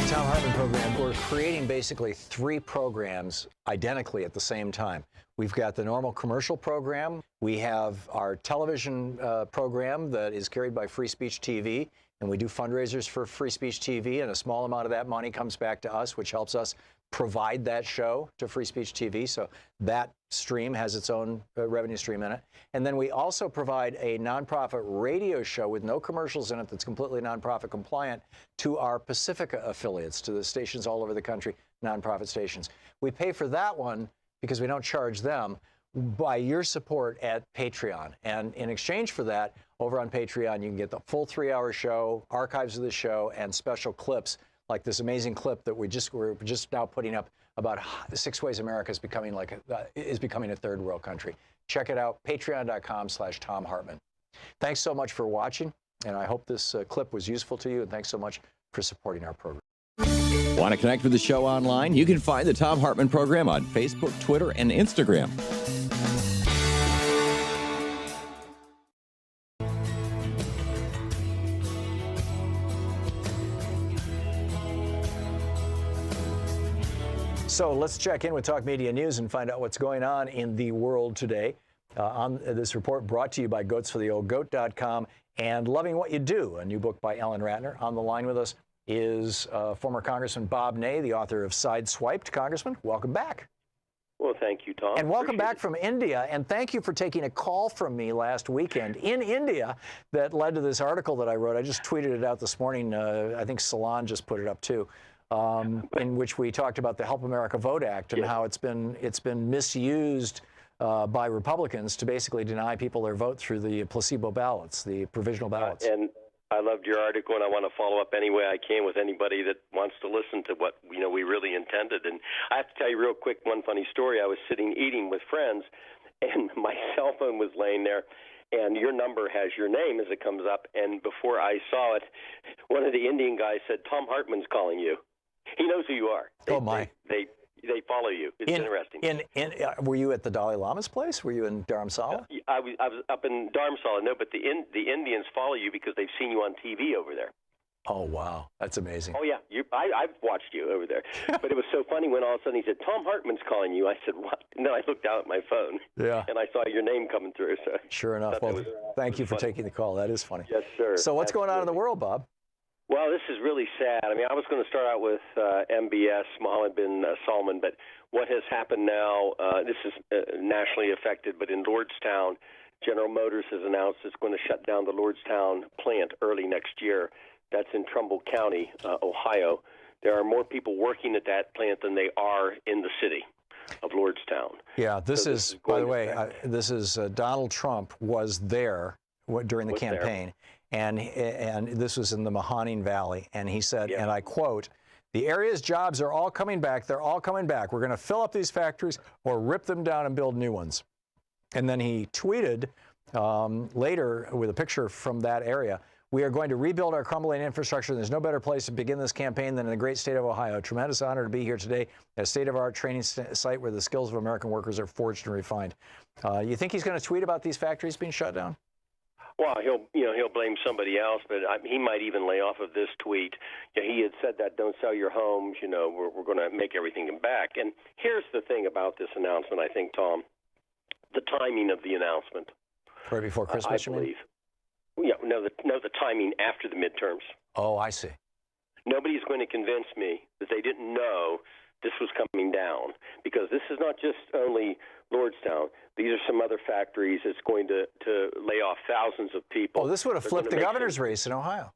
Thom Hartmann Program, we're creating basically 3 programs identically at the same time. We've got the normal commercial program. We have our television program that is carried by Free Speech TV, and we do fundraisers for Free Speech TV, and a small amount of that money comes back to us, which helps us provide that show to Free Speech TV. So that stream has its own revenue stream in it. And then we also provide a nonprofit radio show with no commercials in it that's completely nonprofit compliant to our Pacifica affiliates, to the stations all over the country, nonprofit stations. We pay for that one because we don't charge them by your support at Patreon. And in exchange for that, over on Patreon, you can get the full 3-hour show, archives of the show, and special clips like this amazing clip that we're just now putting up about 6 ways America is becoming a third world country. Check it out, patreon.com/Thom Hartmann. Thanks so much for watching, and I hope this clip was useful to you, and thanks so much for supporting our program. Want to connect with the show online? You can find the Thom Hartmann Program on Facebook, Twitter, and Instagram. So let's check in with Talk Media News and find out what's going on in the world today. On this report brought to you by goatsfortheoldgoat.com and Loving What You Do, a new book by Ellen Ratner. On the line with us is former Congressman Bob Ney, the author of Sideswiped. Congressman, welcome back. Well, thank you, Tom. And welcome back from India. And thank you for taking a call from me last weekend in India that led to this article that I wrote. I just tweeted it out this morning. I think Salon just put it up too. In which we talked about the Help America Vote Act and how it's been misused by Republicans to basically deny people their vote through the placebo ballots, the provisional ballots. And I loved your article, and I want to follow up any way I can with anybody that wants to listen to what we really intended. And I have to tell you real quick one funny story. I was sitting eating with friends, and my cell phone was laying there. And your number has your name as it comes up. And before I saw it, one of the Indian guys said, "Thom Hartmann's calling you." He knows who you are. They follow you. It's interesting. Were you at the Dalai Lama's place? Were you in Dharamsala? I was up in Dharamsala. No, but the Indians follow you because they've seen you on TV over there. Oh, wow. That's amazing. Oh, yeah. I've watched you over there. But it was so funny when all of a sudden he said, "Thom Hartmann's calling you." I said, "What?" And then I looked out at my phone. Yeah. And I saw your name coming through. So sure enough. Well, thank you for taking the call. That is funny. Yes, sir. So what's going on in the world, Bob? Well, this is really sad. I mean, I was going to start out with MBS, Mohammed bin Salman, but what has happened now, this is nationally affected, but in Lordstown, General Motors has announced it's going to shut down the Lordstown plant early next year. That's in Trumbull County, Ohio. There are more people working at that plant than they are in the city. of Lordstown. Yeah, this is by the way, this is Donald Trump was there during the campaign, and this was in the Mahoning Valley, and he said, and I quote, "The area's jobs are all coming back. They're all coming back. We're going to fill up these factories or rip them down and build new ones." And then he tweeted later with a picture from that area, "We are going to rebuild our crumbling infrastructure. There's no better place to begin this campaign than in the great state of Ohio. Tremendous honor to be here today at a state-of-the-art training site where the skills of American workers are forged and refined." You think he's going to tweet about these factories being shut down? Well, he'll blame somebody else, but he might even lay off of this tweet. He had said that don't sell your homes. We're going to make everything back. And here's the thing about this announcement, I think, Tom, the timing of the announcement. Right before Christmas, I believe. Yeah, no, the timing after the midterms. Oh, I see. Nobody's going to convince me that they didn't know this was coming down, because this is not just only Lordstown. These are some other factories that's going to lay off thousands of people. Oh, this would have flipped the governor's race in Ohio.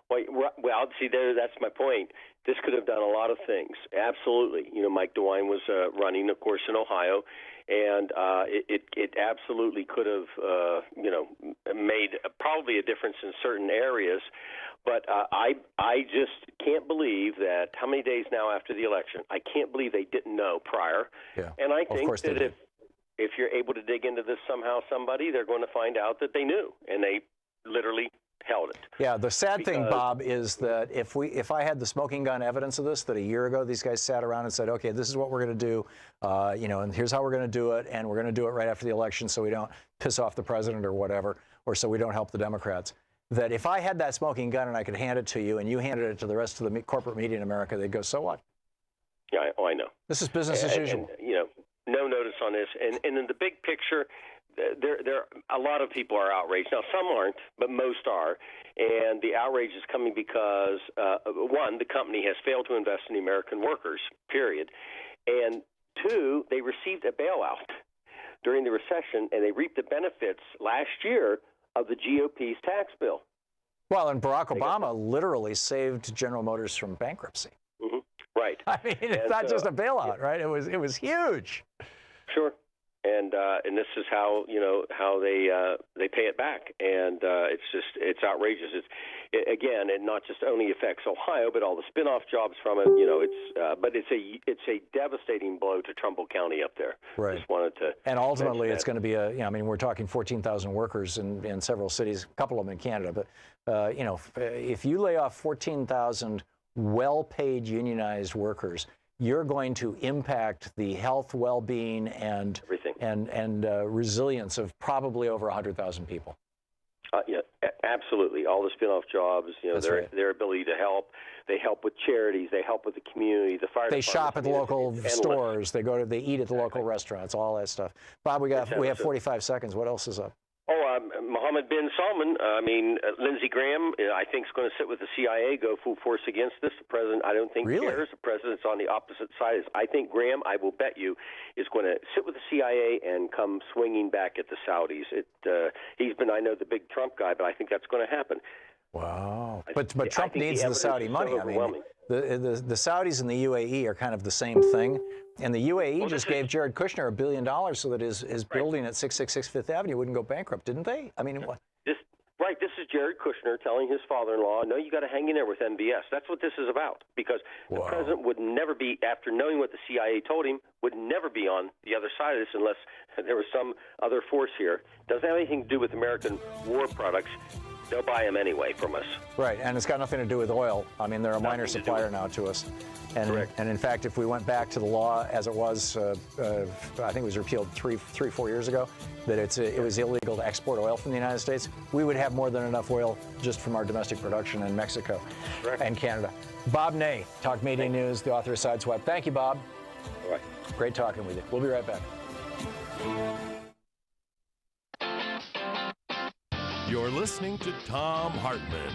Well, see, that's my point. This could have done a lot of things. Absolutely. Mike DeWine was running, of course, in Ohio, and it absolutely could have, made probably a difference in certain areas. But I just can't believe that, how many days now after the election, I can't believe they didn't know prior. Yeah. And I think that if you're able to dig into this somehow, they're going to find out that they knew, and they literally held it. Yeah, the sad thing, Bob, is that if I had the smoking gun evidence of this, that a year ago these guys sat around and said, okay, this is what we're going to do, and here's how we're going to do it, and we're going to do it right after the election so we don't piss off the president or whatever, or so we don't help the Democrats, that if I had that smoking gun and I could hand it to you and you handed it to the rest of the corporate media in America, they'd go, so what? Yeah, I know. This is business as usual. And, no notice on this. And in the big picture, there a lot of people are outraged. Now, some aren't, but most are. And the outrage is coming because, one, the company has failed to invest in the American workers, period. And two, they received a bailout during the recession, and they reaped the benefits last year of the GOP's tax bill. Well, and Barack Obama literally saved General Motors from bankruptcy. Mm-hmm. Right. I mean, it's not just a bailout, right? It was huge. Sure. And this is how they pay it back, and it's outrageous. Again, it not just only affects Ohio, but all the spin-off jobs from it. But it's a devastating blow to Trumbull County up there. Right. Just wanted to. And ultimately, it's going to be we're talking 14,000 workers in several cities, a couple of them in Canada. But if you lay off 14,000 well-paid unionized workers, you're going to impact the health, well-being, and everything, and resilience of probably over 100,000 people. Yeah, absolutely. All the spin-off jobs, their ability to help. They help with charities. They help with the community. The fire. They shop at the local stores. They they eat at the local restaurants. All that stuff. Bob, we have 45 seconds. What else is up? Mohammed bin Salman, Lindsey Graham, I think is going to sit with the CIA, go full force against this. The president, I don't think cares. The president's on the opposite side. I think Graham, I will bet you, is going to sit with the CIA and come swinging back at the Saudis. He's been, I know, the big Trump guy, but I think that's going to happen. Wow. But Trump needs the Saudi money. I mean, the Saudis and the UAE are kind of the same thing. And the UAE just gave Jared Kushner $1 billion so that his building at 666 Fifth Avenue wouldn't go bankrupt, didn't they? I mean, what? This is Jared Kushner telling his father-in-law, no, you got to hang in there with MBS. That's what this is about. Because the president would never be, after knowing what the CIA told him, would never be on the other side of this unless there was some other force here. Doesn't have anything to do with American war products. They'll buy them anyway from us. Right, and it's got nothing to do with oil. I mean, they're a minor supplier now to us. And in fact, if we went back to the law as it was, I think it was repealed 4 years ago, that it was illegal to export oil from the United States, we would have more than enough oil just from our domestic production in Mexico and Canada. Bob Ney, Talk Media News, the author of Sideswipe. Thank you, Bob. All right. Great talking with you. We'll be right back. You're listening to Thom Hartmann.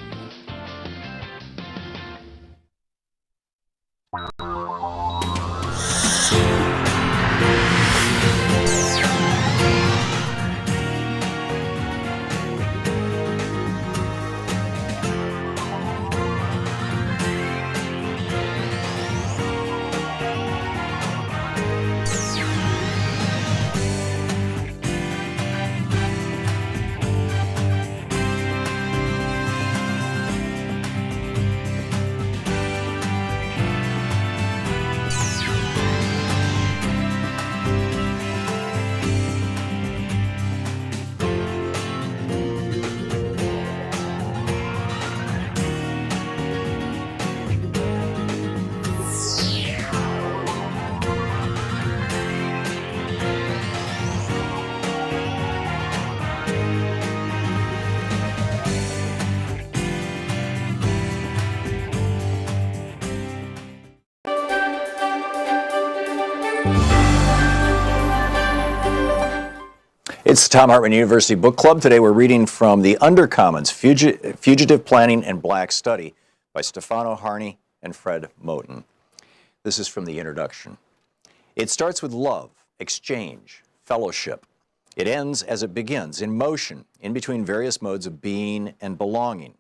It's the Thom Hartmann University Book Club. Today we're reading from The Undercommons, Fugitive Planning and Black Study by Stefano Harney and Fred Moten. This is from the introduction. It starts with love, exchange, fellowship. It ends as it begins, in motion, in between various modes of being and belonging,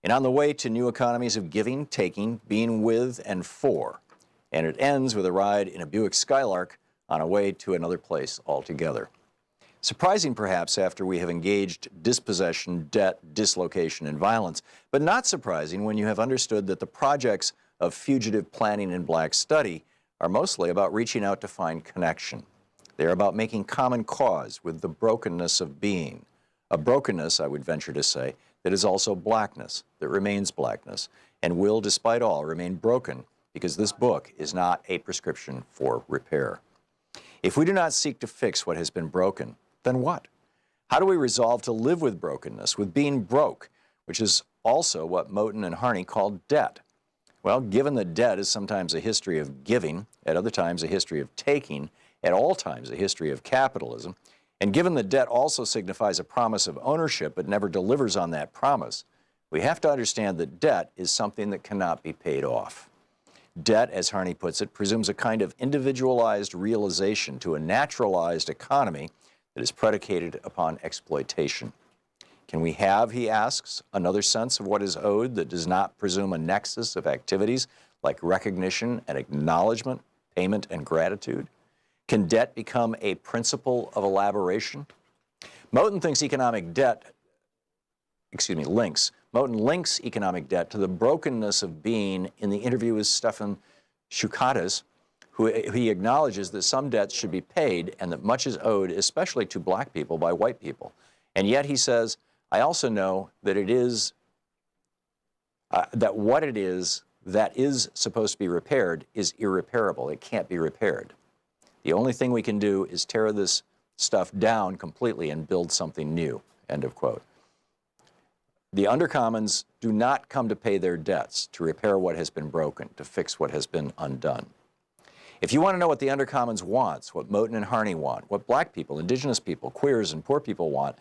and on the way to new economies of giving, taking, being with and for. And it ends with a ride in a Buick Skylark on a way to another place altogether. Surprising, perhaps, after we have engaged dispossession, debt, dislocation, and violence, but not surprising when you have understood that the projects of fugitive planning and black study are mostly about reaching out to find connection. They are about making common cause with the brokenness of being, a brokenness, I would venture to say, that is also blackness, that remains blackness, and will, despite all, remain broken, because this book is not a prescription for repair. If we do not seek to fix what has been broken, then what? How do we resolve to live with brokenness, with being broke, which is also what Moten and Harney called debt? Well, given that debt is sometimes a history of giving, at other times a history of taking, at all times a history of capitalism, and given that debt also signifies a promise of ownership but never delivers on that promise, we have to understand that debt is something that cannot be paid off. Debt, as Harney puts it, presumes a kind of individualized realization to a naturalized economy that is predicated upon exploitation. Can we have, he asks, another sense of what is owed that does not presume a nexus of activities like recognition and acknowledgement, payment and gratitude? Can debt become a principle of elaboration? Moten links economic debt to the brokenness of being in the interview with Stefan Shukatis, who he acknowledges that some debts should be paid and that much is owed, especially to black people, by white people. And yet he says, I also know that it is, that what it is that is supposed to be repaired is irreparable. It can't be repaired. The only thing we can do is tear this stuff down completely and build something new, end of quote. The Undercommons do not come to pay their debts, to repair what has been broken, to fix what has been undone. If you want to know what the Undercommons wants, what Moten and Harney want, what black people, indigenous people, queers, and poor people want,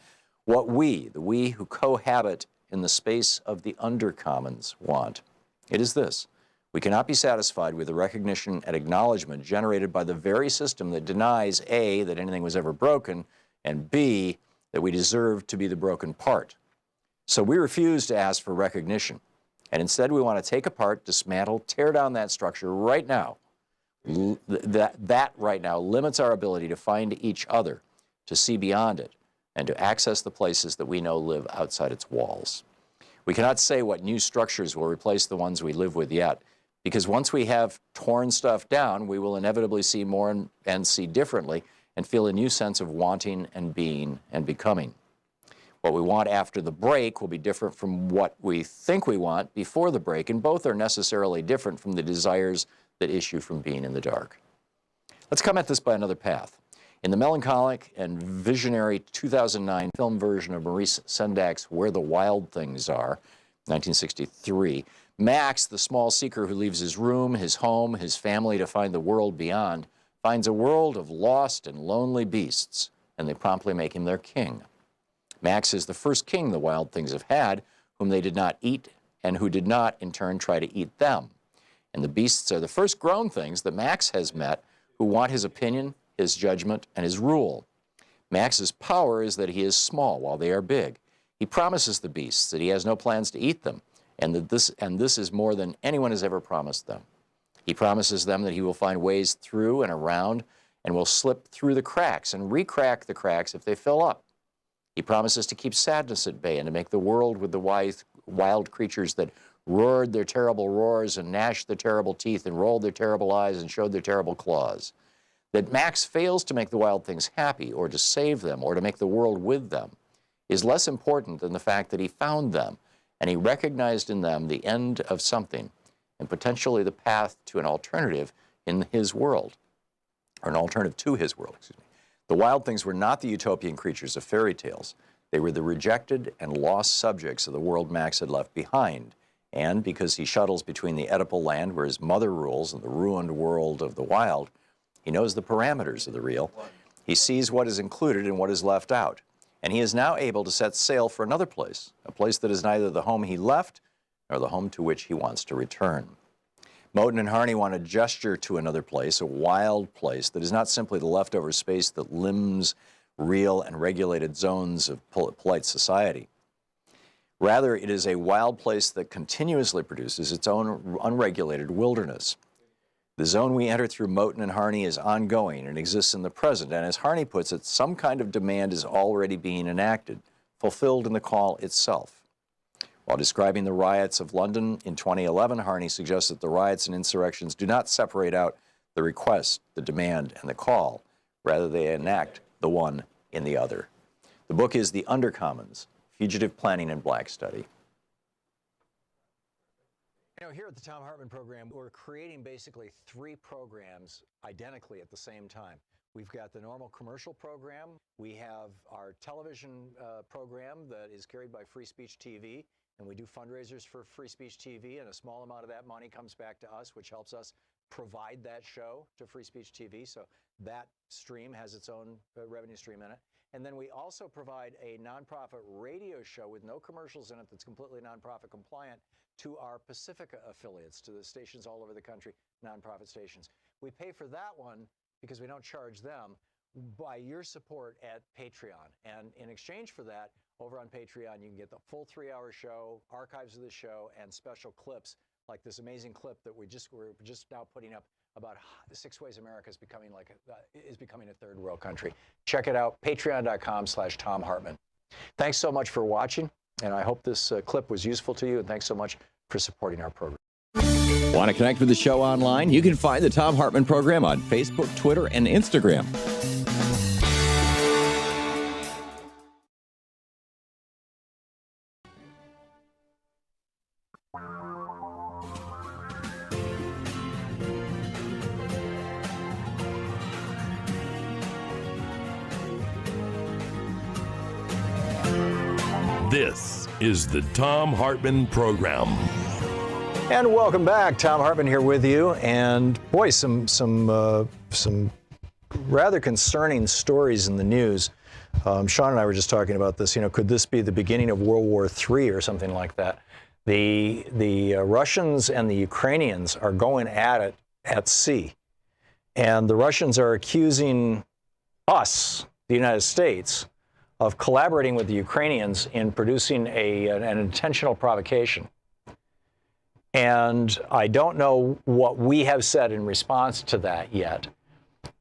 what we, the we who cohabit in the space of the Undercommons want, it is this. We cannot be satisfied with the recognition and acknowledgement generated by the very system that denies A, that anything was ever broken, and B, that we deserve to be the broken part. So we refuse to ask for recognition, and instead we want to take apart, dismantle, tear down that structure right now. That right now limits our ability to find each other, to see beyond it, and to access the places that we know live outside its walls. We cannot say what new structures will replace the ones we live with yet, because once we have torn stuff down, we will inevitably see more and see differently and feel a new sense of wanting and being and becoming. What we want after the break will be different from what we think we want before the break, and both are necessarily different from the desires that issue from being in the dark. Let's come at this by another path. In the melancholic and visionary 2009 film version of Maurice Sendak's Where the Wild Things Are, 1963, Max, the small seeker who leaves his room, his home, his family to find the world beyond, finds a world of lost and lonely beasts, and they promptly make him their king. Max is the first king the wild things have had, whom they did not eat, and who did not, in turn, try to eat them. And the beasts are the first grown things that Max has met, who want his opinion, his judgment, and his rule. Max's power is that he is small while they are big. He promises the beasts that he has no plans to eat them, and that this is more than anyone has ever promised them. He promises them that he will find ways through and around, and will slip through the cracks and re-crack the cracks if they fill up. He promises to keep sadness at bay and to make the world with the wild creatures that roared their terrible roars and gnashed their terrible teeth and rolled their terrible eyes and showed their terrible claws. That Max fails to make the wild things happy or to save them or to make the world with them is less important than the fact that he found them and he recognized in them the end of something and potentially the path to an alternative in his world, or an alternative to his world, excuse me. The wild things were not the utopian creatures of fairy tales. They were the rejected and lost subjects of the world Max had left behind. And because he shuttles between the Oedipal land where his mother rules and the ruined world of the wild, he knows the parameters of the real. He sees what is included and what is left out. And he is now able to set sail for another place, a place that is neither the home he left nor the home to which he wants to return. Moten and Harney want to gesture to another place, a wild place that is not simply the leftover space that limbs real and regulated zones of polite society. Rather, it is a wild place that continuously produces its own unregulated wilderness. The zone we enter through Moten and Harney is ongoing and exists in the present, and as Harney puts it, some kind of demand is already being enacted, fulfilled in the call itself. While describing the riots of London in 2011, Harney suggests that the riots and insurrections do not separate out the request, the demand, and the call. Rather, they enact the one in the other. The book is The Undercommons, Fugitive Planning and Black Study. You know, here at the Thom Hartmann Program, we're creating basically 3 programs identically at the same time. We've got the normal commercial program. We have our television program that is carried by Free Speech TV, and we do fundraisers for Free Speech TV, and a small amount of that money comes back to us, which helps us provide that show to Free Speech TV, so that stream has its own revenue stream in it. And then we also provide a nonprofit radio show with no commercials in it that's completely nonprofit compliant to our Pacifica affiliates, to the stations all over the country, nonprofit stations. We pay for that one because we don't charge them by your support at Patreon. And in exchange for that, over on Patreon, you can get the full 3-hour show, archives of the show, and special clips like this amazing clip that we're just now putting up about 6 ways America is becoming a third world country. Check it out, patreon.com/Thom Hartmann. Thanks so much for watching, and I hope this clip was useful to you, and thanks so much for supporting our program. Want to connect with the show online? You can find the Thom Hartmann Program on Facebook, Twitter, and Instagram. This is the Thom Hartmann Program. And welcome back. Thom Hartmann here with you. And boy, some rather concerning stories in the news. Sean and I were just talking about this. You know, could this be the beginning of World War III or something like that? The Russians and the Ukrainians are going at it at sea. And the Russians are accusing us, the United States, of collaborating with the Ukrainians in producing an intentional provocation. And I don't know what we have said in response to that yet.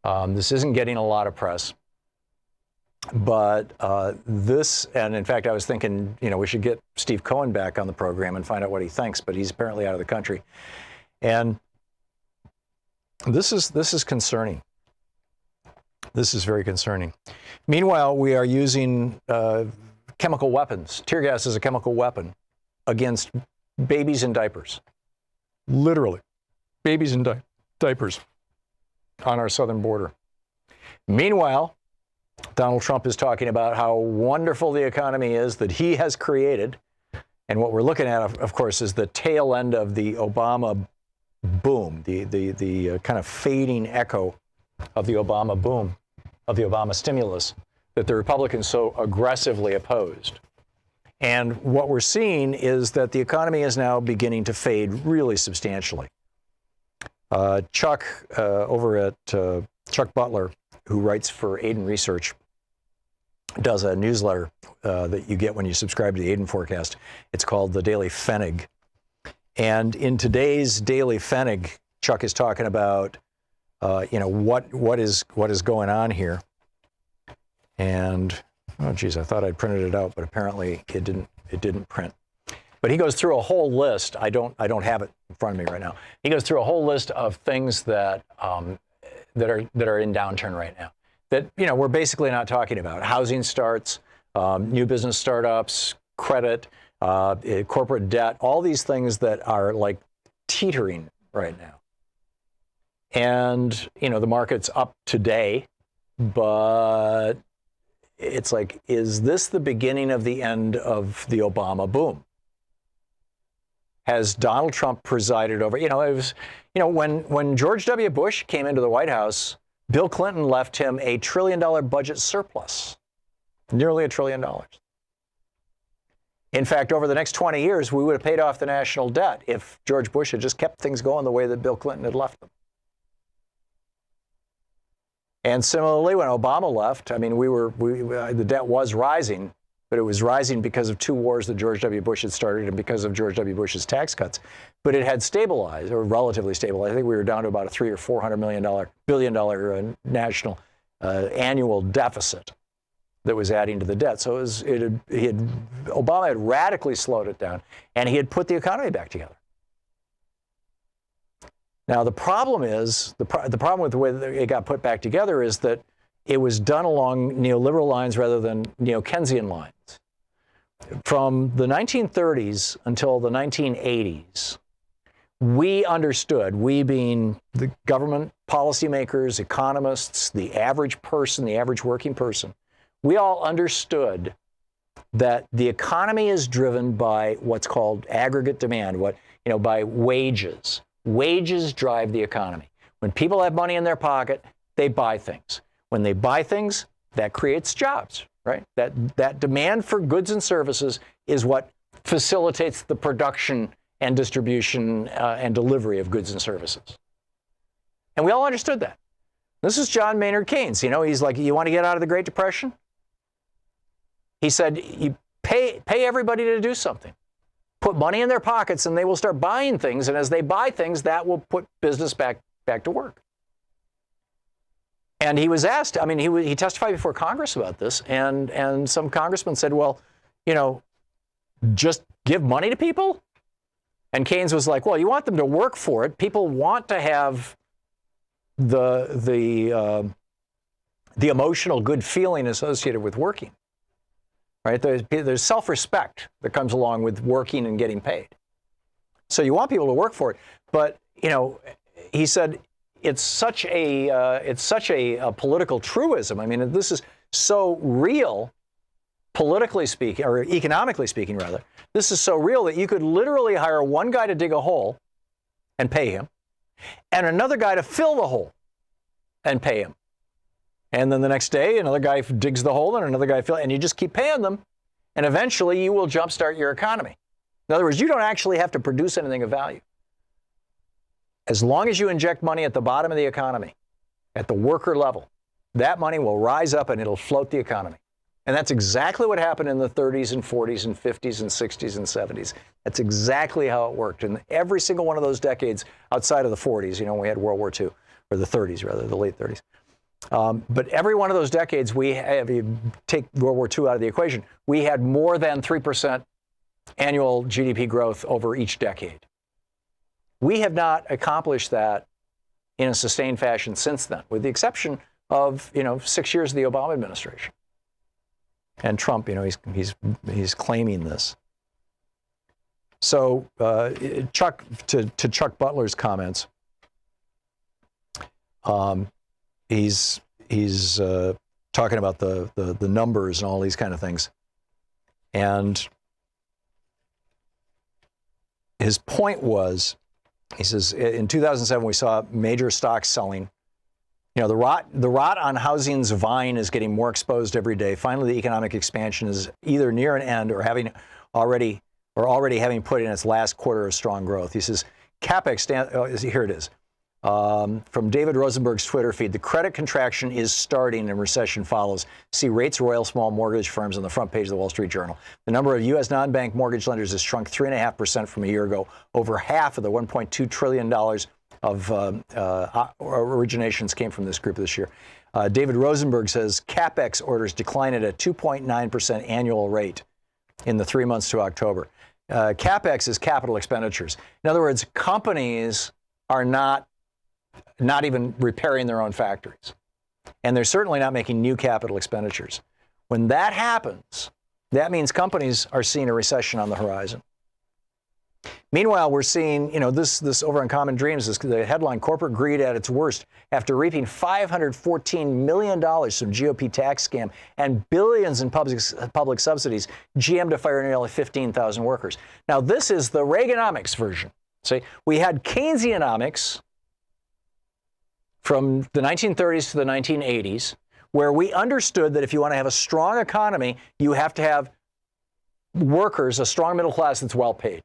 This isn't getting a lot of press. But this, and in fact, I was thinking, you know, we should get Steve Cohen back on the program and find out what he thinks, but he's apparently out of the country. And this is concerning. This is very concerning. Meanwhile, we are using chemical weapons. Tear gas is a chemical weapon against babies in diapers. Literally, babies in diapers on our southern border. Meanwhile, Donald Trump is talking about how wonderful the economy is that he has created. And what we're looking at, of course, is the tail end of the Obama boom, the kind of fading echo of the Obama boom, of the Obama stimulus that the Republicans so aggressively opposed. And what we're seeing is that the economy is now beginning to fade really substantially. Chuck over at Chuck Butler, who writes for Aiden Research, does a newsletter that you get when you subscribe to the Aiden Forecast. It's called the Daily Pfennig. And in today's Daily Pfennig, Chuck is talking about what is going on here. And oh geez, I thought I'd printed it out, but apparently it didn't print. But he goes through a whole list. I don't have it in front of me right now. He goes through a whole list of things that that are in downturn right now. That we're basically not talking about. Housing starts, new business startups, credit, corporate debt, all these things that are like teetering right now. And the market's up today, but it's like, is this the beginning of the end of the Obama boom? Has Donald Trump presided over, it was, when George W. Bush came into the White House, Bill Clinton left him a $1 trillion budget surplus, nearly $1 trillion. In fact, over the next 20 years, we would have paid off the national debt if George Bush had just kept things going the way that Bill Clinton had left them. And similarly, when Obama left, I mean, the debt was rising, but it was rising because of 2 wars that George W. Bush had started and because of George W. Bush's tax cuts. But it had stabilized, or relatively stabilized. I think we were down to about a $300 or $400 billion national annual deficit that was adding to the debt. So Obama had radically slowed it down, and he had put the economy back together. Now, the problem is, the problem with the way that it got put back together is that it was done along neoliberal lines rather than neo-Keynesian lines. From the 1930s until the 1980s, we understood, we being the government policymakers, economists, the average person, the average working person, we all understood that the economy is driven by what's called aggregate demand, by wages. Wages drive the economy. When people have money in their pocket, they buy things. When they buy things, that creates jobs, right? That demand for goods and services is what facilitates the production and distribution and delivery of goods and services. And we all understood that. This is John Maynard Keynes. He's like, you want to get out of the Great Depression? He said, you pay everybody to do something. Put money in their pockets and they will start buying things. And as they buy things, that will put business back to work. And he was asked, he testified before Congress about this. And some congressman said, well, just give money to people? And Keynes was like, well, you want them to work for it. People want to have the emotional good feeling associated with working. Right? There's self-respect that comes along with working and getting paid. So you want people to work for it. But, he said it's such a political truism. I mean, this is so real, politically speaking, or economically speaking, rather. This is so real that you could literally hire one guy to dig a hole and pay him, and another guy to fill the hole and pay him. And then the next day, another guy digs the hole and another guy fills, and you just keep paying them. And eventually you will jumpstart your economy. In other words, you don't actually have to produce anything of value. As long as you inject money at the bottom of the economy, at the worker level, that money will rise up and it'll float the economy. And that's exactly what happened in the 30s and 40s and 50s and 60s and 70s. That's exactly how it worked. And every single one of those decades outside of the 40s, we had World War II, or the 30s rather, the late 30s. But every one of those decades, if you take World War II out of the equation, we had more than 3% annual GDP growth over each decade. We have not accomplished that in a sustained fashion since then, with the exception of 6 years of the Obama administration. And Trump, he's claiming this. So Chuck Butler's comments. He's talking about the numbers and all these kind of things. And his point was, he says, in 2007, we saw major stocks selling. The rot on housing's vine is getting more exposed every day. Finally, the economic expansion is either near an end or already having put in its last quarter of strong growth. He says, CapEx, here it is. From David Rosenberg's Twitter feed, the credit contraction is starting and recession follows. See rates royal small mortgage firms on the front page of the Wall Street Journal. The number of U.S. non-bank mortgage lenders has shrunk 3.5% from a year ago. Over half of the $1.2 trillion of originations came from this group this year. David Rosenberg says CapEx orders declined at a 2.9% annual rate in the 3 months to October. CapEx is capital expenditures. In other words, companies are not even repairing their own factories. And they're certainly not making new capital expenditures. When that happens, that means companies are seeing a recession on the horizon. Meanwhile, we're seeing, this over on Common Dreams, the headline, corporate greed at its worst after reaping $514 million from GOP tax scam and billions in public subsidies, GM to fire nearly 15,000 workers. Now, this is the Reaganomics version. See, we had Keynesianomics, from the 1930s to the 1980s, where we understood that if you want to have a strong economy, you have to have workers, a strong middle class that's well paid,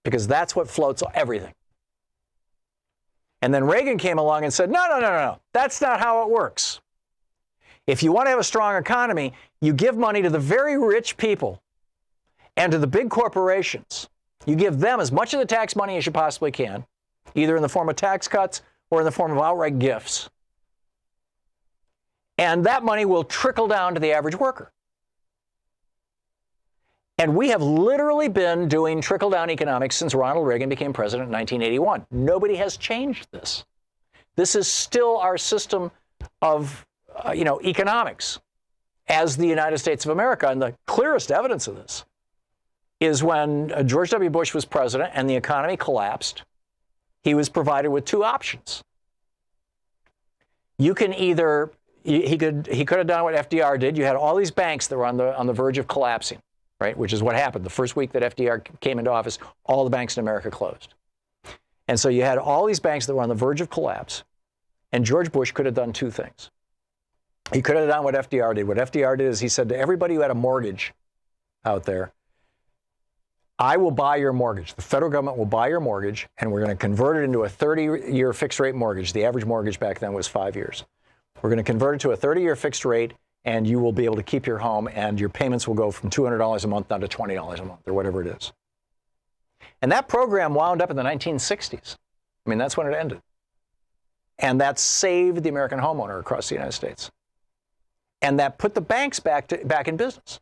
because that's what floats everything. And then Reagan came along and said, no, that's not how it works. If you want to have a strong economy, you give money to the very rich people and to the big corporations. You give them as much of the tax money as you possibly can, either in the form of tax cuts or in the form of outright gifts. And that money will trickle down to the average worker. And we have literally been doing trickle-down economics since Ronald Reagan became president in 1981. Nobody has changed this. This is still our system of, economics as the United States of America. And the clearest evidence of this is when George W. Bush was president and the economy collapsed, he was provided with two options. You can either, he could have done what FDR did. You had all these banks that were on the verge of collapsing. Right, which is what happened. The first week that FDR came into office, all the banks in America closed. And so you had all these banks that were on the verge of collapse, and George Bush could have done two things. He could have done what FDR did. What FDR did is he said to everybody who had a mortgage out there, I will buy your mortgage. The federal government will buy your mortgage, and we're going to convert it into a 30-year fixed rate mortgage. The average mortgage back then was 5 years. We're going to convert it to a 30-year fixed rate, and you will be able to keep your home, and your payments will go from $200 a month down to $20 a month, or whatever it is. And that program wound up in the 1960s. I mean, that's when it ended. And that saved the American homeowner across the United States. And that put the banks back in business.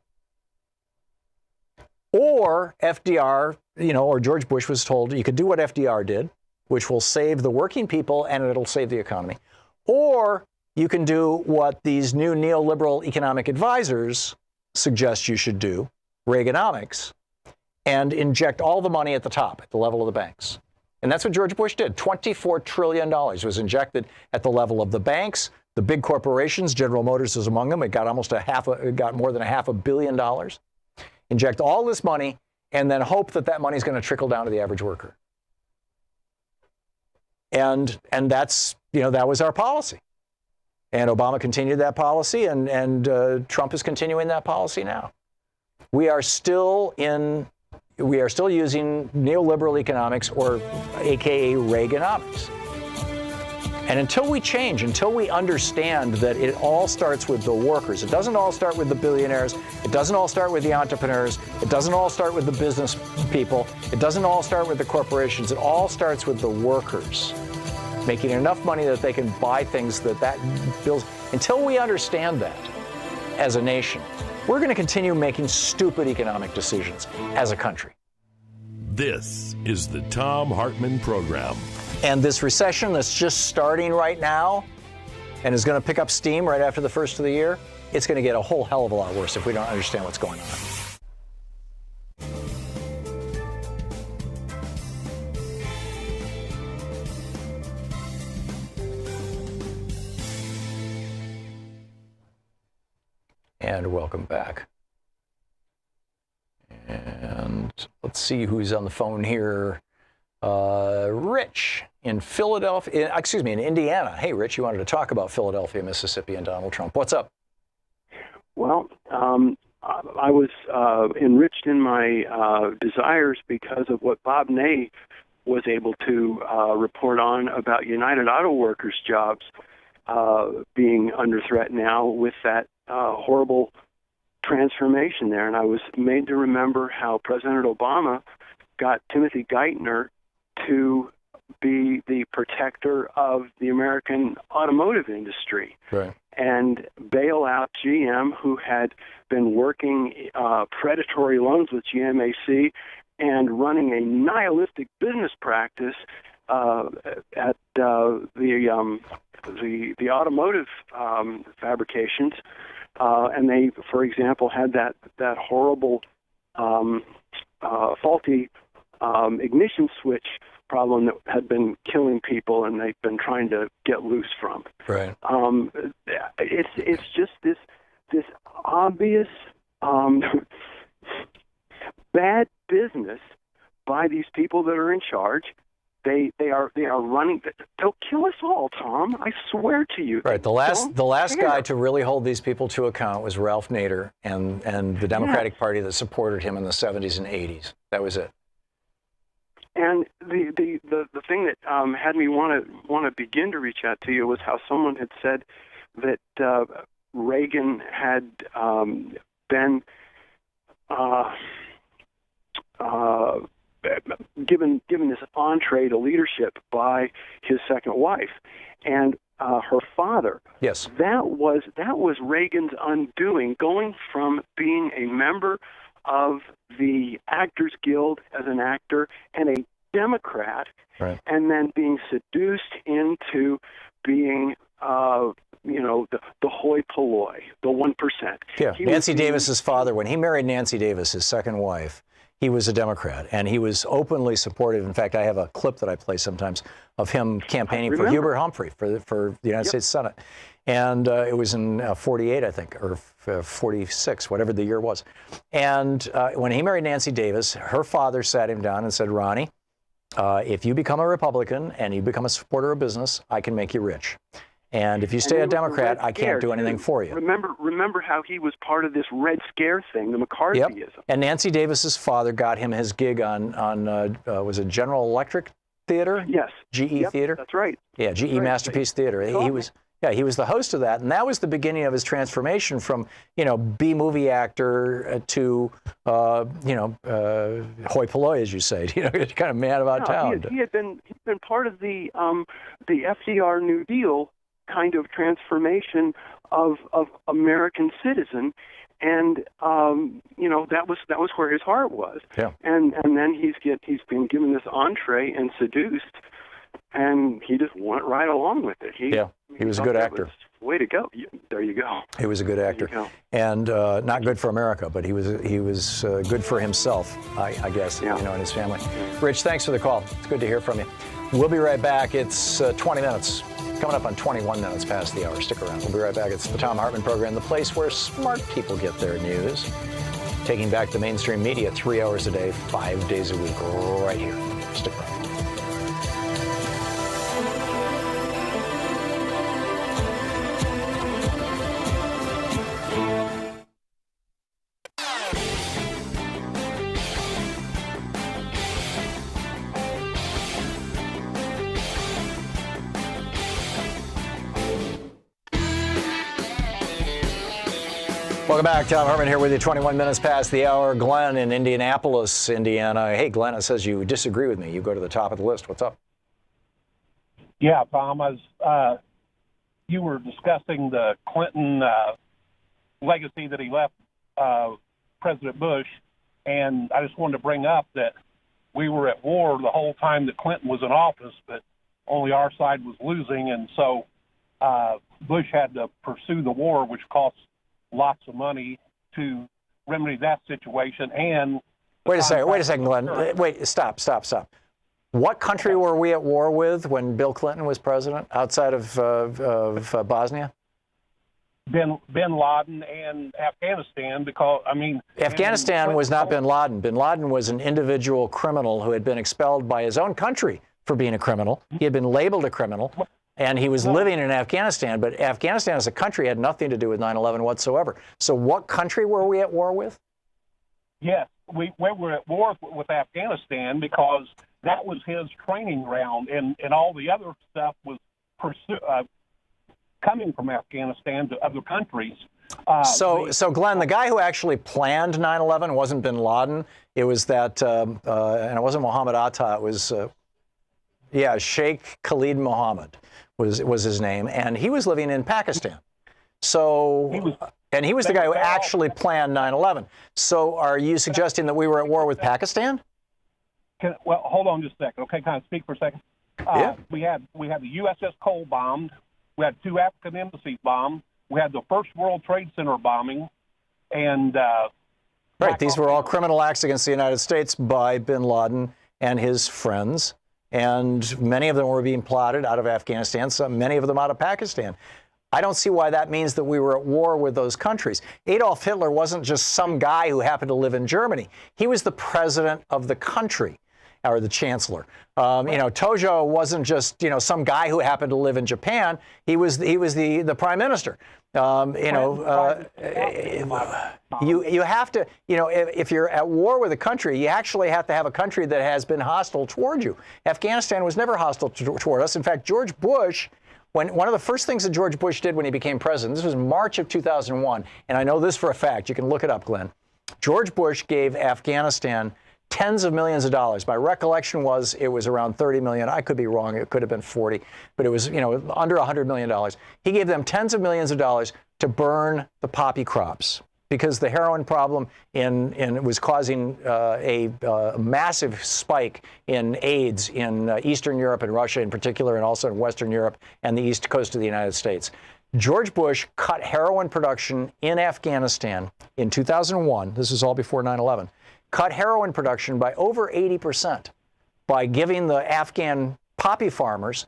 Or FDR, or George Bush was told, you could do what FDR did, which will save the working people and it'll save the economy. Or you can do what these new neoliberal economic advisors suggest you should do, Reaganomics, and inject all the money at the top, at the level of the banks. And that's what George Bush did. $24 trillion was injected at the level of the banks, the big corporations. General Motors is among them. It got more than $500 million. Inject all this money and then hope that money is going to trickle down to the average worker. And that's, that was our policy. And Obama continued that policy, and Trump is continuing that policy now. We are still using neoliberal economics, or AKA Reaganomics. And until we change, until we understand that it all starts with the workers, it doesn't all start with the billionaires, it doesn't all start with the entrepreneurs, it doesn't all start with the business people, it doesn't all start with the corporations, it all starts with the workers making enough money that they can buy things that builds. Until we understand that as a nation, we're going to continue making stupid economic decisions as a country. This is the Thom Hartmann Program. And this recession that's just starting right now and is going to pick up steam right after the first of the year, it's going to get a whole hell of a lot worse if we don't understand what's going on. And welcome back. And let's see who's on the phone here. Rich in Philadelphia, in Indiana. Hey, Rich, you wanted to talk about Philadelphia, Mississippi, and Donald Trump. What's up? Well, I was enriched in my desires because of what Bob Ney was able to report on about United Auto Workers jobs being under threat now with that horrible transformation there. And I was made to remember how President Obama got Timothy Geithner to be the protector of the American automotive industry. Right. And bail out GM, who had been working predatory loans with GMAC and running a nihilistic business practice at the automotive fabrications. And they, for example, had that horrible faulty ignition switch problem that had been killing people, and they've been trying to get loose from. Right. It's just this obvious bad business by these people that are in charge, They are running. They'll kill us all, Tom. I swear to you. Right. The last guy to really hold these people to account was Ralph Nader and the Democratic Party that supported him in the 70s and 80s. That was it. And the thing that had me want to begin to reach out to you was how someone had said that Reagan had been given this entree to leadership by his second wife and her father. Yes, that was Reagan's undoing, going from being a member of the Actors Guild as an actor and a Democrat, right, and then being seduced into being the hoi polloi, the 1%. Yeah, Nancy Davis's father, when he married Nancy Davis, his second wife, he was a Democrat, and he was openly supportive. In fact, I have a clip that I play sometimes of him campaigning for Hubert Humphrey for the United States Senate. And it was in 48, I think, or 46, whatever the year was. And when he married Nancy Davis, her father sat him down and said, Ronnie, if you become a Republican and you become a supporter of business, I can make you rich. And if you stay a Democrat, I can't do anything for you. Remember how he was part of this Red Scare thing, the McCarthyism. Yep. And Nancy Davis's father got him his gig on was it General Electric Theater? Yes. GE Theater? That's right. Yeah, GE Masterpiece Theater. He was the host of that, and that was the beginning of his transformation from, B-movie actor to, hoi polloi, as you say, kind of man about town. He had been part of the FDR New Deal kind of transformation of American citizen, and that was where his heart was. Yeah. And then he's been given this entree and seduced, and he just went right along with it. He was a good actor. Way to go! There you go. He was a good actor, and not good for America, but he was good for himself, I guess, and his family. Rich, thanks for the call. It's good to hear from you. We'll be right back. It's 20 minutes. Coming up on 21 minutes past the hour. Stick around. We'll be right back. It's the Thom Hartmann Program, the place where smart people get their news. Taking back the mainstream media 3 hours a day, 5 days a week, right here. Stick around. Welcome back. Thom Hartmann here with you, 21 minutes past the hour. Glenn in Indianapolis, Indiana. Hey, Glenn, it says you disagree with me. You go to the top of the list. What's up? Yeah, Tom, you were discussing the Clinton legacy that he left President Bush, and I just wanted to bring up that we were at war the whole time that Clinton was in office, but only our side was losing, and so Bush had to pursue the war, which cost lots of money to remedy that situation. And wait a second, Glenn. Wait, stop. What country were we at war with when Bill Clinton was president outside of Bosnia? Bin Laden and Afghanistan, because, Afghanistan was not bin Laden. Bin Laden was an individual criminal who had been expelled by his own country for being a criminal. He had been labeled a criminal. And he was living in Afghanistan, but Afghanistan as a country had nothing to do with 9/11 whatsoever. So what country were we at war with? Yes, we were at war with Afghanistan because that was his training ground, and all the other stuff was coming from Afghanistan to other countries. So Glenn, the guy who actually planned 9/11 wasn't bin Laden. It was that, and it wasn't Mohammed Atta. It was, Sheikh Khalid Mohammed was his name, and he was living in Pakistan. So, he was the guy who actually planned 9/11. So, are you suggesting that we were at war with Pakistan? Well, hold on just a second. Okay, can I speak for a second? Yeah. We had the USS Cole bombed. We had 2 African embassies bombed. We had the first World Trade Center bombing, and right. These were all criminal acts against the United States by bin Laden and his friends. And many of them were being plotted out of Afghanistan, many of them out of Pakistan. I don't see why that means that we were at war with those countries. Adolf Hitler wasn't just some guy who happened to live in Germany. He was the president of the country. or the chancellor. Tojo wasn't just, some guy who happened to live in Japan. He was the prime minister. You have to, if you're at war with a country, you actually have to have a country that has been hostile toward you. Afghanistan was never hostile toward us. In fact, George Bush, one of the first things that George Bush did when he became president, this was March of 2001, and I know this for a fact. You can look it up, Glenn. George Bush gave Afghanistan tens of millions of dollars. My recollection was it was around 30 million. I could be wrong. It could have been 40, but it was, under $100 million. He gave them tens of millions of dollars to burn the poppy crops because the heroin problem was causing a massive spike in AIDS in Eastern Europe and Russia in particular, and also in Western Europe and the East Coast of the United States. George Bush cut heroin production in Afghanistan in 2001. This is all before 9/11. Cut heroin production by over 80% by giving the Afghan poppy farmers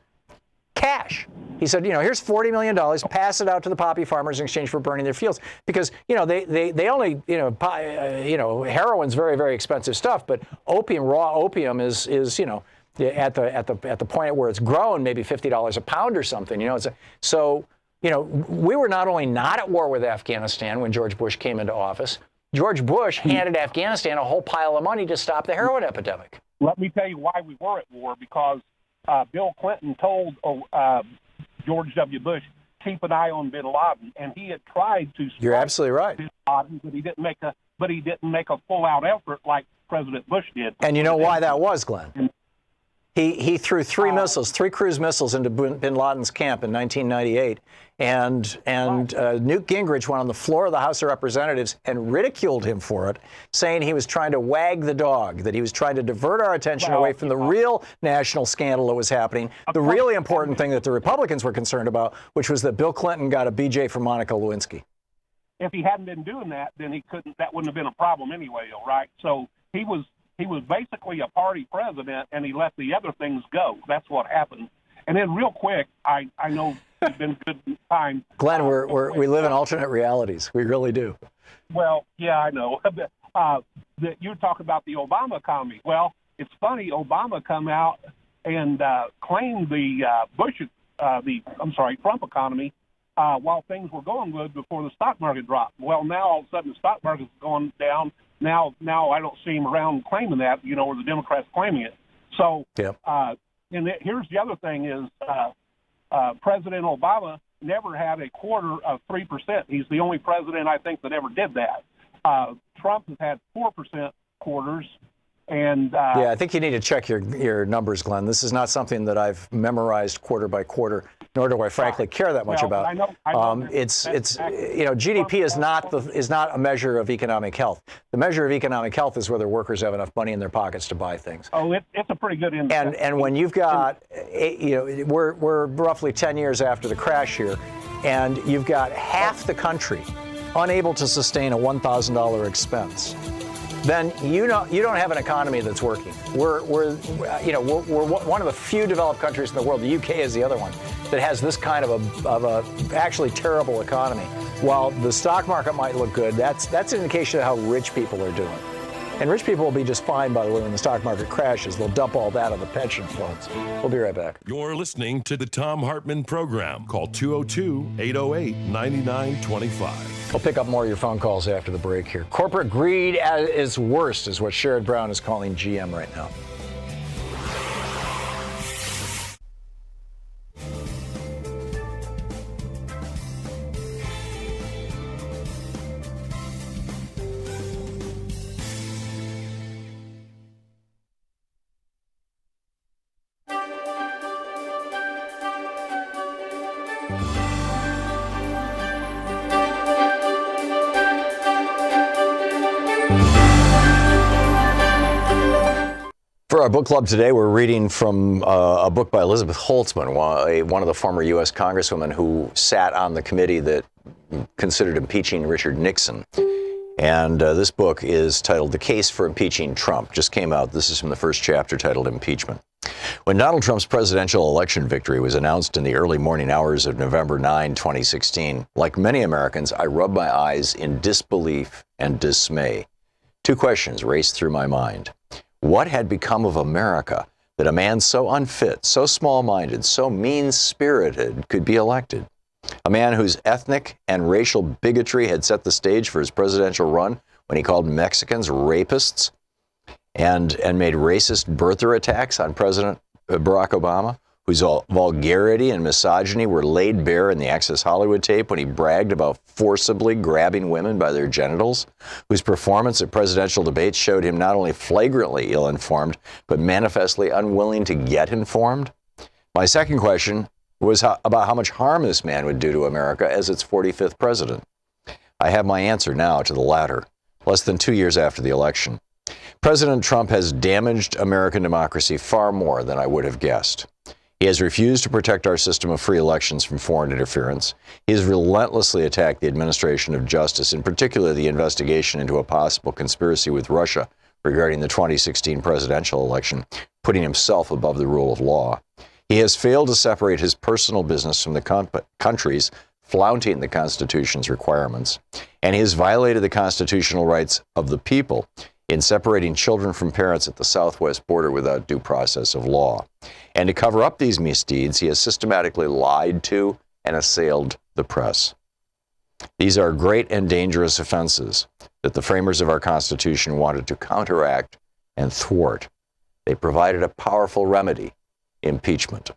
cash. He said, here's $40 million, pass it out to the poppy farmers in exchange for burning their fields. Because, they only, heroin's very, very expensive stuff, but raw opium is at the point where it's grown, maybe $50 a pound or something, we were not only not at war with Afghanistan when George Bush came into office, George Bush handed Afghanistan a whole pile of money to stop the heroin epidemic. Let me tell you why we were at war, because Bill Clinton told George W. Bush, keep an eye on bin Laden, and he had tried to. You're absolutely right. Bin Laden, but he didn't make a full-out effort like President Bush did. And you know why that was, Glenn? He threw three cruise missiles into bin Laden's camp in 1998, and Newt Gingrich went on the floor of the House of Representatives and ridiculed him for it, saying he was trying to wag the dog, that he was trying to divert our attention away from the real national scandal that was happening, the really important thing that the Republicans were concerned about, which was that Bill Clinton got a BJ for Monica Lewinsky. If he hadn't been doing that, then that wouldn't have been a problem anyway, right? So he was basically a party president, and he let the other things go. That's what happened. And then real quick, I know it's been good time. Glenn, we live in alternate realities. We really do. Well, yeah, I know. You talk about the Obama economy. Well, it's funny, Obama come out and claimed the Trump economy while things were going good before the stock market dropped. Well, now all of a sudden the stock market's going down. Now I don't see him around claiming that, or the Democrats claiming it. So, here's the other thing is President Obama never had a quarter of 3%. He's the only president, I think, that ever did that. Trump has had 4% quarters. And I think you need to check your numbers, Glenn. This is not something that I've memorized quarter by quarter, nor do I frankly care that much about. I know GDP is not a measure of economic health. The measure of economic health is whether workers have enough money in their pockets to buy things. Oh, it's a pretty good indicator. And when you've got, we're roughly 10 years after the crash here, and you've got half the country unable to sustain a $1,000 expense. Then you don't have an economy that's working. We're one of the few developed countries in the world. The UK is the other one that has this kind of a actually terrible economy. While the stock market might look good, that's an indication of how rich people are doing. And rich people will be just fine, by the way, when the stock market crashes. They'll dump all that on the pension funds. We'll be right back. You're listening to the Thom Hartmann Program. Call 202-808-9925. I'll pick up more of your phone calls after the break here. Corporate greed at its worst is what Sherrod Brown is calling GM right now. For our book club today, we're reading from a book by Elizabeth Holtzman, one of the former U.S. Congresswomen who sat on the committee that considered impeaching Richard Nixon. And this book is titled The Case for Impeaching Trump. Just came out. This is from the first chapter titled Impeachment. When Donald Trump's presidential election victory was announced in the early morning hours of November 9, 2016, like many Americans, I rubbed my eyes in disbelief and dismay. Two questions raced through my mind. What had become of America that a man so unfit, so small-minded, so mean-spirited could be elected? A man whose ethnic and racial bigotry had set the stage for his presidential run when he called Mexicans rapists and made racist birther attacks on President Barack Obama, whose vulgarity and misogyny were laid bare in the Access Hollywood tape when he bragged about forcibly grabbing women by their genitals, whose performance at presidential debates showed him not only flagrantly ill-informed, but manifestly unwilling to get informed? My second question was about how much harm this man would do to America as its 45th president. I have my answer now to the latter, less than 2 years after the election. President Trump has damaged American democracy far more than I would have guessed. He has refused to protect our system of free elections from foreign interference. He has relentlessly attacked the administration of justice, in particular the investigation into a possible conspiracy with Russia regarding the 2016 presidential election, putting himself above the rule of law. He has failed to separate his personal business from the country's, flaunting the Constitution's requirements. And he has violated the constitutional rights of the people in separating children from parents at the southwest border without due process of law. And to cover up these misdeeds, he has systematically lied to and assailed the press. These are great and dangerous offenses that the framers of our Constitution wanted to counteract and thwart. They provided a powerful remedy: impeachment.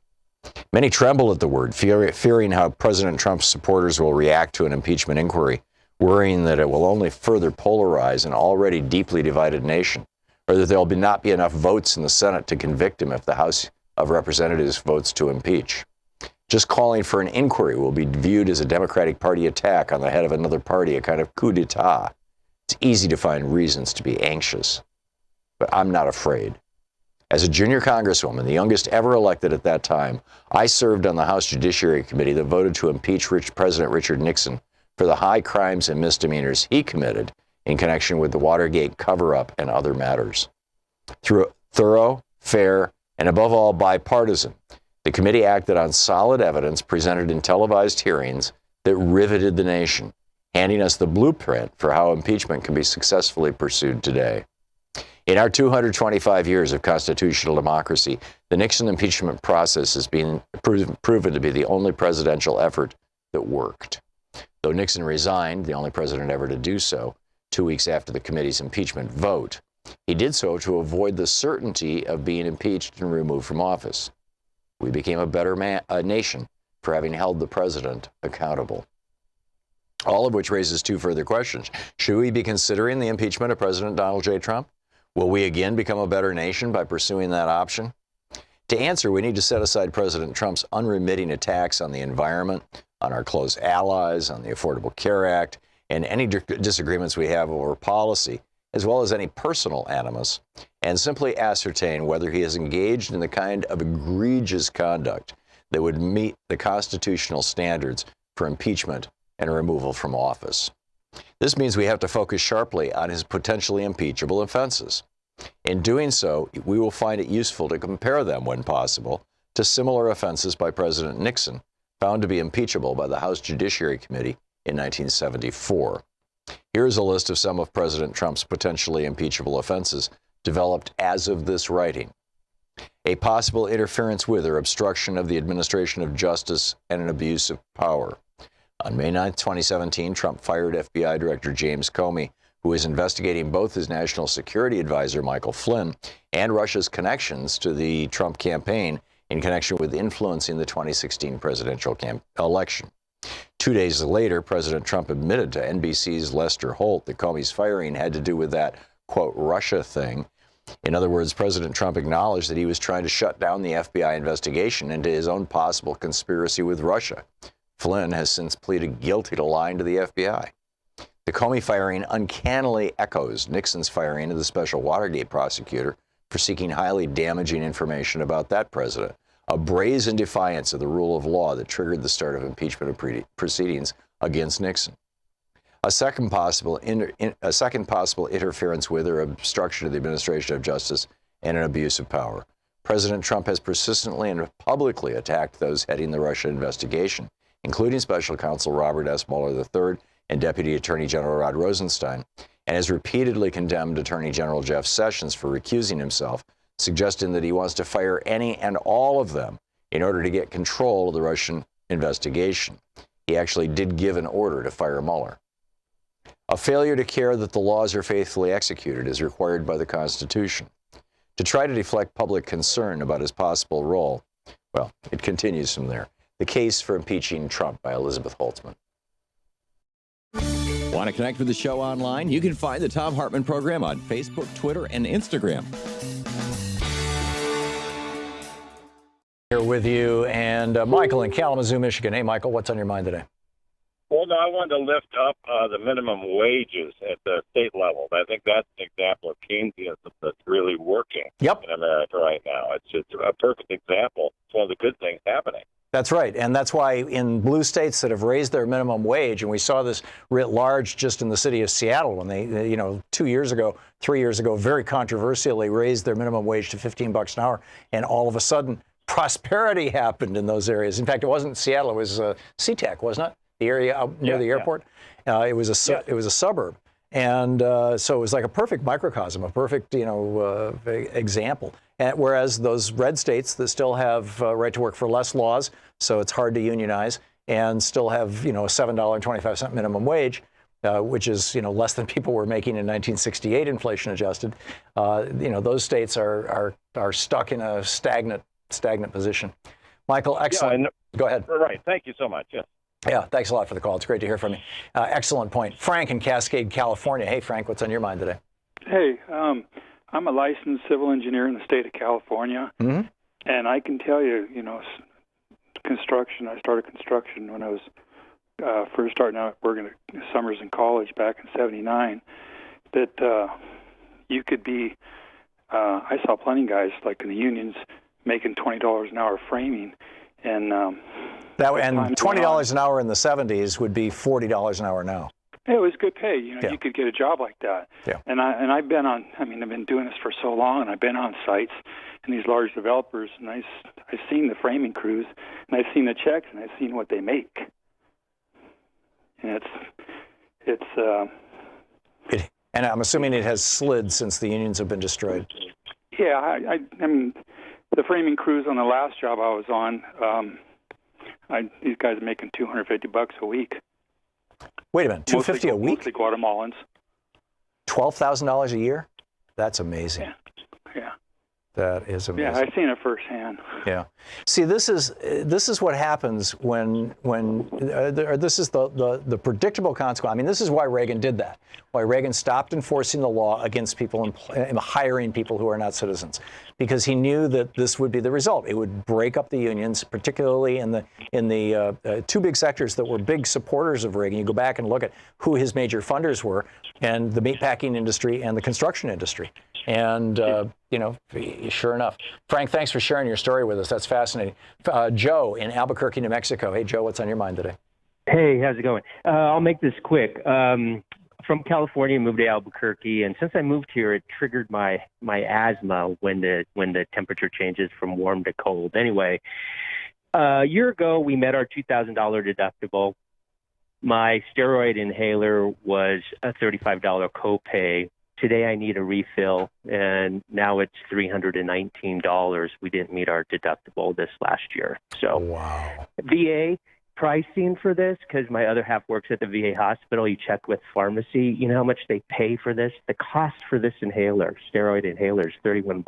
Many tremble at the word, fearing how President Trump's supporters will react to an impeachment inquiry, worrying that it will only further polarize an already deeply divided nation, or that there will not be enough votes in the Senate to convict him if the House of Representatives votes to impeach. Just calling for an inquiry will be viewed as a Democratic Party attack on the head of another party, a kind of coup d'etat. It's easy to find reasons to be anxious, but I'm not afraid. As a junior congresswoman, the youngest ever elected at that time, I served on the House Judiciary Committee that voted to impeach President Richard Nixon for the high crimes and misdemeanors he committed in connection with the Watergate cover-up and other matters. Through thorough, fair, and above all bipartisan, the committee acted on solid evidence presented in televised hearings that riveted the nation, handing us the blueprint for how impeachment can be successfully pursued today. In our 225 years of constitutional democracy, the Nixon impeachment process has been proven to be the only presidential effort that worked. Though Nixon resigned, the only president ever to do so, 2 weeks after the committee's impeachment vote, he did so to avoid the certainty of being impeached and removed from office. We became a better nation for having held the president accountable. All of which raises two further questions. Should we be considering the impeachment of President Donald J. Trump? Will we again become a better nation by pursuing that option? To answer, we need to set aside President Trump's unremitting attacks on the environment, on our close allies, on the Affordable Care Act, and any disagreements we have over policy, as well as any personal animus, and simply ascertain whether he has engaged in the kind of egregious conduct that would meet the constitutional standards for impeachment and removal from office. This means we have to focus sharply on his potentially impeachable offenses. In doing so, we will find it useful to compare them, when possible, to similar offenses by President Nixon, found to be impeachable by the House Judiciary Committee in 1974. Here is a list of some of President Trump's potentially impeachable offenses developed as of this writing. A possible interference with or obstruction of the administration of justice and an abuse of power. On May 9, 2017, Trump fired FBI Director James Comey, who is investigating both his national security advisor, Michael Flynn, and Russia's connections to the Trump campaign in connection with influencing the 2016 presidential election. 2 days later, President Trump admitted to NBC's Lester Holt that Comey's firing had to do with that, quote, Russia thing. In other words, President Trump acknowledged that he was trying to shut down the FBI investigation into his own possible conspiracy with Russia. Flynn has since pleaded guilty to lying to the FBI. The Comey firing uncannily echoes Nixon's firing of the special Watergate prosecutor for seeking highly damaging information about that president, a brazen defiance of the rule of law that triggered the start of impeachment proceedings against Nixon. A second possible interference with or obstruction of the administration of justice and an abuse of power. President Trump has persistently and publicly attacked those heading the Russia investigation, including Special Counsel Robert S. Mueller III and Deputy Attorney General Rod Rosenstein, and has repeatedly condemned Attorney General Jeff Sessions for recusing himself, suggesting that he wants to fire any and all of them in order to get control of the Russian investigation. He actually did give an order to fire Mueller. A failure to care that the laws are faithfully executed is required by the Constitution. To try to deflect public concern about his possible role, well, it continues from there. The case for impeaching Trump by Elizabeth Holtzman. Want to connect with the show online? You can find the Thom Hartmann Program on Facebook, Twitter, and Instagram. Here with you, and Michael in Kalamazoo, Michigan. Hey, Michael, what's on your mind today? Well, no, I wanted to lift up the minimum wages at the state level. I think that's an example of Keynesianism that's really working in America right now. It's just a perfect example. It's one of the good things happening. That's right, and that's why in blue states that have raised their minimum wage, and we saw this writ large just in the city of Seattle when they 3 years ago, very controversially raised their minimum wage to $15 an hour, and all of a sudden prosperity happened in those areas. In fact, it wasn't Seattle; it was SeaTac, wasn't it? The area out near the airport. It was a suburb, and so it was like a perfect microcosm, a perfect example. And whereas those red states that still have right to work for less laws, so it's hard to unionize, and still have a $7.25 minimum wage, which is less than people were making in 1968, inflation adjusted. Those states are stuck in a stagnant position. Michael, excellent. Go ahead. Right. Thank you so much. Yes. Yeah, thanks a lot for the call. It's great to hear from you. Excellent point. Frank in Cascade, California. Hey, Frank, what's on your mind today? Hey, I'm a licensed civil engineer in the state of California, and I can tell you, construction. I started construction when I was first starting out working at summers in college back in '79. That you could be. I saw plenty of guys like in the unions making $20 an hour framing, and $20 an hour in the '70s would be $40 an hour now. It was good pay. You could get a job like that. Yeah. And I've been on. I've been doing this for so long, and I've been on sites and these large developers, and I've seen the framing crews, and I've seen the checks, and I've seen what they make. And and I'm assuming it has slid since the unions have been destroyed. Yeah, I mean, the framing crews on the last job I was on. These guys are making $250 a week. Wait a minute, $250 a week? Mostly Guatemalans. $12,000 a year? That's amazing. Yeah. That is amazing. Yeah, I've seen it firsthand. Yeah. See, this is what happens when this is the predictable consequence. I mean, this is why Reagan did that. Why Reagan stopped enforcing the law against people and hiring people who are not citizens, because he knew that this would be the result. It would break up the unions, particularly in the two big sectors that were big supporters of Reagan. You go back and look at who his major funders were, and the meatpacking industry and the construction industry. And sure enough. Frank, thanks for sharing your story with us. That's fascinating. Joe in Albuquerque, New Mexico. Hey, Joe, what's on your mind today? Hey, how's it going? I'll make this quick. From California, moved to Albuquerque, and since I moved here, it triggered my asthma when the temperature changes from warm to cold. Anyway, a year ago, we met our $2,000 deductible. My steroid inhaler was a $35 copay. Today I need a refill, and now it's $319. We didn't meet our deductible this last year. So, wow. VA pricing for this, because my other half works at the VA hospital. You check with pharmacy. You know how much they pay for this? The cost for this inhaler, steroid inhaler, is $31.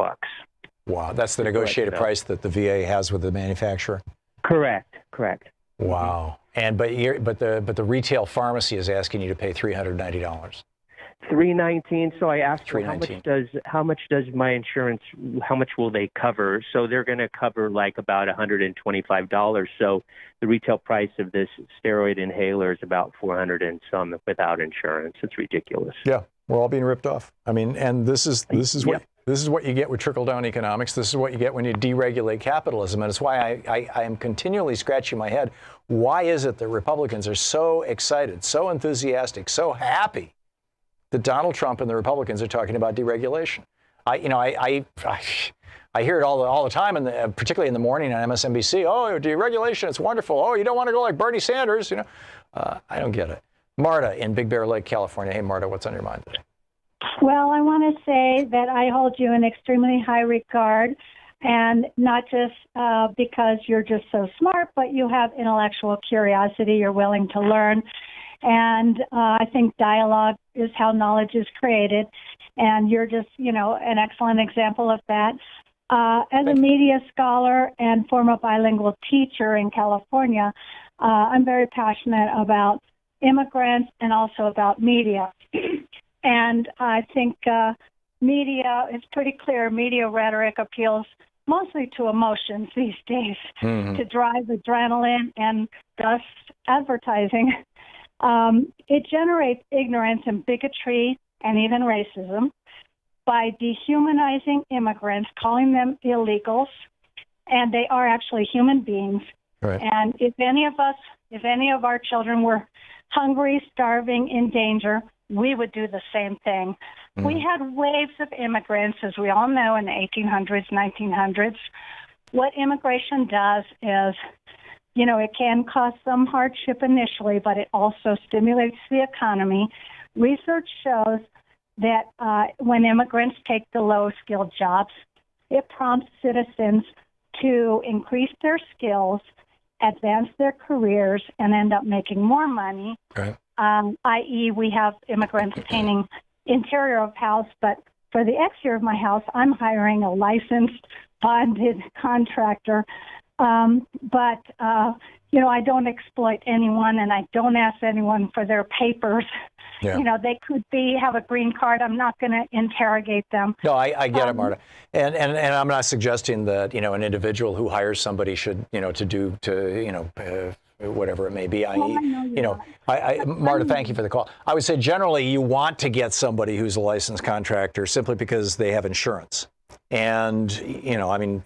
Wow, that's the negotiated price that the VA has with the manufacturer. Correct. Wow. And but the retail pharmacy is asking you to pay $390. $319. So I asked her how much does my insurance, how much will they cover? So they're going to cover like about $125. So the retail price of this steroid inhaler is about $400 and some without insurance. It's ridiculous. Yeah, we're all being ripped off. I mean, and this is what you get with trickle-down economics. This is what you get when you deregulate capitalism. And it's why I am continually scratching my head. Why is it that Republicans are so excited, so enthusiastic, so happy that Donald Trump and the Republicans are talking about deregulation? I hear it all the time, and particularly in the morning on MSNBC. Oh, deregulation, it's wonderful. Oh, you don't want to go like Bernie Sanders, I don't get it. Marta in Big Bear Lake, California. Hey, Marta, what's on your mind today? Well, I want to say that I hold you in extremely high regard, and not just because you're just so smart, but you have intellectual curiosity. You're willing to learn. And I think dialogue is how knowledge is created. And you're just, an excellent example of that. As a media scholar and former bilingual teacher in California, I'm very passionate about immigrants and also about media. And I think media, it's pretty clear, media rhetoric appeals mostly to emotions these days, to drive adrenaline and thus advertising. It generates ignorance and bigotry and even racism by dehumanizing immigrants, calling them illegals, and they are actually human beings. Right. And if any of our children were hungry, starving, in danger, we would do the same thing. We had waves of immigrants, as we all know, in the 1800s, 1900s. What immigration does is, it can cause some hardship initially, but it also stimulates the economy. Research shows that when immigrants take the low-skilled jobs, it prompts citizens to increase their skills, advance their careers, and end up making more money. Right. I.e., we have immigrants painting interior of house, but for the exterior of my house, I'm hiring a licensed, bonded contractor. I don't exploit anyone, and I don't ask anyone for their papers. Yeah. They could have a green card. I'm not going to interrogate them. No, I get it, Marta. And I'm not suggesting that, an individual who hires somebody should, whatever it may be. Marta, thank you for the call. I would say generally you want to get somebody who's a licensed contractor simply because they have insurance. And,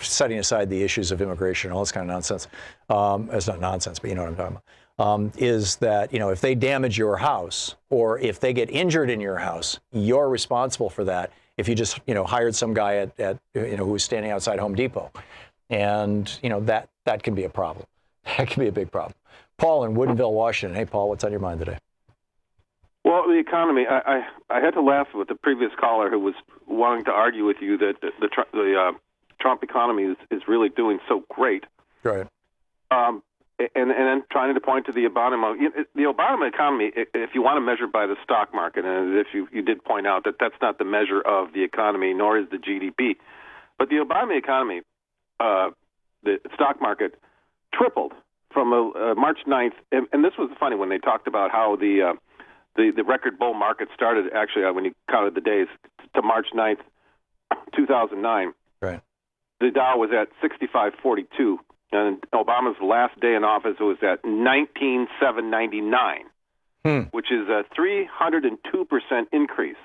setting aside the issues of immigration and all this kind of nonsense, it's not nonsense, but you know what I'm talking about, is that, if they damage your house or if they get injured in your house, you're responsible for that. If you just, hired some guy at who was standing outside Home Depot. And, that can be a problem. That can be a big problem. Paul in Woodinville, Washington. Hey, Paul, what's on your mind today? Well, the economy. I had to laugh with the previous caller who was wanting to argue with you that the Trump economy is really doing so great. Right. And then trying to point to the Obama. The Obama economy, if you want to measure by the stock market, and if you did point out that that's not the measure of the economy, nor is the GDP, but the Obama economy, the stock market tripled from March 9th. And this was funny when they talked about how the record bull market started, actually, when you counted the days, to March 9th, 2009. Right. The Dow was at 65.42, and Obama's last day in office was at 19,799, which is a 302% increase,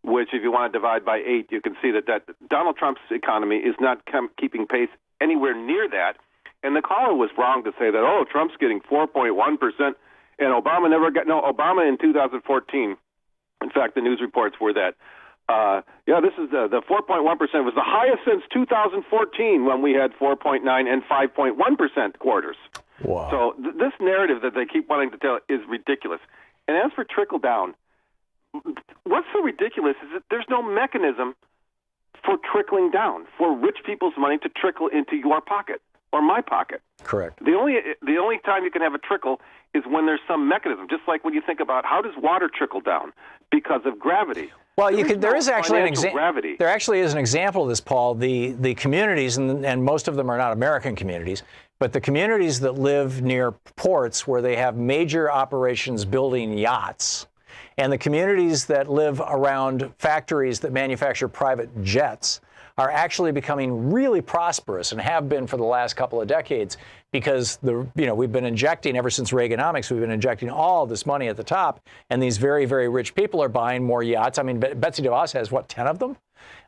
which if you want to divide by 8, you can see that Donald Trump's economy is not keeping pace anywhere near that. And the caller was wrong to say that, Trump's getting 4.1%. And Obama never got, Obama in 2014, in fact, the news reports were that, this is the 4.1% was the highest since 2014 when we had 4.9 and 5.1% quarters. Wow. So this narrative that they keep wanting to tell is ridiculous. And as for trickle down, what's so ridiculous is that there's no mechanism for trickling down, for rich people's money to trickle into your pocket or my pocket. Correct. The only time you can have a trickle is when there's some mechanism, just like when you think about how does water trickle down? Because of gravity. Well, there is actually an example. There actually is an example of this, Paul. The communities, and most of them are not American communities, but the communities that live near ports where they have major operations building yachts, and the communities that live around factories that manufacture private jets are actually becoming really prosperous and have been for the last couple of decades because we've been injecting, ever since Reaganomics, we've been injecting all this money at the top, and these very, very rich people are buying more yachts. I mean, Betsy DeVos has, 10 of them?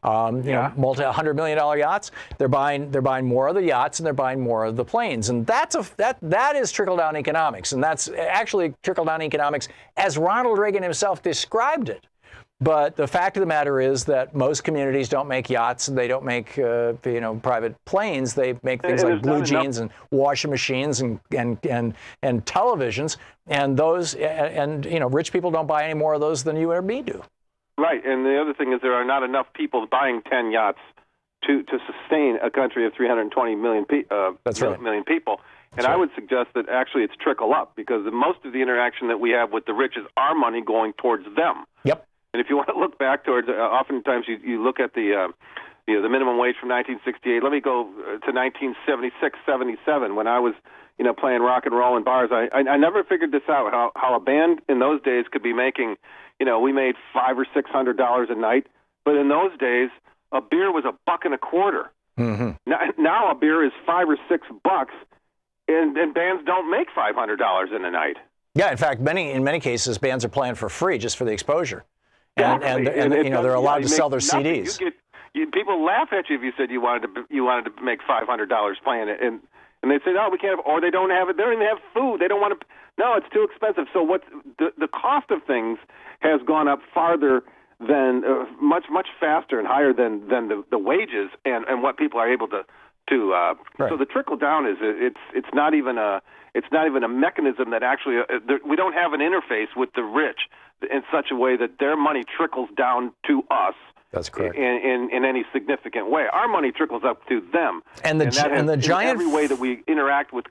$100 million yachts. They're buying more of the yachts, and they're buying more of the planes. And that is trickle-down economics. And that's actually trickle-down economics as Ronald Reagan himself described it. But the fact of the matter is that most communities don't make yachts, and they don't make private planes. They make things like blue jeans and washing machines and televisions. And rich people don't buy any more of those than you or me do. Right, and the other thing is there are not enough people buying 10 yachts to sustain a country of 320 million, million people. And I would suggest that actually it's trickle up, because most of the interaction that we have with the rich is our money going towards them. Yep. And if you want to look back towards, oftentimes you look at the minimum wage from 1968. Let me go to 1976, 77, when I was playing rock and roll in bars. I never figured this out, how a band in those days could be making, we made $500 or $600 a night, but in those days a beer was $1.25. Mm-hmm. Now a beer is $5 or $6, and bands don't make $500 in a night. Yeah, in fact, in many cases, bands are playing for free just for the exposure, and they're allowed to sell their CDs. People laugh at you if you said you wanted to make $500 playing it, and they say, no, we can't have, or they don't have it. They don't even have food. They don't want to. No, it's too expensive. So what's the cost of things has gone up farther than much faster and higher than the wages and what people are able to. Right. So the trickle down is it's not even a mechanism that actually we don't have an interface with the rich in such a way that their money trickles down to us. That's correct. In any significant way, our money trickles up to them. And the giant, every way that we interact with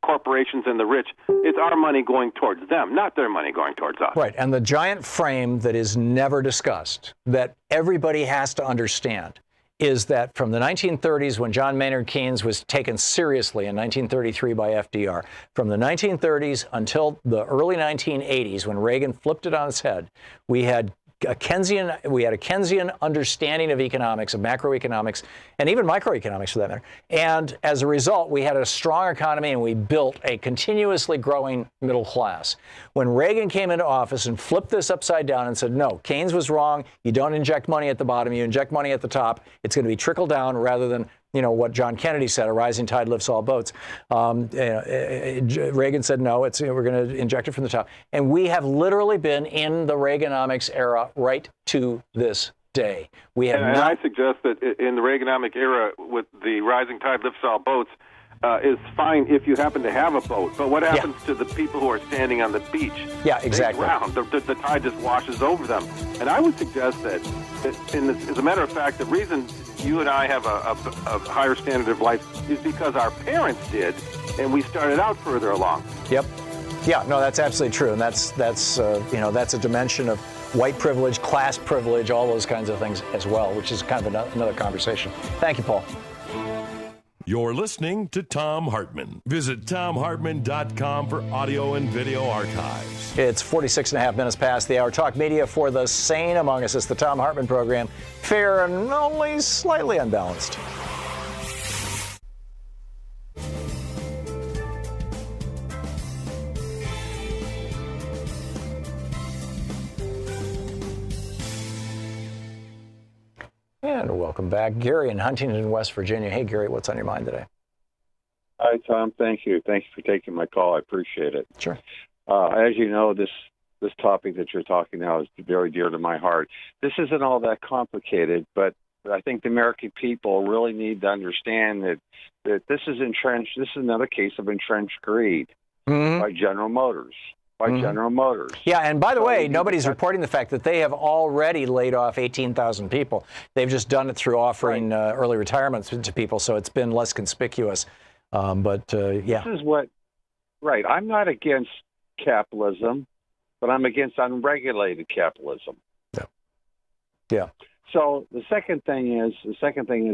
corporations and the rich, it's our money going towards them, not their money going towards us. Right. And the giant frame that is never discussed, that everybody has to understand, is that from the 1930s, when John Maynard Keynes was taken seriously in 1933 by FDR, from the 1930s until the early 1980s, when Reagan flipped it on its head, we had a Keynesian understanding of economics, of macroeconomics, and even microeconomics for that matter. And as a result, we had a strong economy and we built a continuously growing middle class. When Reagan came into office and flipped this upside down and said, no, Keynes was wrong. You don't inject money at the bottom, you inject money at the top. It's going to be trickle down rather than what John Kennedy said, a rising tide lifts all boats. Reagan said, no, we're going to inject it from the top. And we have literally been in the Reaganomics era right to this day. We have and I suggest that in the Reaganomic era, with the rising tide lifts all boats, is fine if you happen to have a boat. But what happens to the people who are standing on the beach? Yeah, exactly. They drown. The tide just washes over them. And I would suggest that, as a matter of fact, the reason you and I have a higher standard of life is because our parents did, and we started out further along. Yep. Yeah, no, that's absolutely true. And that's a dimension of white privilege, class privilege, all those kinds of things as well, which is kind of another conversation. Thank you, Paul. You're listening to Thom Hartmann. Visit thomhartmann.com for audio and video archives. It's 46 and a half minutes past the hour. Talk media for the sane among us. It's the Thom Hartmann Program. Fair and only slightly unbalanced. And welcome back. Gary in Huntington, West Virginia. Hey, Gary, what's on your mind today? Hi, Tom. Thank you. Thank you for taking my call. I appreciate it. Sure. As you know, this topic that you're talking now is very dear to my heart. This isn't all that complicated, but I think the American people really need to understand that this is entrenched. This is another case of entrenched greed by General Motors. General Motors. Yeah, and by the way, nobody's reporting the fact that they have already laid off 18,000 people. They've just done it through offering early retirements to people, so it's been less conspicuous. Yeah. This is what, I'm not against capitalism, but I'm against unregulated capitalism. Yeah. So the second thing is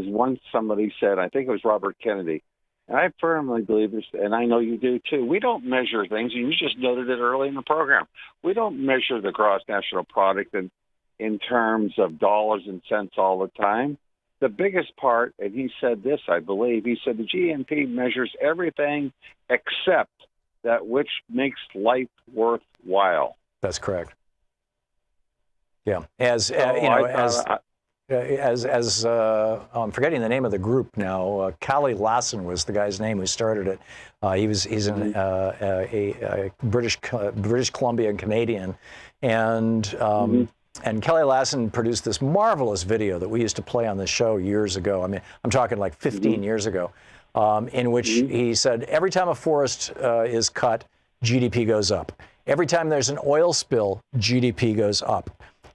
once somebody said, I think it was Robert Kennedy, and I firmly believe this, and I know you do too, we don't measure things, and you just noted it early in the program. We don't measure the gross national product in terms of dollars and cents all the time. The biggest part, and he said this, I believe, he said the GNP measures everything except that which makes life worthwhile. That's correct. Yeah. I'm forgetting the name of the group now. Kalle Lasson was the guy's name who started it. He's a British Columbian Canadian, and Kalle Lasson produced this marvelous video that we used to play on the show years ago. I mean, I'm talking like 15 years ago, in which he said every time a forest is cut, GDP goes up. Every time there's an oil spill, GDP goes up.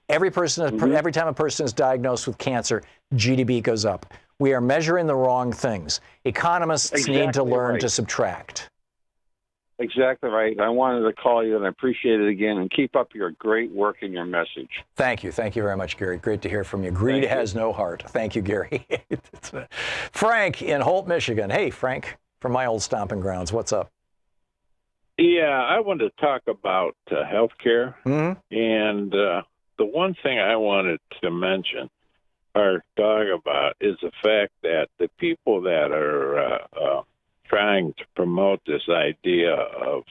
Every time a person is diagnosed with cancer, GDP goes up. We are measuring the wrong things. Economists need to learn to subtract. Exactly right. I wanted to call you, and I appreciate it again. And keep up your great work and your message. Thank you. Thank you very much, Gary. Great to hear from you. Greed has no heart. Thank you, Gary. Frank in Holt, Michigan. Hey, Frank, from my old stomping grounds. What's up? Yeah, I wanted to talk about health care. Mm-hmm. And the one thing I wanted to mention or talk about is the fact that the people that are trying to promote this idea of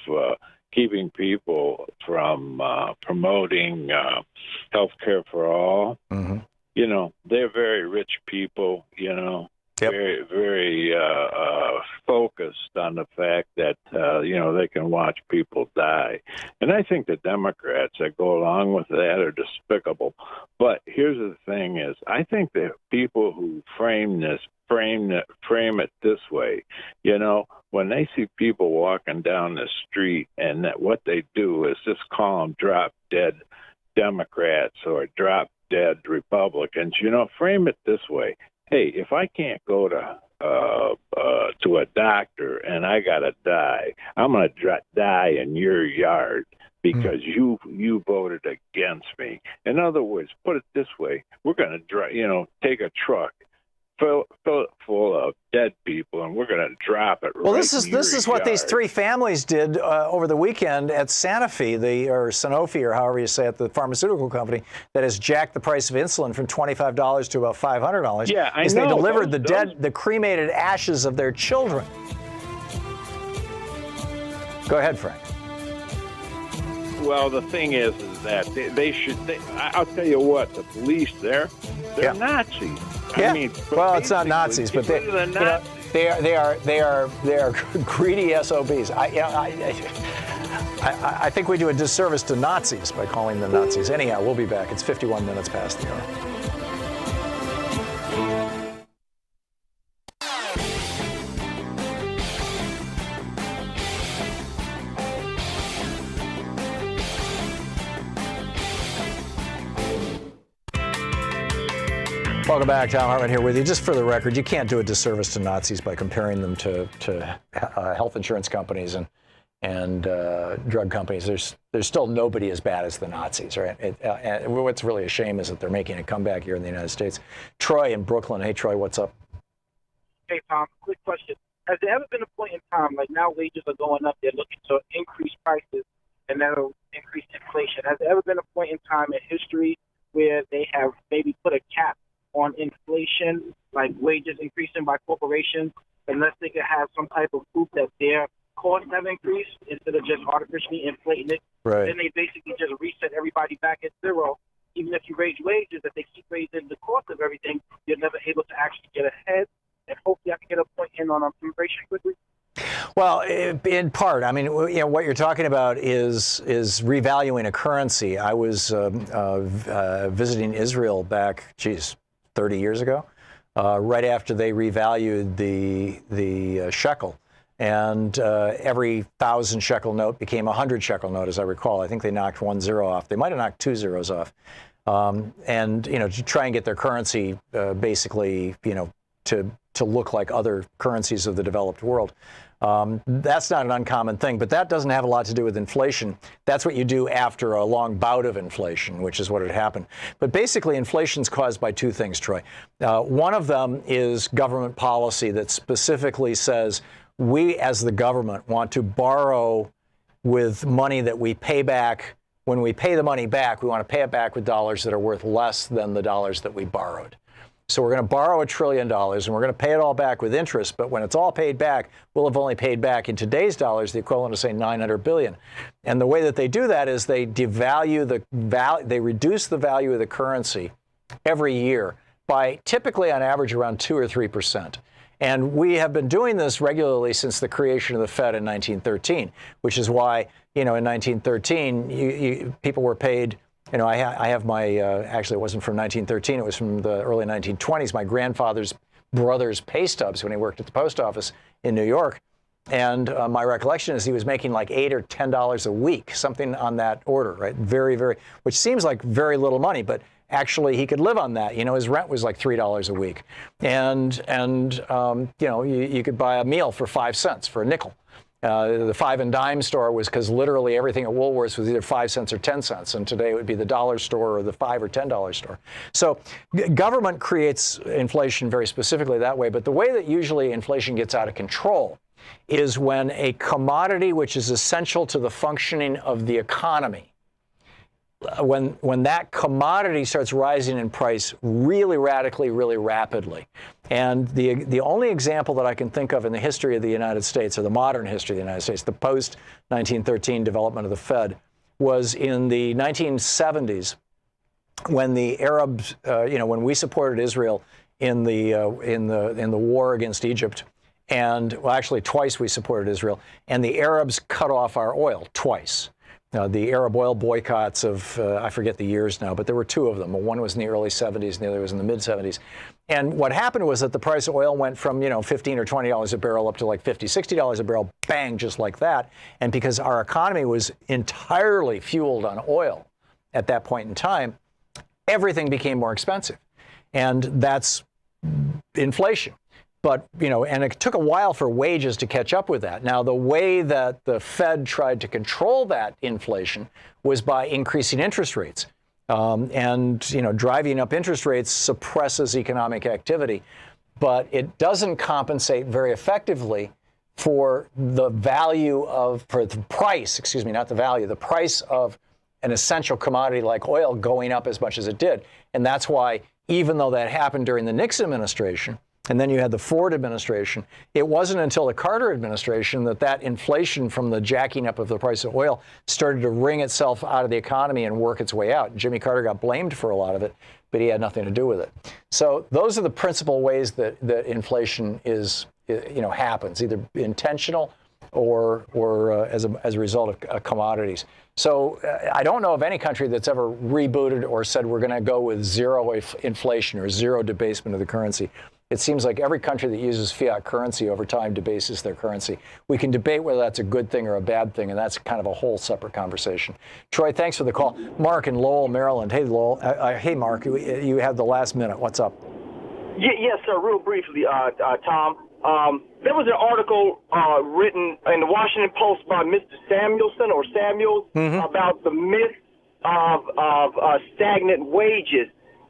keeping people from promoting health care for all, mm-hmm. You know, they're very rich people, you know, very, very focused on the fact that, you know, they can watch people die. And I think the Democrats that go along with that are despicable. But here's the thing is, I think that people who frame it this way, you know, when they see people walking down the street and that what they do is just call them drop dead Democrats or drop dead Republicans, you know, frame it this way. Hey, if I can't go to a doctor and I gotta die, I'm gonna die in your yard because you voted against me. In other words, put it this way: we're gonna take a truck, fill it full of dead people, and we're gonna drop it. Well, right this is in what your these yard. three families did over the weekend at Sanofi, or Sanofi, or however you say it, the pharmaceutical company that has jacked the price of insulin from $25 to about $500. Yeah, I as know. They delivered the cremated ashes of their children. Go ahead, Frank. Well, the thing is that they should. I'll tell you what, the police they're Nazis. Yeah. I mean, well, it's not Nazis, but they are greedy SOBs. I think we do a disservice to Nazis by calling them Nazis. Anyhow, we'll be back. It's 51 minutes past the hour. Welcome back. Thom Hartmann here with you. Just for the record, you can't do a disservice to Nazis by comparing them to health insurance companies and drug companies. There's still nobody as bad as the Nazis, right? And what's really a shame is that they're making a comeback here in the United States. Troy in Brooklyn. Hey, Troy, what's up? Hey, Tom, quick question. Has there ever been a point in time, like now wages are going up, they're looking to increase prices, and that'll increase inflation. Has there ever been a point in time in history where they have maybe put a cap on inflation, like wages increasing by corporations, unless they could have some type of proof that their costs have increased instead of just artificially inflating it? Right. Then they basically just reset everybody back at zero. Even if you raise wages, if they keep raising the cost of everything, you're never able to actually get ahead. And hopefully I can get a point in on immigration quickly. Well, in part, I mean, you know, what you're talking about is revaluing a currency. I was visiting Israel back, 30 years ago, right after they revalued the shekel. And every 1,000 shekel note became a 100 shekel note, as I recall. I think they knocked 1 zero off. They might have knocked 2 zeros off. And, you know, to try and get their currency basically, you know, to look like other currencies of the developed world. That's not an uncommon thing, but that doesn't have a lot to do with inflation. That's what you do after a long bout of inflation, which is what had happened. But basically, inflation is caused by two things, Troy. One of them is government policy that specifically says we, as the government, want to borrow with money that we pay back. When we pay the money back, we want to pay it back with dollars that are worth less than the dollars that we borrowed. So we're going to borrow $1 trillion and we're going to pay it all back with interest. But when it's all paid back, we'll have only paid back in today's dollars the equivalent of, say, $900 billion. And the way that they do that is they devalue they reduce the value of the currency every year by typically on average around 2 or 3%. And we have been doing this regularly since the creation of the Fed in 1913, which is why, you know, in 1913, people were paid. You know, I have my, actually it wasn't from 1913, it was from the early 1920s, my grandfather's brother's pay stubs when he worked at the post office in New York. And my recollection is he was making like $8 or $10 a week, something on that order, right? Very, very, which seems like very little money, but actually he could live on that. You know, his rent was like $3 a week. And you know, you could buy a meal for 5 cents, for a nickel. The 5 and dime store was because literally everything at Woolworths was either 5 cents or 10 cents. And today it would be the dollar store or the $5 or $10 store. So government creates inflation very specifically that way. But the way that usually inflation gets out of control is when a commodity which is essential to the functioning of the economy, when that commodity starts rising in price really radically, really rapidly. And the only example that I can think of in the history of the United States, or the modern history of the United States, the post-1913 development of the Fed, was in the 1970s when the Arabs, you know, when we supported Israel in the war against Egypt. And, well, actually, twice we supported Israel. And the Arabs cut off our oil, twice. The Arab oil boycotts of, I forget the years now, but there were 2 of them. One was in the early 70s and the other was in the mid-70s. And what happened was that the price of oil went from, you know, $15 or $20 a barrel up to like $50, $60 a barrel, bang, just like that. And because our economy was entirely fueled on oil at that point in time, everything became more expensive. And that's inflation. But, you know, and it took a while for wages to catch up with that. Now, the way that the Fed tried to control that inflation was by increasing interest rates. And, you know, driving up interest rates suppresses economic activity. But it doesn't compensate very effectively for the value of, for the price, excuse me, not the value, the price of an essential commodity like oil going up as much as it did. And that's why, even though that happened during the Nixon administration, and then you had the Ford administration, it wasn't until the Carter administration that inflation from the jacking up of the price of oil started to wring itself out of the economy and work its way out. Jimmy Carter got blamed for a lot of it, but he had nothing to do with it. So those are the principal ways that inflation is, you know, happens, either intentional or as a result of commodities. So I don't know of any country that's ever rebooted or said we're going to go with zero inflation or zero debasement of the currency. It seems like every country that uses fiat currency over time debases their currency. We can debate whether that's a good thing or a bad thing, and that's kind of a whole separate conversation. Troy, thanks for the call. Mark in Lowell, Maryland. Hey, Lowell. Hey, Mark. You have the last minute. What's up? Yes, sir. Real briefly, Tom. There was an article written in the Washington Post by Mr. Samuelson about the myth of stagnant wages.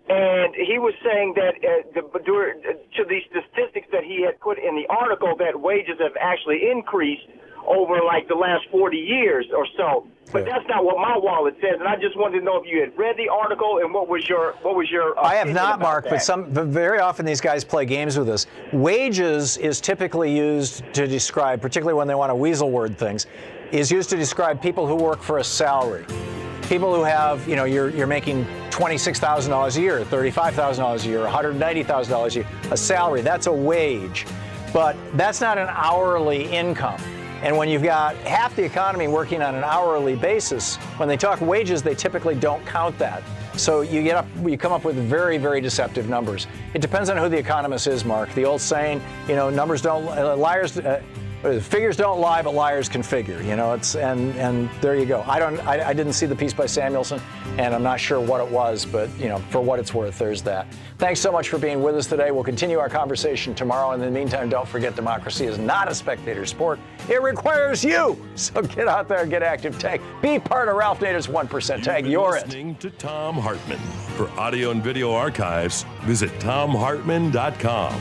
And he was saying that to the statistics that he had put in the article, that wages have actually increased over like the last 40 years or so. But that's not what my wallet says. And I just wanted to know if you had read the article and what was your I have not, Mark, but very often these guys play games with us. Wages is typically used to describe, particularly when they want to weasel word things, is used to describe people who work for a salary. People who have, you know, you're making $26,000 a year, $35,000 a year, $190,000 a year, a salary. That's a wage, but that's not an hourly income. And when you've got half the economy working on an hourly basis, when they talk wages, they typically don't count that. So you come up with very, very deceptive numbers. It depends on who the economist is, Mark. The old saying, you know, figures don't lie, but liars can figure. You know, and there you go. I didn't see the piece by Samuelson, and I'm not sure what it was, but you know, for what it's worth, there's that. Thanks so much for being with us today. We'll continue our conversation tomorrow. In the meantime, don't forget, democracy is not a spectator sport. It requires you. So get out there and get active. Tag. Be part of Ralph Nader's 1% Tag. You're listening to Thom Hartmann. For audio and video archives, visit thomhartmann.com.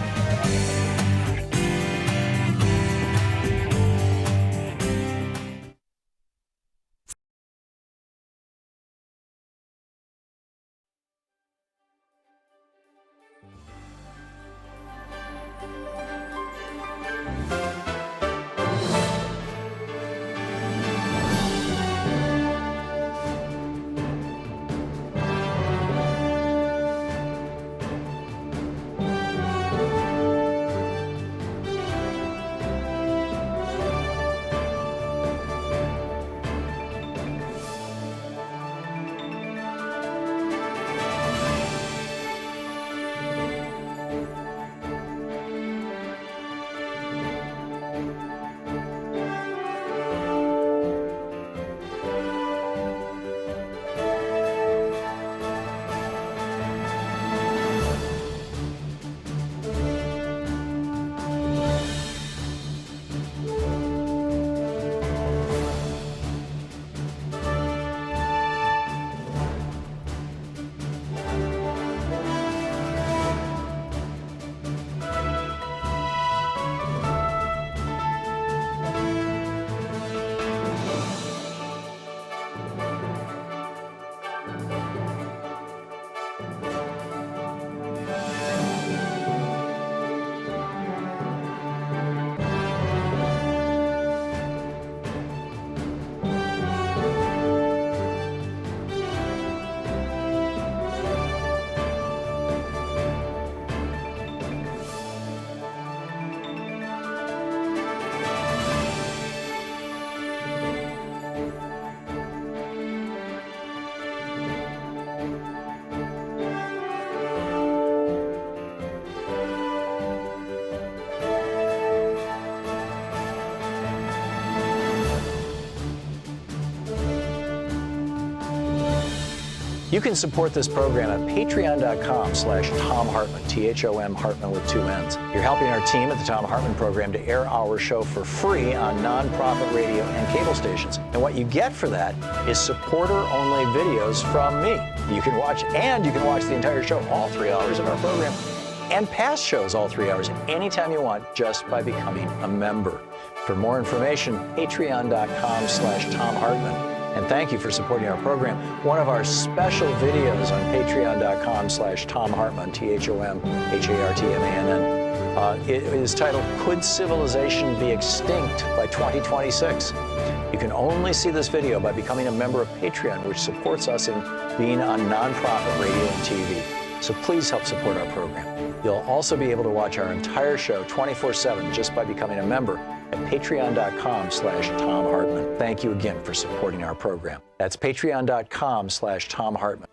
You can support this program at patreon.com/Thom Hartmann, Thom Hartmann with 2 N's. You're helping our team at the Thom Hartmann Program to air our show for free on nonprofit radio and cable stations. And what you get for that is supporter-only videos from me. You can watch the entire show, all 3 hours of our program, and past shows all 3 hours anytime you want just by becoming a member. For more information, patreon.com/Thom Hartmann. And thank you for supporting our program. One of our special videos on patreon.com/Thom Hartmann, THOMHARTMANN. It is titled, Could Civilization Be Extinct by 2026? You can only see this video by becoming a member of Patreon, which supports us in being on nonprofit radio and TV. So please help support our program. You'll also be able to watch our entire show 24/7 just by becoming a member at patreon.com/Thom Hartmann. Thank you again for supporting our program. That's patreon.com/Thom Hartmann.